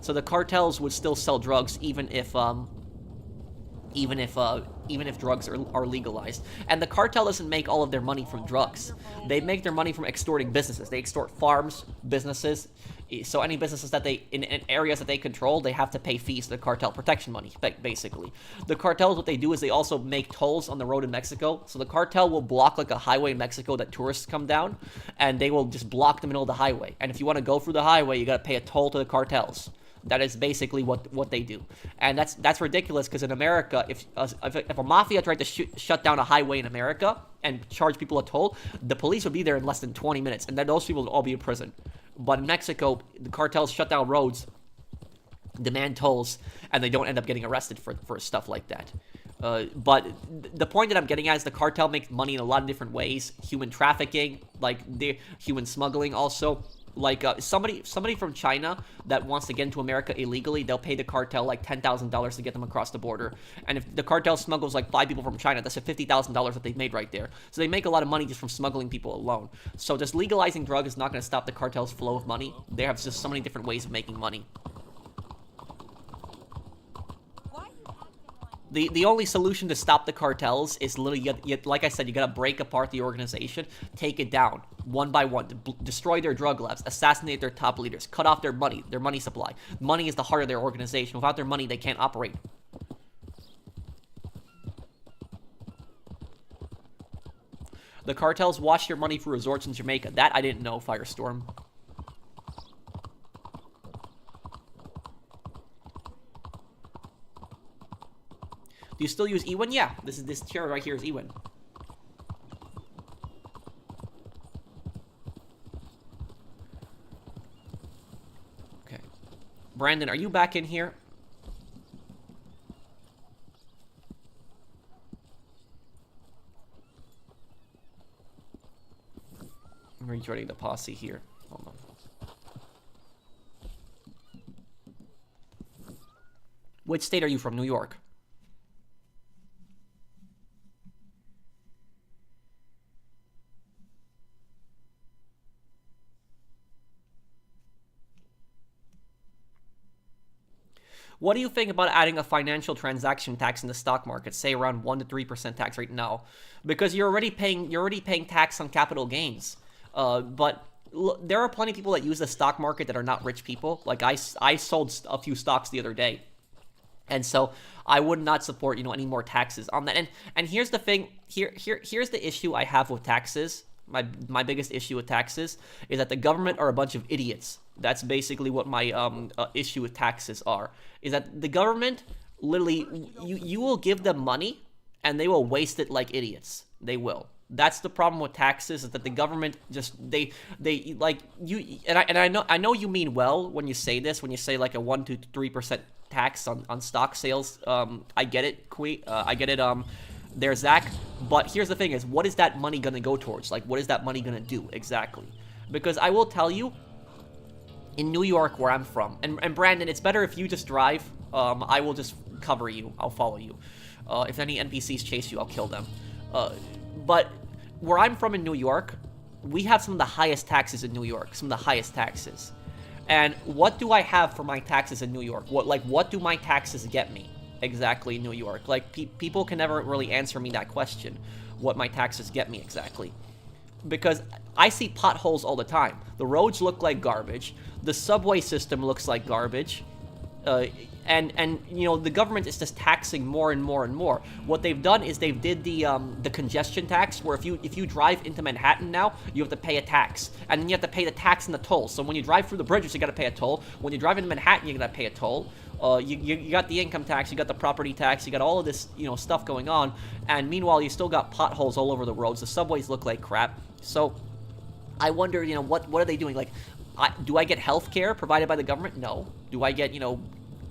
So the cartels would still sell drugs even if drugs are legalized. And the cartel doesn't make all of their money from drugs. They make their money from extorting businesses. They extort farms, businesses. So any businesses that in areas that they control, they have to pay fees to the cartel protection money, basically. The cartels, what they do is they also make tolls on the road in Mexico. So the cartel will block like a highway in Mexico that tourists come down, and they will just block the middle of the highway. And if you want to go through the highway, you got to pay a toll to the cartels. That is basically what they do. And that's ridiculous, because in America, if a mafia tried to shut down a highway in America and charge people a toll, the police would be there in less than 20 minutes, and then those people would all be in prison. But in Mexico, the cartels shut down roads, demand tolls, and they don't end up getting arrested for stuff like that. But the point that I'm getting at is the cartel makes money in a lot of different ways. Human trafficking, like human smuggling also. Like, somebody from China that wants to get into America illegally, they'll pay the cartel like $10,000 to get them across the border. And if the cartel smuggles like 5 people from China, that's a $50,000 that they've made right there. So they make a lot of money just from smuggling people alone. So just legalizing drugs is not going to stop the cartel's flow of money. They have just so many different ways of making money. The only solution to stop the cartels is literally, like I said, you gotta break apart the organization, take it down, one by one, destroy their drug labs, assassinate their top leaders, cut off their money supply. Money is the heart of their organization. Without their money, they can't operate. The cartels wash your money for resorts in Jamaica. That I didn't know, Firestorm. Do you still use Ewin? Yeah, this chair right here is Ewin. Okay. Brandon, are you back in here? I'm rejoining the posse here. Hold on. Which state are you from? New York. What do you think about adding a financial transaction tax in the stock market, say around 1 to 3% tax right now? Because you're already paying tax on capital gains. But there are plenty of people that use the stock market that are not rich people. Like I sold a few stocks the other day. And so I would not support, any more taxes on that. And here's the thing, here's the issue I have with taxes. My biggest issue with taxes is that the government are a bunch of idiots. That's basically what my issue with taxes are. Is that the government literally you will give them money and they will waste it like idiots. They will. That's the problem with taxes, is that the government just they like you, and I know you mean well when you say this, when you say like a 1 to 3% tax on stock sales. I get it, I get it. There's Zach, but here's the thing: is what is that money gonna go towards? Like, what is that money gonna do exactly? Because I will tell you, in New York, where I'm from, and Brandon, it's better if you just drive. I will just cover you. I'll follow you. If any NPCs chase you, I'll kill them. But where I'm from in New York, we have some of the highest taxes in New York. Some of the highest taxes. And what do I have for my taxes in New York? What do my taxes get me exactly in New York? Like, people can never really answer me that question. What my taxes get me exactly. Because I see potholes all the time. The roads look like garbage. The subway system looks like garbage. And the government is just taxing more and more and more. What they've done is they've did the congestion tax, where if you drive into Manhattan now, you have to pay a tax, and then you have to pay the tax and the toll. So when you drive through the bridges, you got to pay a toll. When you drive into Manhattan, you got to pay a toll. You got the income tax, you got the property tax, you got all of this stuff going on, and meanwhile you still got potholes all over the roads. The subways look like crap. So I wonder, what are they doing? Like, do I get health care provided by the government? No. Do I get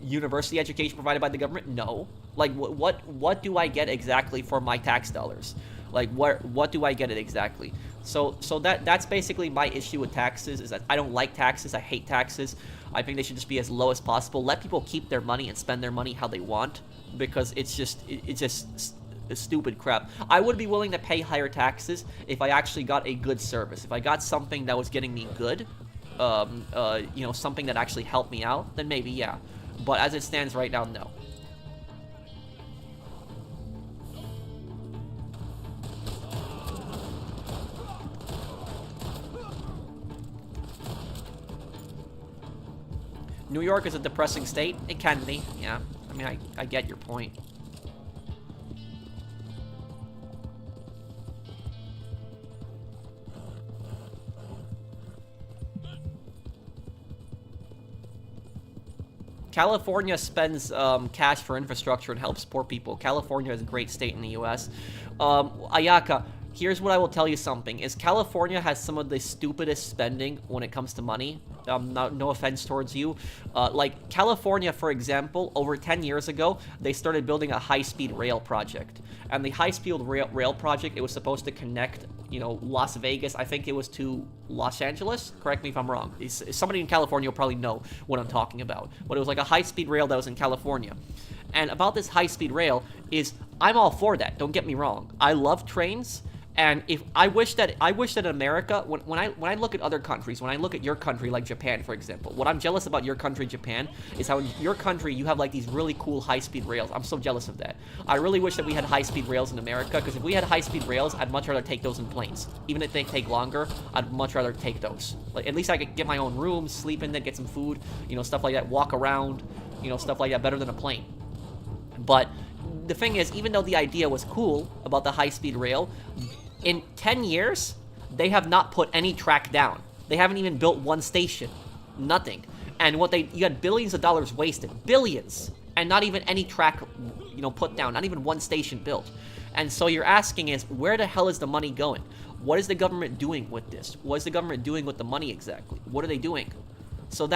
university education provided by the government? No. Like, what do I get exactly for my tax dollars? Like, what do I get it exactly? So that's basically my issue with taxes, is that I don't like taxes. I hate taxes. I think they should just be as low as possible. Let people keep their money and spend their money how they want, because it's just stupid crap. I would be willing to pay higher taxes if I actually got a good service. If I got something that was getting me good, something that actually helped me out, then maybe, yeah. But as it stands right now, no. New York is a depressing state. It can be, yeah. I mean, I get your point. California spends cash for infrastructure and helps poor people. California is a great state in the U.S. Ayaka, here's what I will tell you something, is California has some of the stupidest spending when it comes to money. No offense towards you. Like, California, for example, over 10 years ago, they started building a high-speed rail project. And the high-speed rail project, it was supposed to connect, Las Vegas, I think it was, to Los Angeles. Correct me if I'm wrong. Somebody in California will probably know what I'm talking about. But it was like a high-speed rail that was in California. And about this high-speed rail is, I'm all for that, don't get me wrong. I love trains. And if I wish that in America, when I look at other countries, when I look at your country, like Japan, for example, what I'm jealous about your country, Japan, is how in your country you have like these really cool high-speed rails. I'm so jealous of that. I really wish that we had high-speed rails in America, because if we had high-speed rails, I'd much rather take those in planes. Even if they take longer, I'd much rather take those. Like, at least I could get my own room, sleep in there, get some food, stuff like that, walk around, stuff like that, better than a plane. But the thing is, even though the idea was cool about the high-speed rail, in 10 years, they have not put any track down. They haven't even built one station. Nothing. And you had billions of dollars wasted. Billions! And not even any track, put down. Not even one station built. And so you're asking is, where the hell is the money going? What is the government doing with this? What is the government doing with the money exactly? What are they doing? So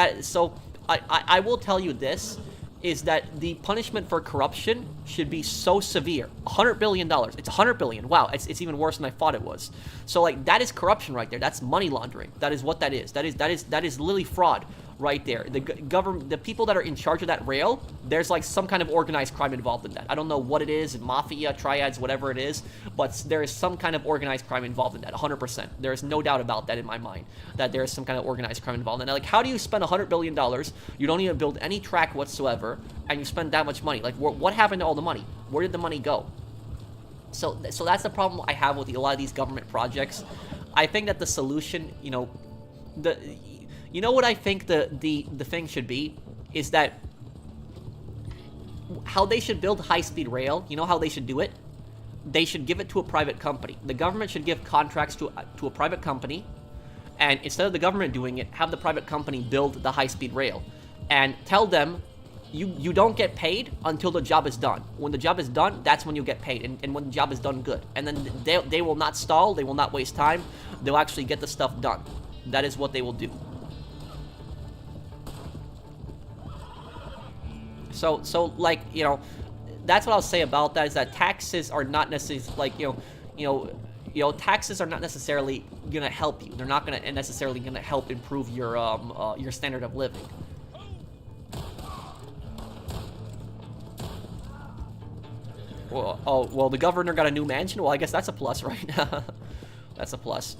I will tell you this, is that the punishment for corruption should be so severe. $100 billion. It's $100 billion. Wow, it's even worse than I thought it was. So, like, that is corruption right there. That's money laundering. That is what that is. That is literally fraud. right there. The government, the people that are in charge of that rail, there's like some kind of organized crime involved in that. I don't know what it is, mafia, triads, whatever it is, but there is some kind of organized crime involved in that, 100%. There is no doubt about that in my mind, that there is some kind of organized crime involved in that. Like, how do you spend $100 billion, you don't even build any track whatsoever, and you spend that much money? Like, what happened to all the money? Where did the money go? So that's the problem I have with a lot of these government projects. I think that the solution, you know, what I think the thing should be is that how they should build high-speed rail, you know how they should do it? They should give it to a private company. The government should give contracts to a private company, and instead of the government doing it, have the private company build the high-speed rail, and tell them you don't get paid until the job is done. When the job is done, that's when you get paid, and when the job is done, good. And then they will not stall, they will not waste time, they'll actually get the stuff done. That is what they will do. So like, you know, that's what I'll say about that, is that taxes are not necessarily, like, taxes are not necessarily gonna help you. They're not gonna necessarily gonna help improve your standard of living. Well, the governor got a new mansion. Well, I guess that's a plus, right? That's a plus.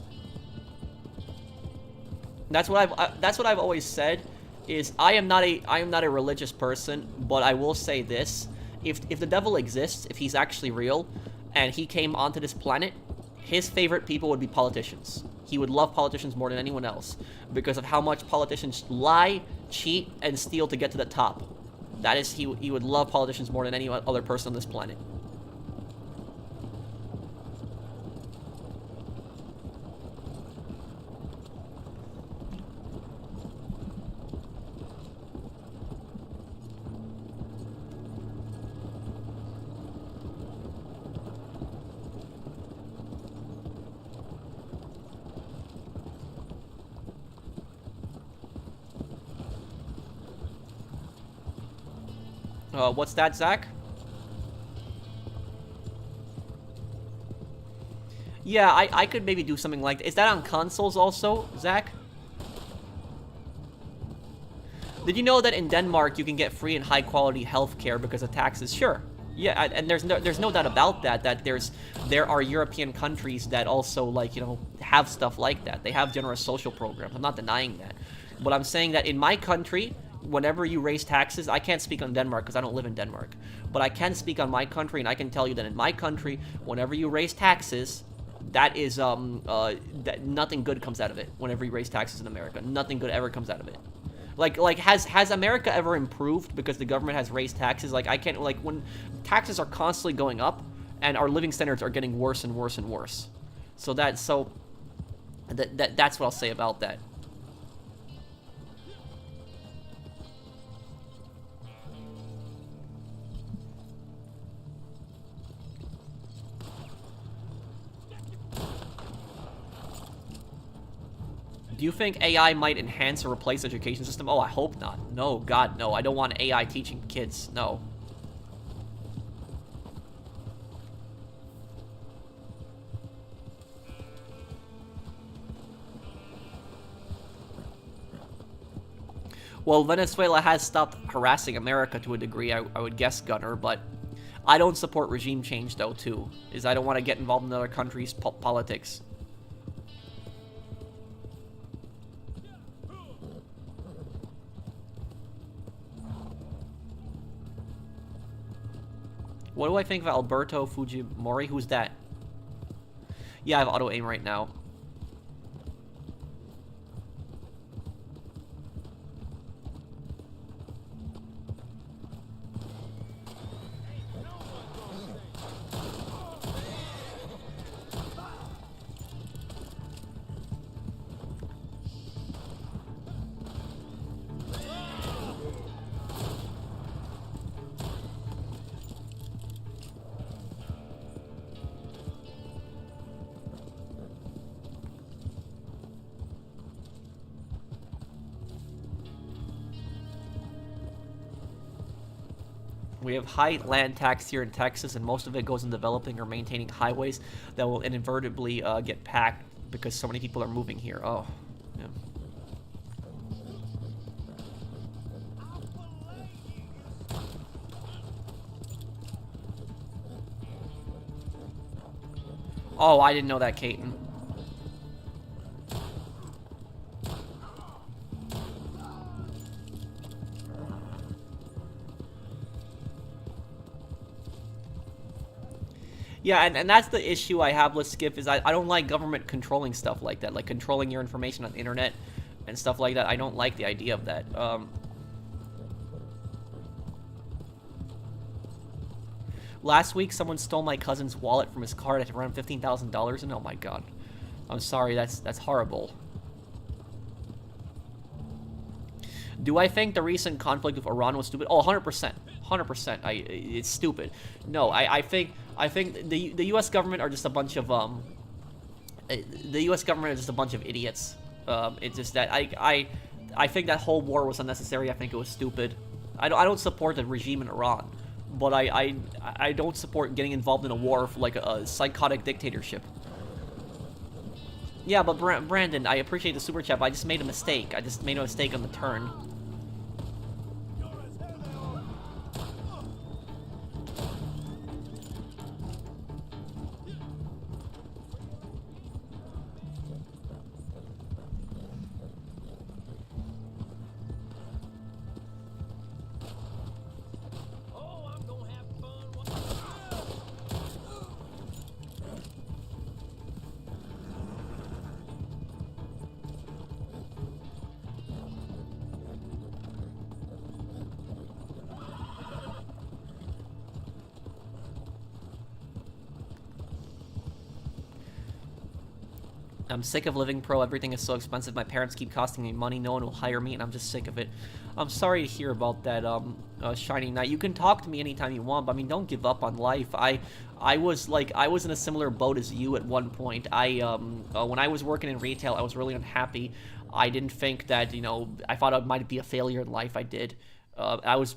That's what I've always said, is I am not a religious person, but I will say this: if the devil exists, if he's actually real, and he came onto this planet, his favorite people would be politicians. He would love politicians more than anyone else because of how much politicians lie, cheat, and steal to get to the top. That is, he would love politicians more than any other person on this planet. What's that, Zach? Yeah, I could maybe do something like that. Is that on consoles also, Zach? Did you know that in Denmark you can get free and high quality healthcare because of taxes? Sure. Yeah, and there's no doubt about that. There are European countries that also, like, you know, have stuff like that. They have generous social programs. I'm not denying that, but I'm saying that in my country, whenever you raise taxes, I can't speak on Denmark because I don't live in Denmark, but I can speak on my country, and I can tell you that in my country, whenever you raise taxes, that is that nothing good comes out of it. Whenever you raise taxes in America, nothing good ever comes out of it. Like has America ever improved because the government has raised taxes? Like, I can't, like, when taxes are constantly going up and our living standards are getting worse and worse and worse. So that's what I'll say about that. Do you think AI might enhance or replace the education system? Oh, I hope not. No, God, no. I don't want AI teaching kids. No. Well, Venezuela has stopped harassing America to a degree, I would guess, Gunner, but I don't support regime change, though, too. I don't want to get involved in other countries' politics. What do I think of Alberto Fujimori? Who's that? Yeah, I have auto aim right now. We have high land tax here in Texas, and most of it goes in developing or maintaining highways that will inadvertently get packed because so many people are moving here. Oh, yeah. Oh, I didn't know that, Caton. Yeah, and that's the issue I have with Skip, is I don't like government controlling stuff like that, like controlling your information on the internet and stuff like that. I don't like the idea of that. Last week, someone stole my cousin's wallet from his car at around $15,000, and oh my god. I'm sorry, that's horrible. Do I think the recent conflict with Iran was stupid? Oh, 100%. 100%. It's stupid. No, I think the U.S. government are just a bunch of the U.S. government are just a bunch of idiots. It's just that I think that whole war was unnecessary. I think it was stupid. I don't support the regime in Iran, but I don't support getting involved in a war for like a psychotic dictatorship. Yeah, but Brandon, I appreciate the super chat, but I just made a mistake. I just made a mistake on the turn. I'm sick of living pro. Everything is so expensive. My parents keep costing me money. No one will hire me, and I'm just sick of it. I'm sorry to hear about that, Shining Knight. You can talk to me anytime you want, but I mean, don't give up on life. I was in a similar boat as you at one point. When I was working in retail, I was really unhappy. I didn't think that, you know, I thought I might be a failure in life. I did. I was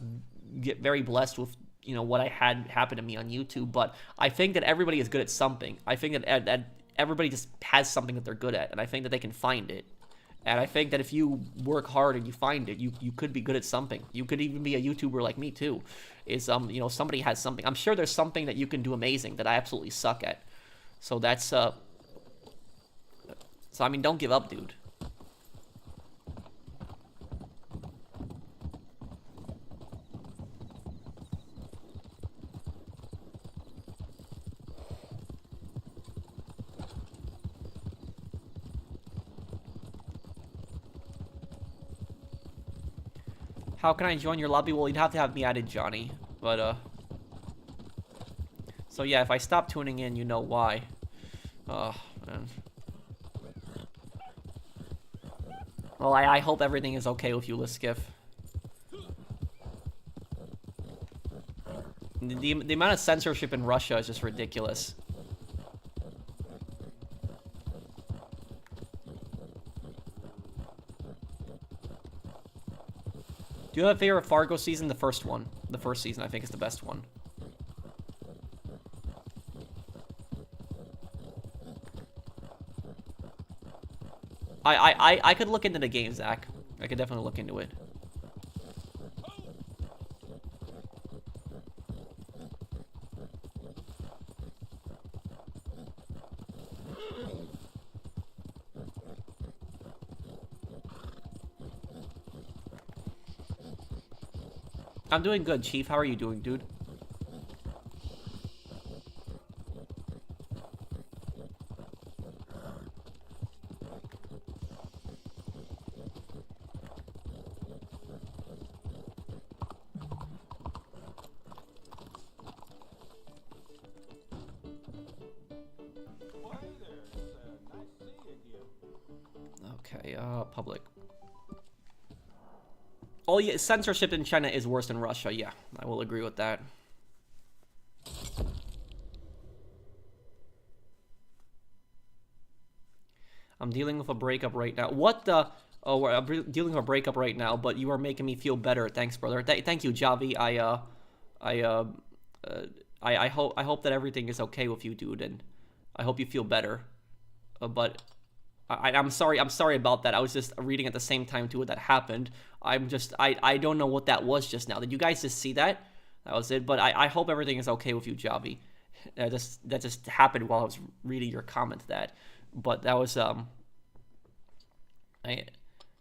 very blessed with, you know, what I had happen to me on YouTube, but I think that everybody is good at something. I think that everybody just has something that they're good at, and I think that they can find it. And I think that if you work hard and you find it, you could be good at something. You could even be a YouTuber like me too. You know, somebody has something. I'm sure there's something that you can do amazing that I absolutely suck at. So that's so I mean, don't give up, dude. How can I join your lobby? Well, you'd have to have me added, Johnny. But, so yeah, if I stop tuning in, you know why. Oh, man. Well, I hope everything is okay with you, Liskiff. The amount of censorship in Russia is just ridiculous. Do you have a favorite Fargo season? The first one. The first season, I think, is the best one. I could look into the game, Zach. I could definitely look into it. I'm doing good, Chief. How are you doing, dude? Okay, public. Oh yeah, censorship in China is worse than Russia. Yeah, I will agree with that. I'm dealing with a breakup right now. What the? Oh, I'm dealing with a breakup right now, but you are making me feel better. Thanks, brother. Thank you, Javi. I hope that everything is okay with you, dude, and I hope you feel better. But I'm sorry about that. I was just reading at the same time too what that happened. I don't know what that was just now. Did you guys just see that? That was it. But I hope everything is okay with you, Javi. That just happened while I was reading your comment. But that was I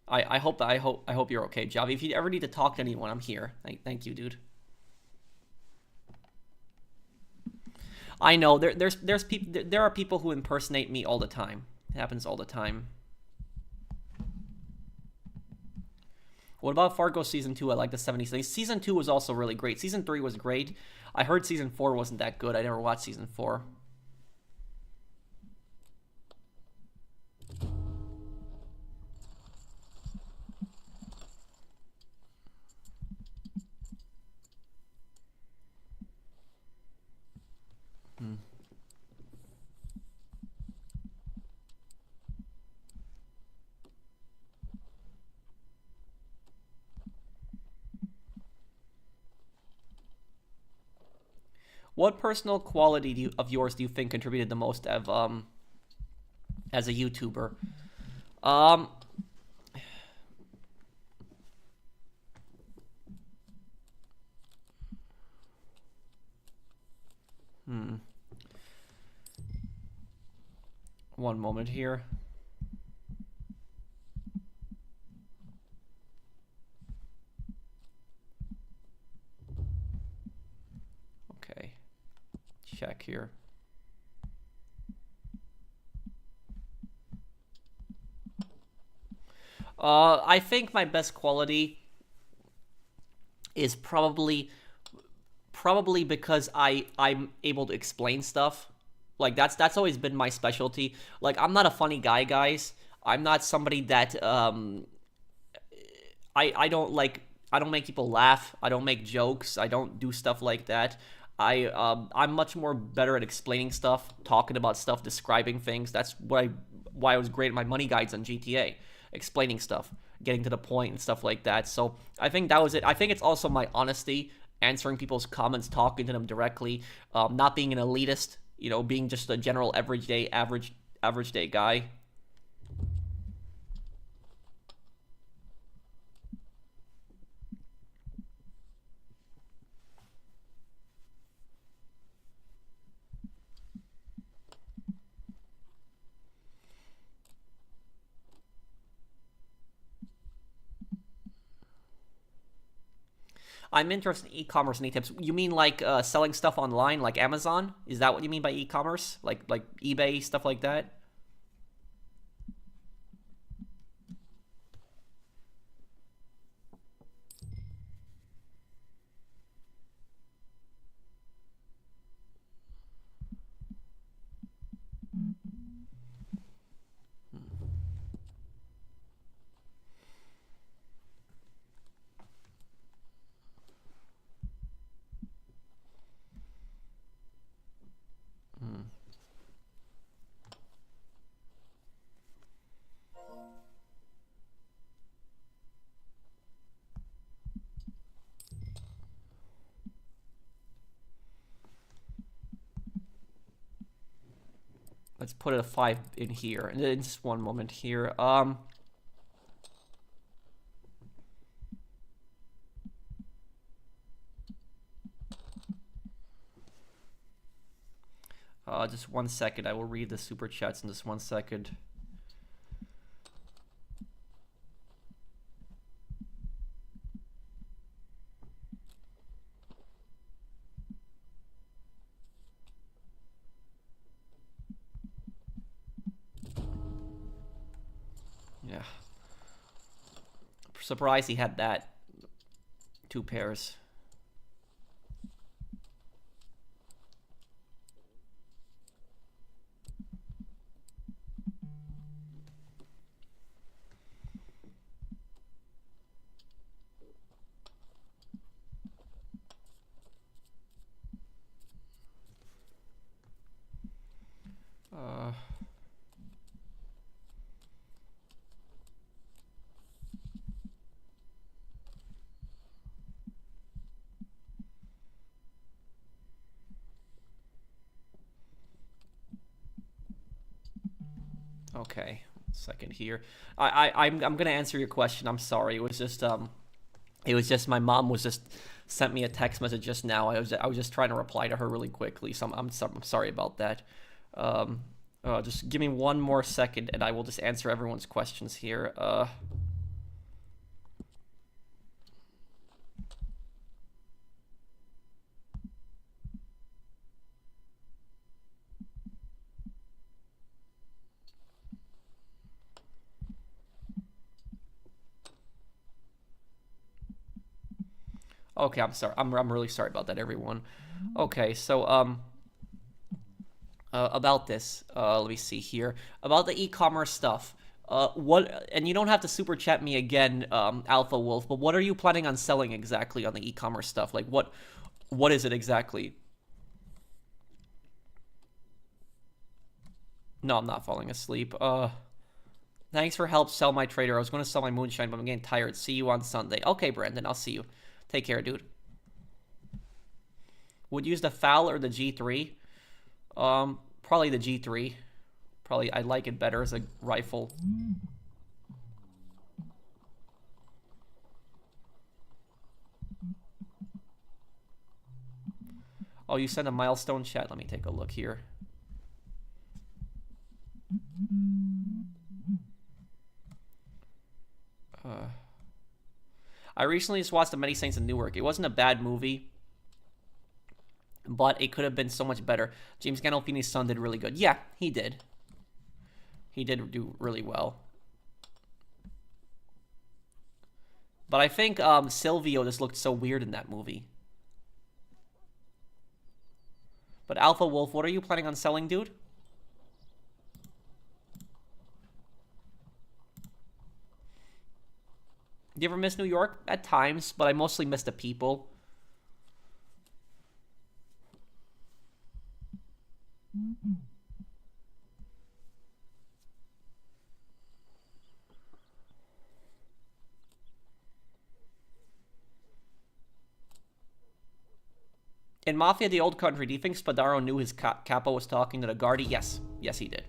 I hope you're okay, Javi. If you ever need to talk to anyone, I'm here. Thank you, dude. I know there are people who impersonate me all the time. It happens all the time. What about Fargo season 2? I like the 70s. Season 2 was also really great. Season 3 was great. I heard season 4 wasn't that good. I never watched season 4. What personal quality of yours do you think contributed the most as a YouTuber? Um, One moment here. Okay, check here. I think my best quality is probably because I'm able to explain stuff. Like that's always been my specialty. Like I'm not a funny guy, guys. I'm not somebody that I don't make people laugh. I don't make jokes. I don't do stuff like that. I'm much more better at explaining stuff, talking about stuff, describing things. That's why I was great at my money guides on GTA, explaining stuff, getting to the point and stuff like that. So I think that was it. I think it's also my honesty, answering people's comments, talking to them directly, not being an elitist, being just a general average day guy. I'm interested in e-commerce. Any tips? You mean like selling stuff online, like Amazon? Is that what you mean by e-commerce? Like eBay, stuff like that? Let's put a 5 in here, and then just one moment here. Just 1 second. I will read the super chats in just 1 second. Yeah. Surprised he had that. 2 pairs. Okay, second here. I'm gonna answer your question. I'm sorry. It was just It was just my mom was just sent me a text message just now. I was just trying to reply to her really quickly, so I'm sorry about that. Um, just give me one more second, and I will just answer everyone's questions here. Okay, I'm sorry. I'm really sorry about that, everyone. Okay, so about this, let me see here about the e-commerce stuff. What? And you don't have to super chat me again, Alpha Wolf. But what are you planning on selling exactly on the e-commerce stuff? Like, what is it exactly? No, I'm not falling asleep. Thanks for help sell my trader. I was going to sell my moonshine, but I'm getting tired. See you on Sunday. Okay, Brandon, I'll see you. Take care, dude. Would use the FAL or the G3? Probably the G3. Probably I like it better as a rifle. Oh, you sent a milestone chat. Let me take a look here. I recently just watched The Many Saints in Newark. It wasn't a bad movie, but it could have been so much better. James Gandolfini's son did really good. Yeah, he did. He did do really well. But I think Silvio just looked so weird in that movie. But Alpha Wolf, what are you planning on selling, dude? Do you ever miss New York? At times, but I mostly miss the people. In Mafia the Old Country, do you think Spadaro knew his capo was talking to the Guardi? Yes. Yes, he did.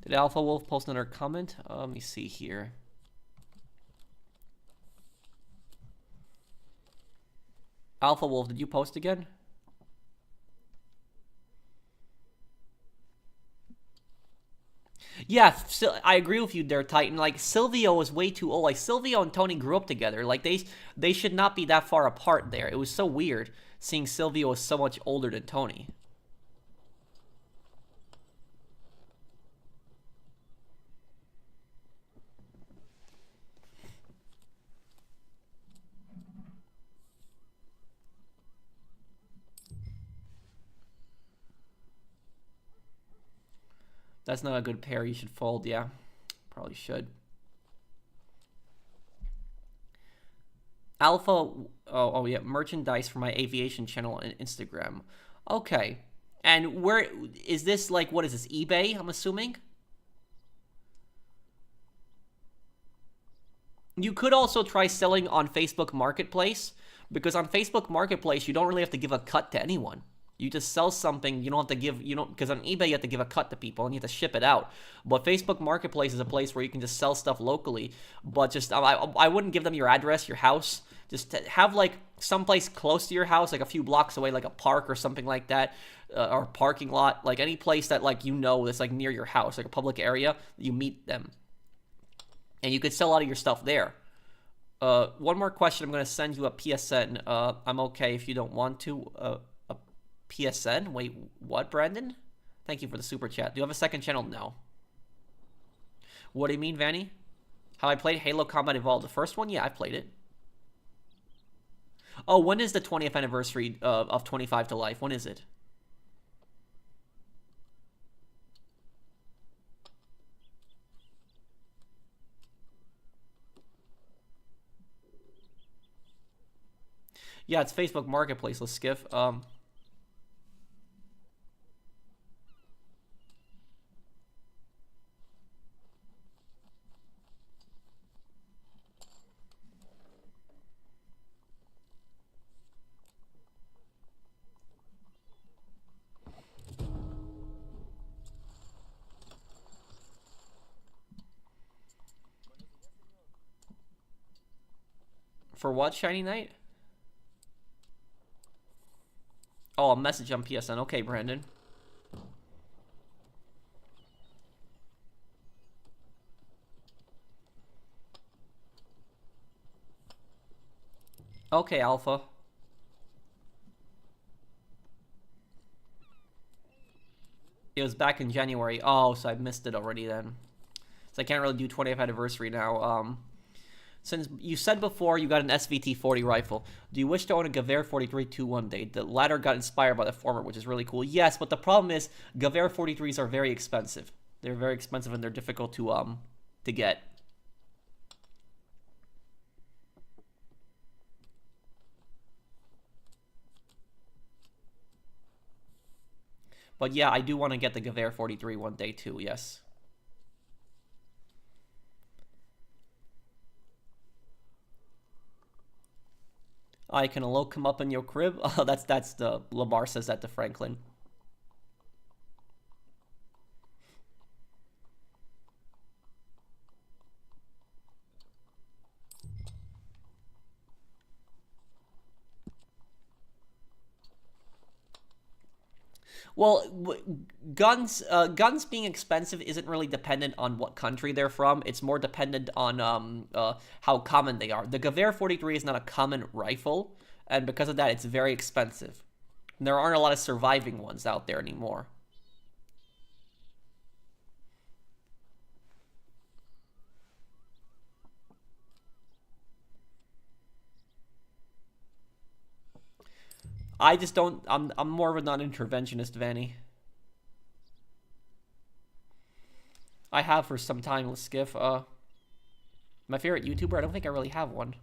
Did Alpha Wolf post another comment? Let me see here. Alpha Wolf, did you post again? Yeah, I agree with you there, Titan. Like, Silvio was way too old. Like, Silvio and Tony grew up together. Like, they should not be that far apart there. It was so weird seeing Silvio was so much older than Tony. That's not a good pair. You should fold. Yeah, probably should. Alpha. Oh yeah, merchandise for my aviation channel on Instagram. Okay. And where is this? Like, what is this? eBay? I'm assuming. You could also try selling on Facebook Marketplace, because on Facebook Marketplace you don't really have to give a cut to anyone. You just sell something, you don't have to give, you don't, because on eBay you have to give a cut to people and you have to ship it out. But Facebook Marketplace is a place where you can just sell stuff locally. But just, I wouldn't give them your address, your house. Just have like someplace close to your house, like a few blocks away, like a park or something like that, or a parking lot, like any place that like that's like near your house, like a public area. You meet them, and you could sell out of your stuff there. One more question. I'm going to send you a PSN. I'm okay if you don't want to. A PSN? Wait, what, Brandon? Thank you for the super chat. Do you have a second channel? No. What do you mean, Vanny? How I played Halo Combat Evolved. The first one? Yeah, I played it. Oh, when is the 20th anniversary of 25 to Life? When is it? Yeah, it's Facebook Marketplace. Let's skiff. For what, Shiny Knight? Oh, a message on PSN. Okay, Brandon. Okay, Alpha. It was back in January. Oh, so I missed it already then. So I can't really do 20th anniversary now. Since you said before you got an SVT-40 rifle, do you wish to own a Gewehr 43-2 one day? The latter got inspired by the former, which is really cool. Yes, but the problem is Gewehr 43s are very expensive. They're very expensive and they're difficult to get. But yeah, I do want to get the Gewehr 43 one day too, yes. I can alone come up in your crib. Oh, that's the Lamar says that to Franklin. Well, guns being expensive isn't really dependent on what country they're from. It's more dependent on how common they are. The Gewehr 43 is not a common rifle, and because of that, it's very expensive. There aren't a lot of surviving ones out there anymore. I just don't. I'm more of a non-interventionist, Vanny. I have for some time. Let's skiff. My favorite YouTuber. I don't think I really have one.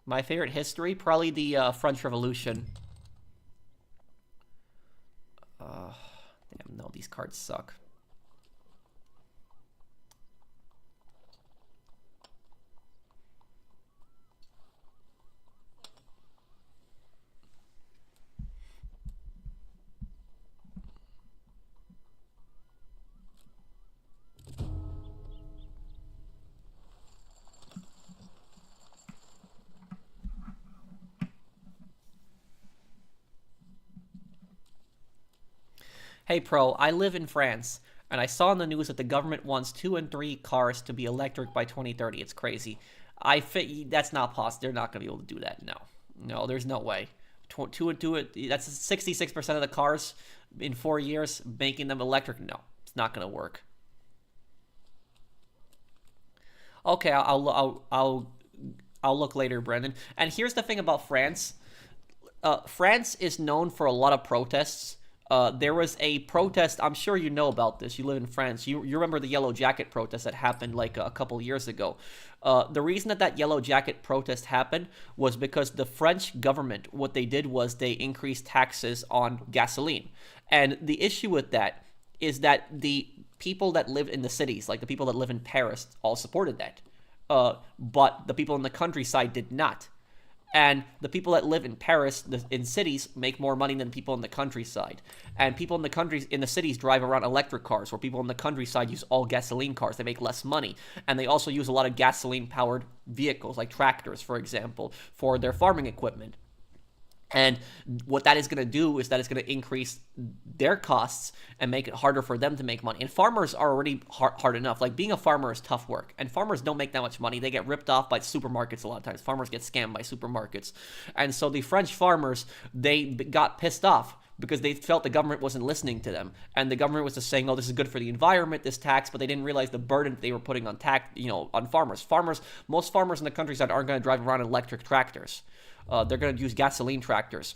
My favorite history? Probably the French Revolution. Damn, no, these cards suck. Hey, Pro, I live in France, and I saw in the news that the government wants 2 and 3 cars to be electric by 2030. It's crazy. That's not possible. They're not going to be able to do that. No. No, there's no way. That's 66% of the cars in 4 years, making them electric. No, it's not going to work. Okay, I'll look later, Brendan. And here's the thing about France. France is known for a lot of protests. There was a protest, I'm sure you know about this, you live in France, you remember the Yellow Jacket protest that happened like a couple years ago. The reason that Yellow Jacket protest happened was because the French government, what they did was they increased taxes on gasoline. And the issue with that is that the people that live in the cities, like the people that live in Paris, all supported that. But the people in the countryside did not. And the people that live in Paris, in cities, make more money than people in the countryside. And people in the cities drive around electric cars, where people in the countryside use all gasoline cars. They make less money. And they also use a lot of gasoline-powered vehicles, like tractors, for example, for their farming equipment. And what that is going to do is that it's going to increase their costs and make it harder for them to make money. And farmers are already hard enough. Like, being a farmer is tough work. And farmers don't make that much money. They get ripped off by supermarkets a lot of times. Farmers get scammed by supermarkets. And so the French farmers, they got pissed off because they felt the government wasn't listening to them. And the government was just saying, oh, this is good for the environment, this tax, but they didn't realize the burden they were putting on on farmers. Most farmers in the countryside aren't going to drive around in electric tractors. They're going to use gasoline tractors.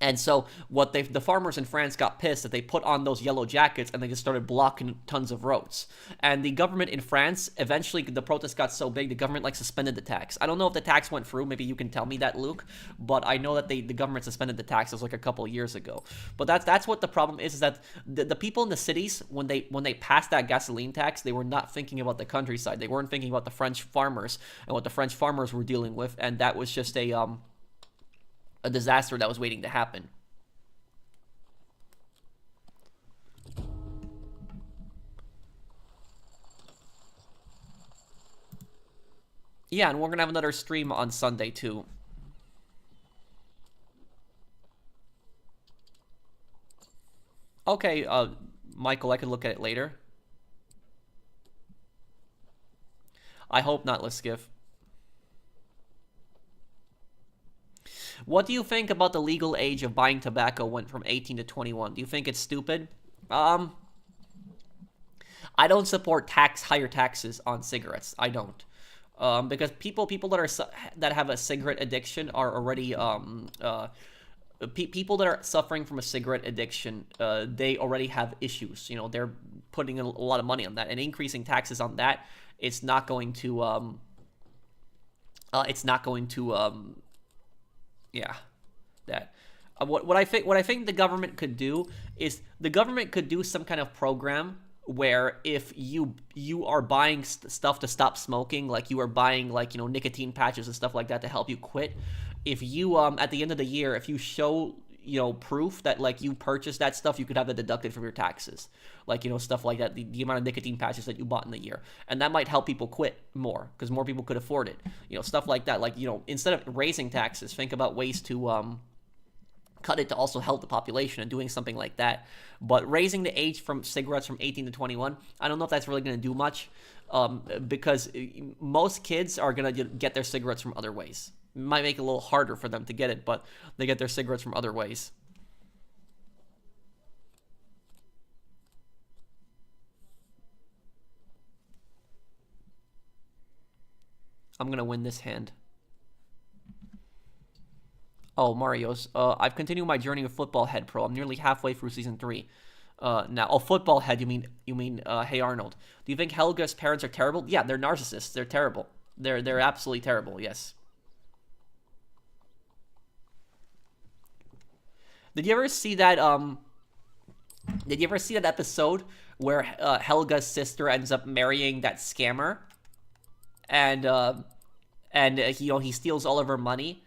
And so the farmers in France got pissed that they put on those yellow jackets and they just started blocking tons of roads. And the government in France, eventually the protest got so big, the government suspended the tax. I don't know if the tax went through. Maybe you can tell me that, Luke. But I know that the government suspended the tax. It was like a couple of years ago. But that's what the problem is that the people in the cities, when they passed that gasoline tax, they were not thinking about the countryside. They weren't thinking about the French farmers and what the French farmers were dealing with. And that was just a disaster that was waiting to happen. Yeah, and we're gonna have another stream on Sunday too. Okay, Michael, I can look at it later. I hope not, Liskiff. What do you think about the legal age of buying tobacco went from 18 to 21? Do you think it's stupid? I don't support higher taxes on cigarettes. I don't. Because people that have a cigarette addiction are already people that are suffering from a cigarette addiction, they already have issues. They're putting a lot of money on that, and increasing taxes on that, it's not going to yeah, that. What I think the government could do is the government could do some kind of program where if you are buying stuff to stop smoking, like you are buying nicotine patches and stuff like that to help you quit, if you at the end of the year, if you show proof that you purchased that stuff, you could have it deducted from your taxes, stuff like that, the amount of nicotine patches that you bought in the year, and that might help people quit more because more people could afford it, stuff like that. Instead of raising taxes, think about ways to cut it to also help the population and doing something like that. But raising the age from cigarettes from 18 to 21, I don't know if that's really going to do much, because most kids are going to get their cigarettes from other ways. It might make it a little harder for them to get it, but they get their cigarettes from other ways. I'm going to win this hand. Oh, Mario's. I've continued my journey with Football Head Pro. I'm nearly halfway through season 3. Now, Football Head. You mean Hey Arnold? Do you think Helga's parents are terrible? Yeah, they're narcissists. They're terrible. They're absolutely terrible. Yes. Did you ever see that? Did you ever see that episode where Helga's sister ends up marrying that scammer, and he steals all of her money?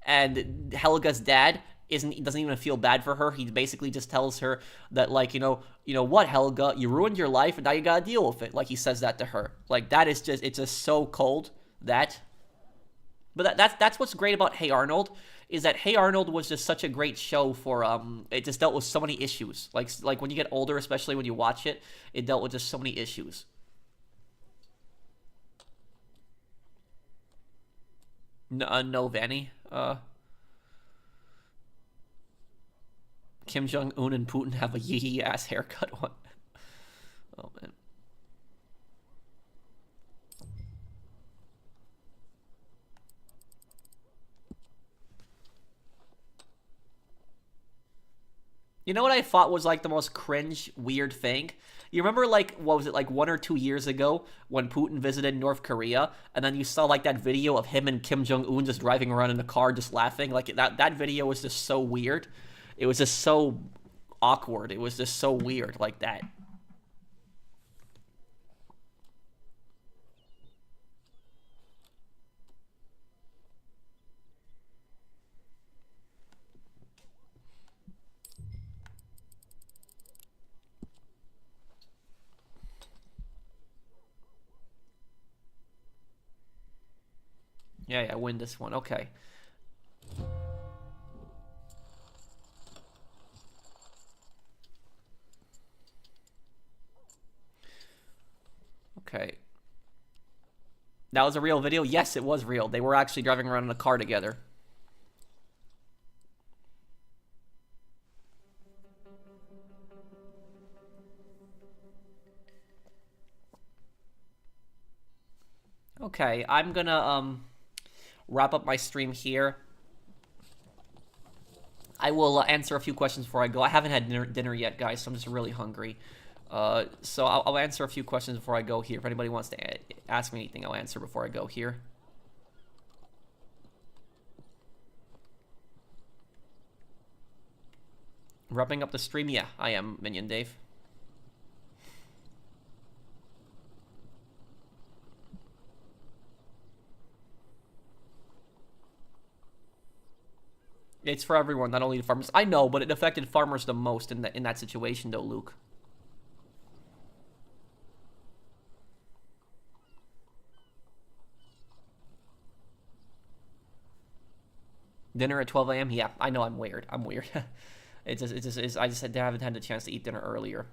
And Helga's dad doesn't even feel bad for her. He basically just tells her that what, Helga, you ruined your life and now you gotta deal with it. He says that to her. That is just, it's just so cold. But that's what's great about Hey Arnold, is that Hey Arnold was just such a great show for it just dealt with so many issues. Like when you get older, especially when you watch it, it dealt with just so many issues. No, Vanny. Kim Jong-un and Putin have a yee ass haircut one. Oh, man. You know what I thought was the most cringe, weird thing? You remember what was it, 1 or 2 years ago when Putin visited North Korea, and then you saw that video of him and Kim Jong-un just driving around in a car just laughing? That video was just so weird. It was just so awkward. It was just so weird like that. Yeah, win this one. Okay. Okay. That was a real video? Yes, it was real. They were actually driving around in a car together. Okay, I'm gonna wrap up my stream here. I will answer a few questions before I go. I haven't had dinner yet, guys, so I'm just really hungry. So I'll answer a few questions before I go here. If anybody wants to ask me anything, I'll answer before I go here. Wrapping up the stream? Yeah, I am, Minion Dave. It's for everyone, not only the farmers. I know, but it affected farmers the most in that situation, though, Luke. Dinner at 12 a.m.? Yeah, I know I'm weird. I'm weird. I just haven't had the chance to eat dinner earlier.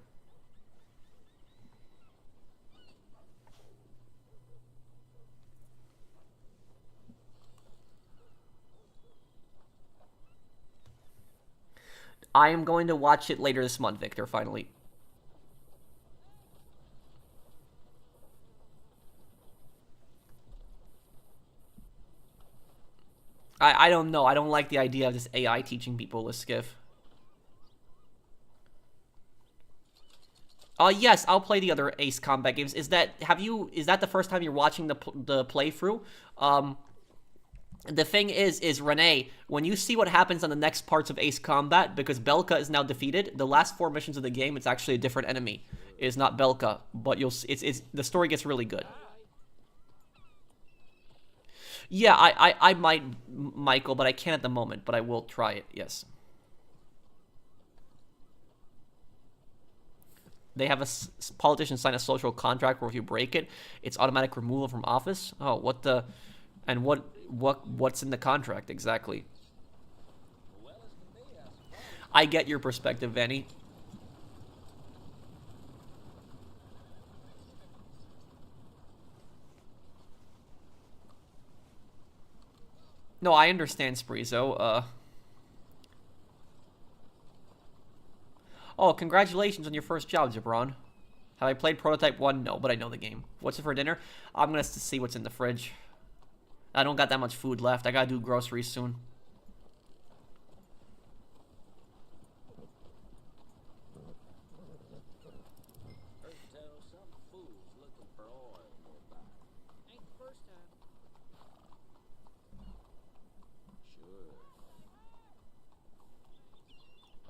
I am going to watch it later this month, Victor, finally. I don't know. I don't like the idea of this AI teaching people with skiff. Yes, I'll play the other Ace Combat games. Is that the first time you're watching the playthrough? The thing is, Renee, when you see what happens on the next parts of Ace Combat, because Belka is now defeated, the last 4 missions of the game, it's actually a different enemy. It's not Belka, but the story gets really good. Yeah, I might, Michael, but I can't at the moment, but I will try it, yes. They have a politician sign a social contract where if you break it, it's automatic removal from office? Oh, what the... And what's in the contract exactly? I get your perspective, Vanny. No, I understand, Spreezo. Oh, congratulations on your first job, Jabron. Have I played Prototype 1? No, but I know the game. What's it for dinner? I'm gonna see what's in the fridge. I don't got that much food left. I gotta do groceries soon.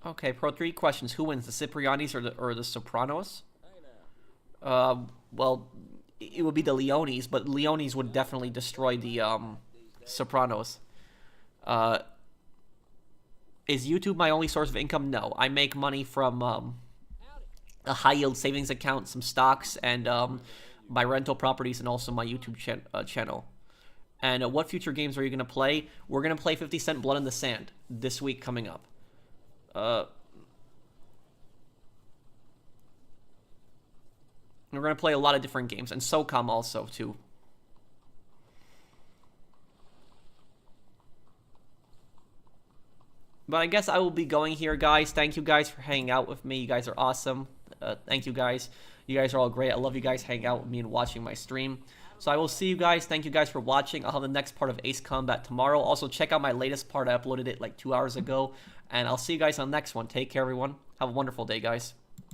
Okay, Pro, 3 questions. Who wins, the Ciprianis or the Sopranos? Well, it would be the Leones, but Leones would definitely destroy the Sopranos. Is YouTube my only source of income? No, I make money from a high-yield savings account, some stocks, and my rental properties, and also my YouTube channel. And what future games are you going to play? We're going to play 50 Cent Blood in the Sand this week coming up. We're going to play a lot of different games, and SOCOM also, too. But I guess I will be going here, guys. Thank you guys for hanging out with me. You guys are awesome. Thank you guys. You guys are all great. I love you guys hanging out with me and watching my stream. So I will see you guys. Thank you guys for watching. I'll have the next part of Ace Combat tomorrow. Also, check out my latest part. I uploaded it like 2 hours ago. And I'll see you guys on the next one. Take care, everyone. Have a wonderful day, guys.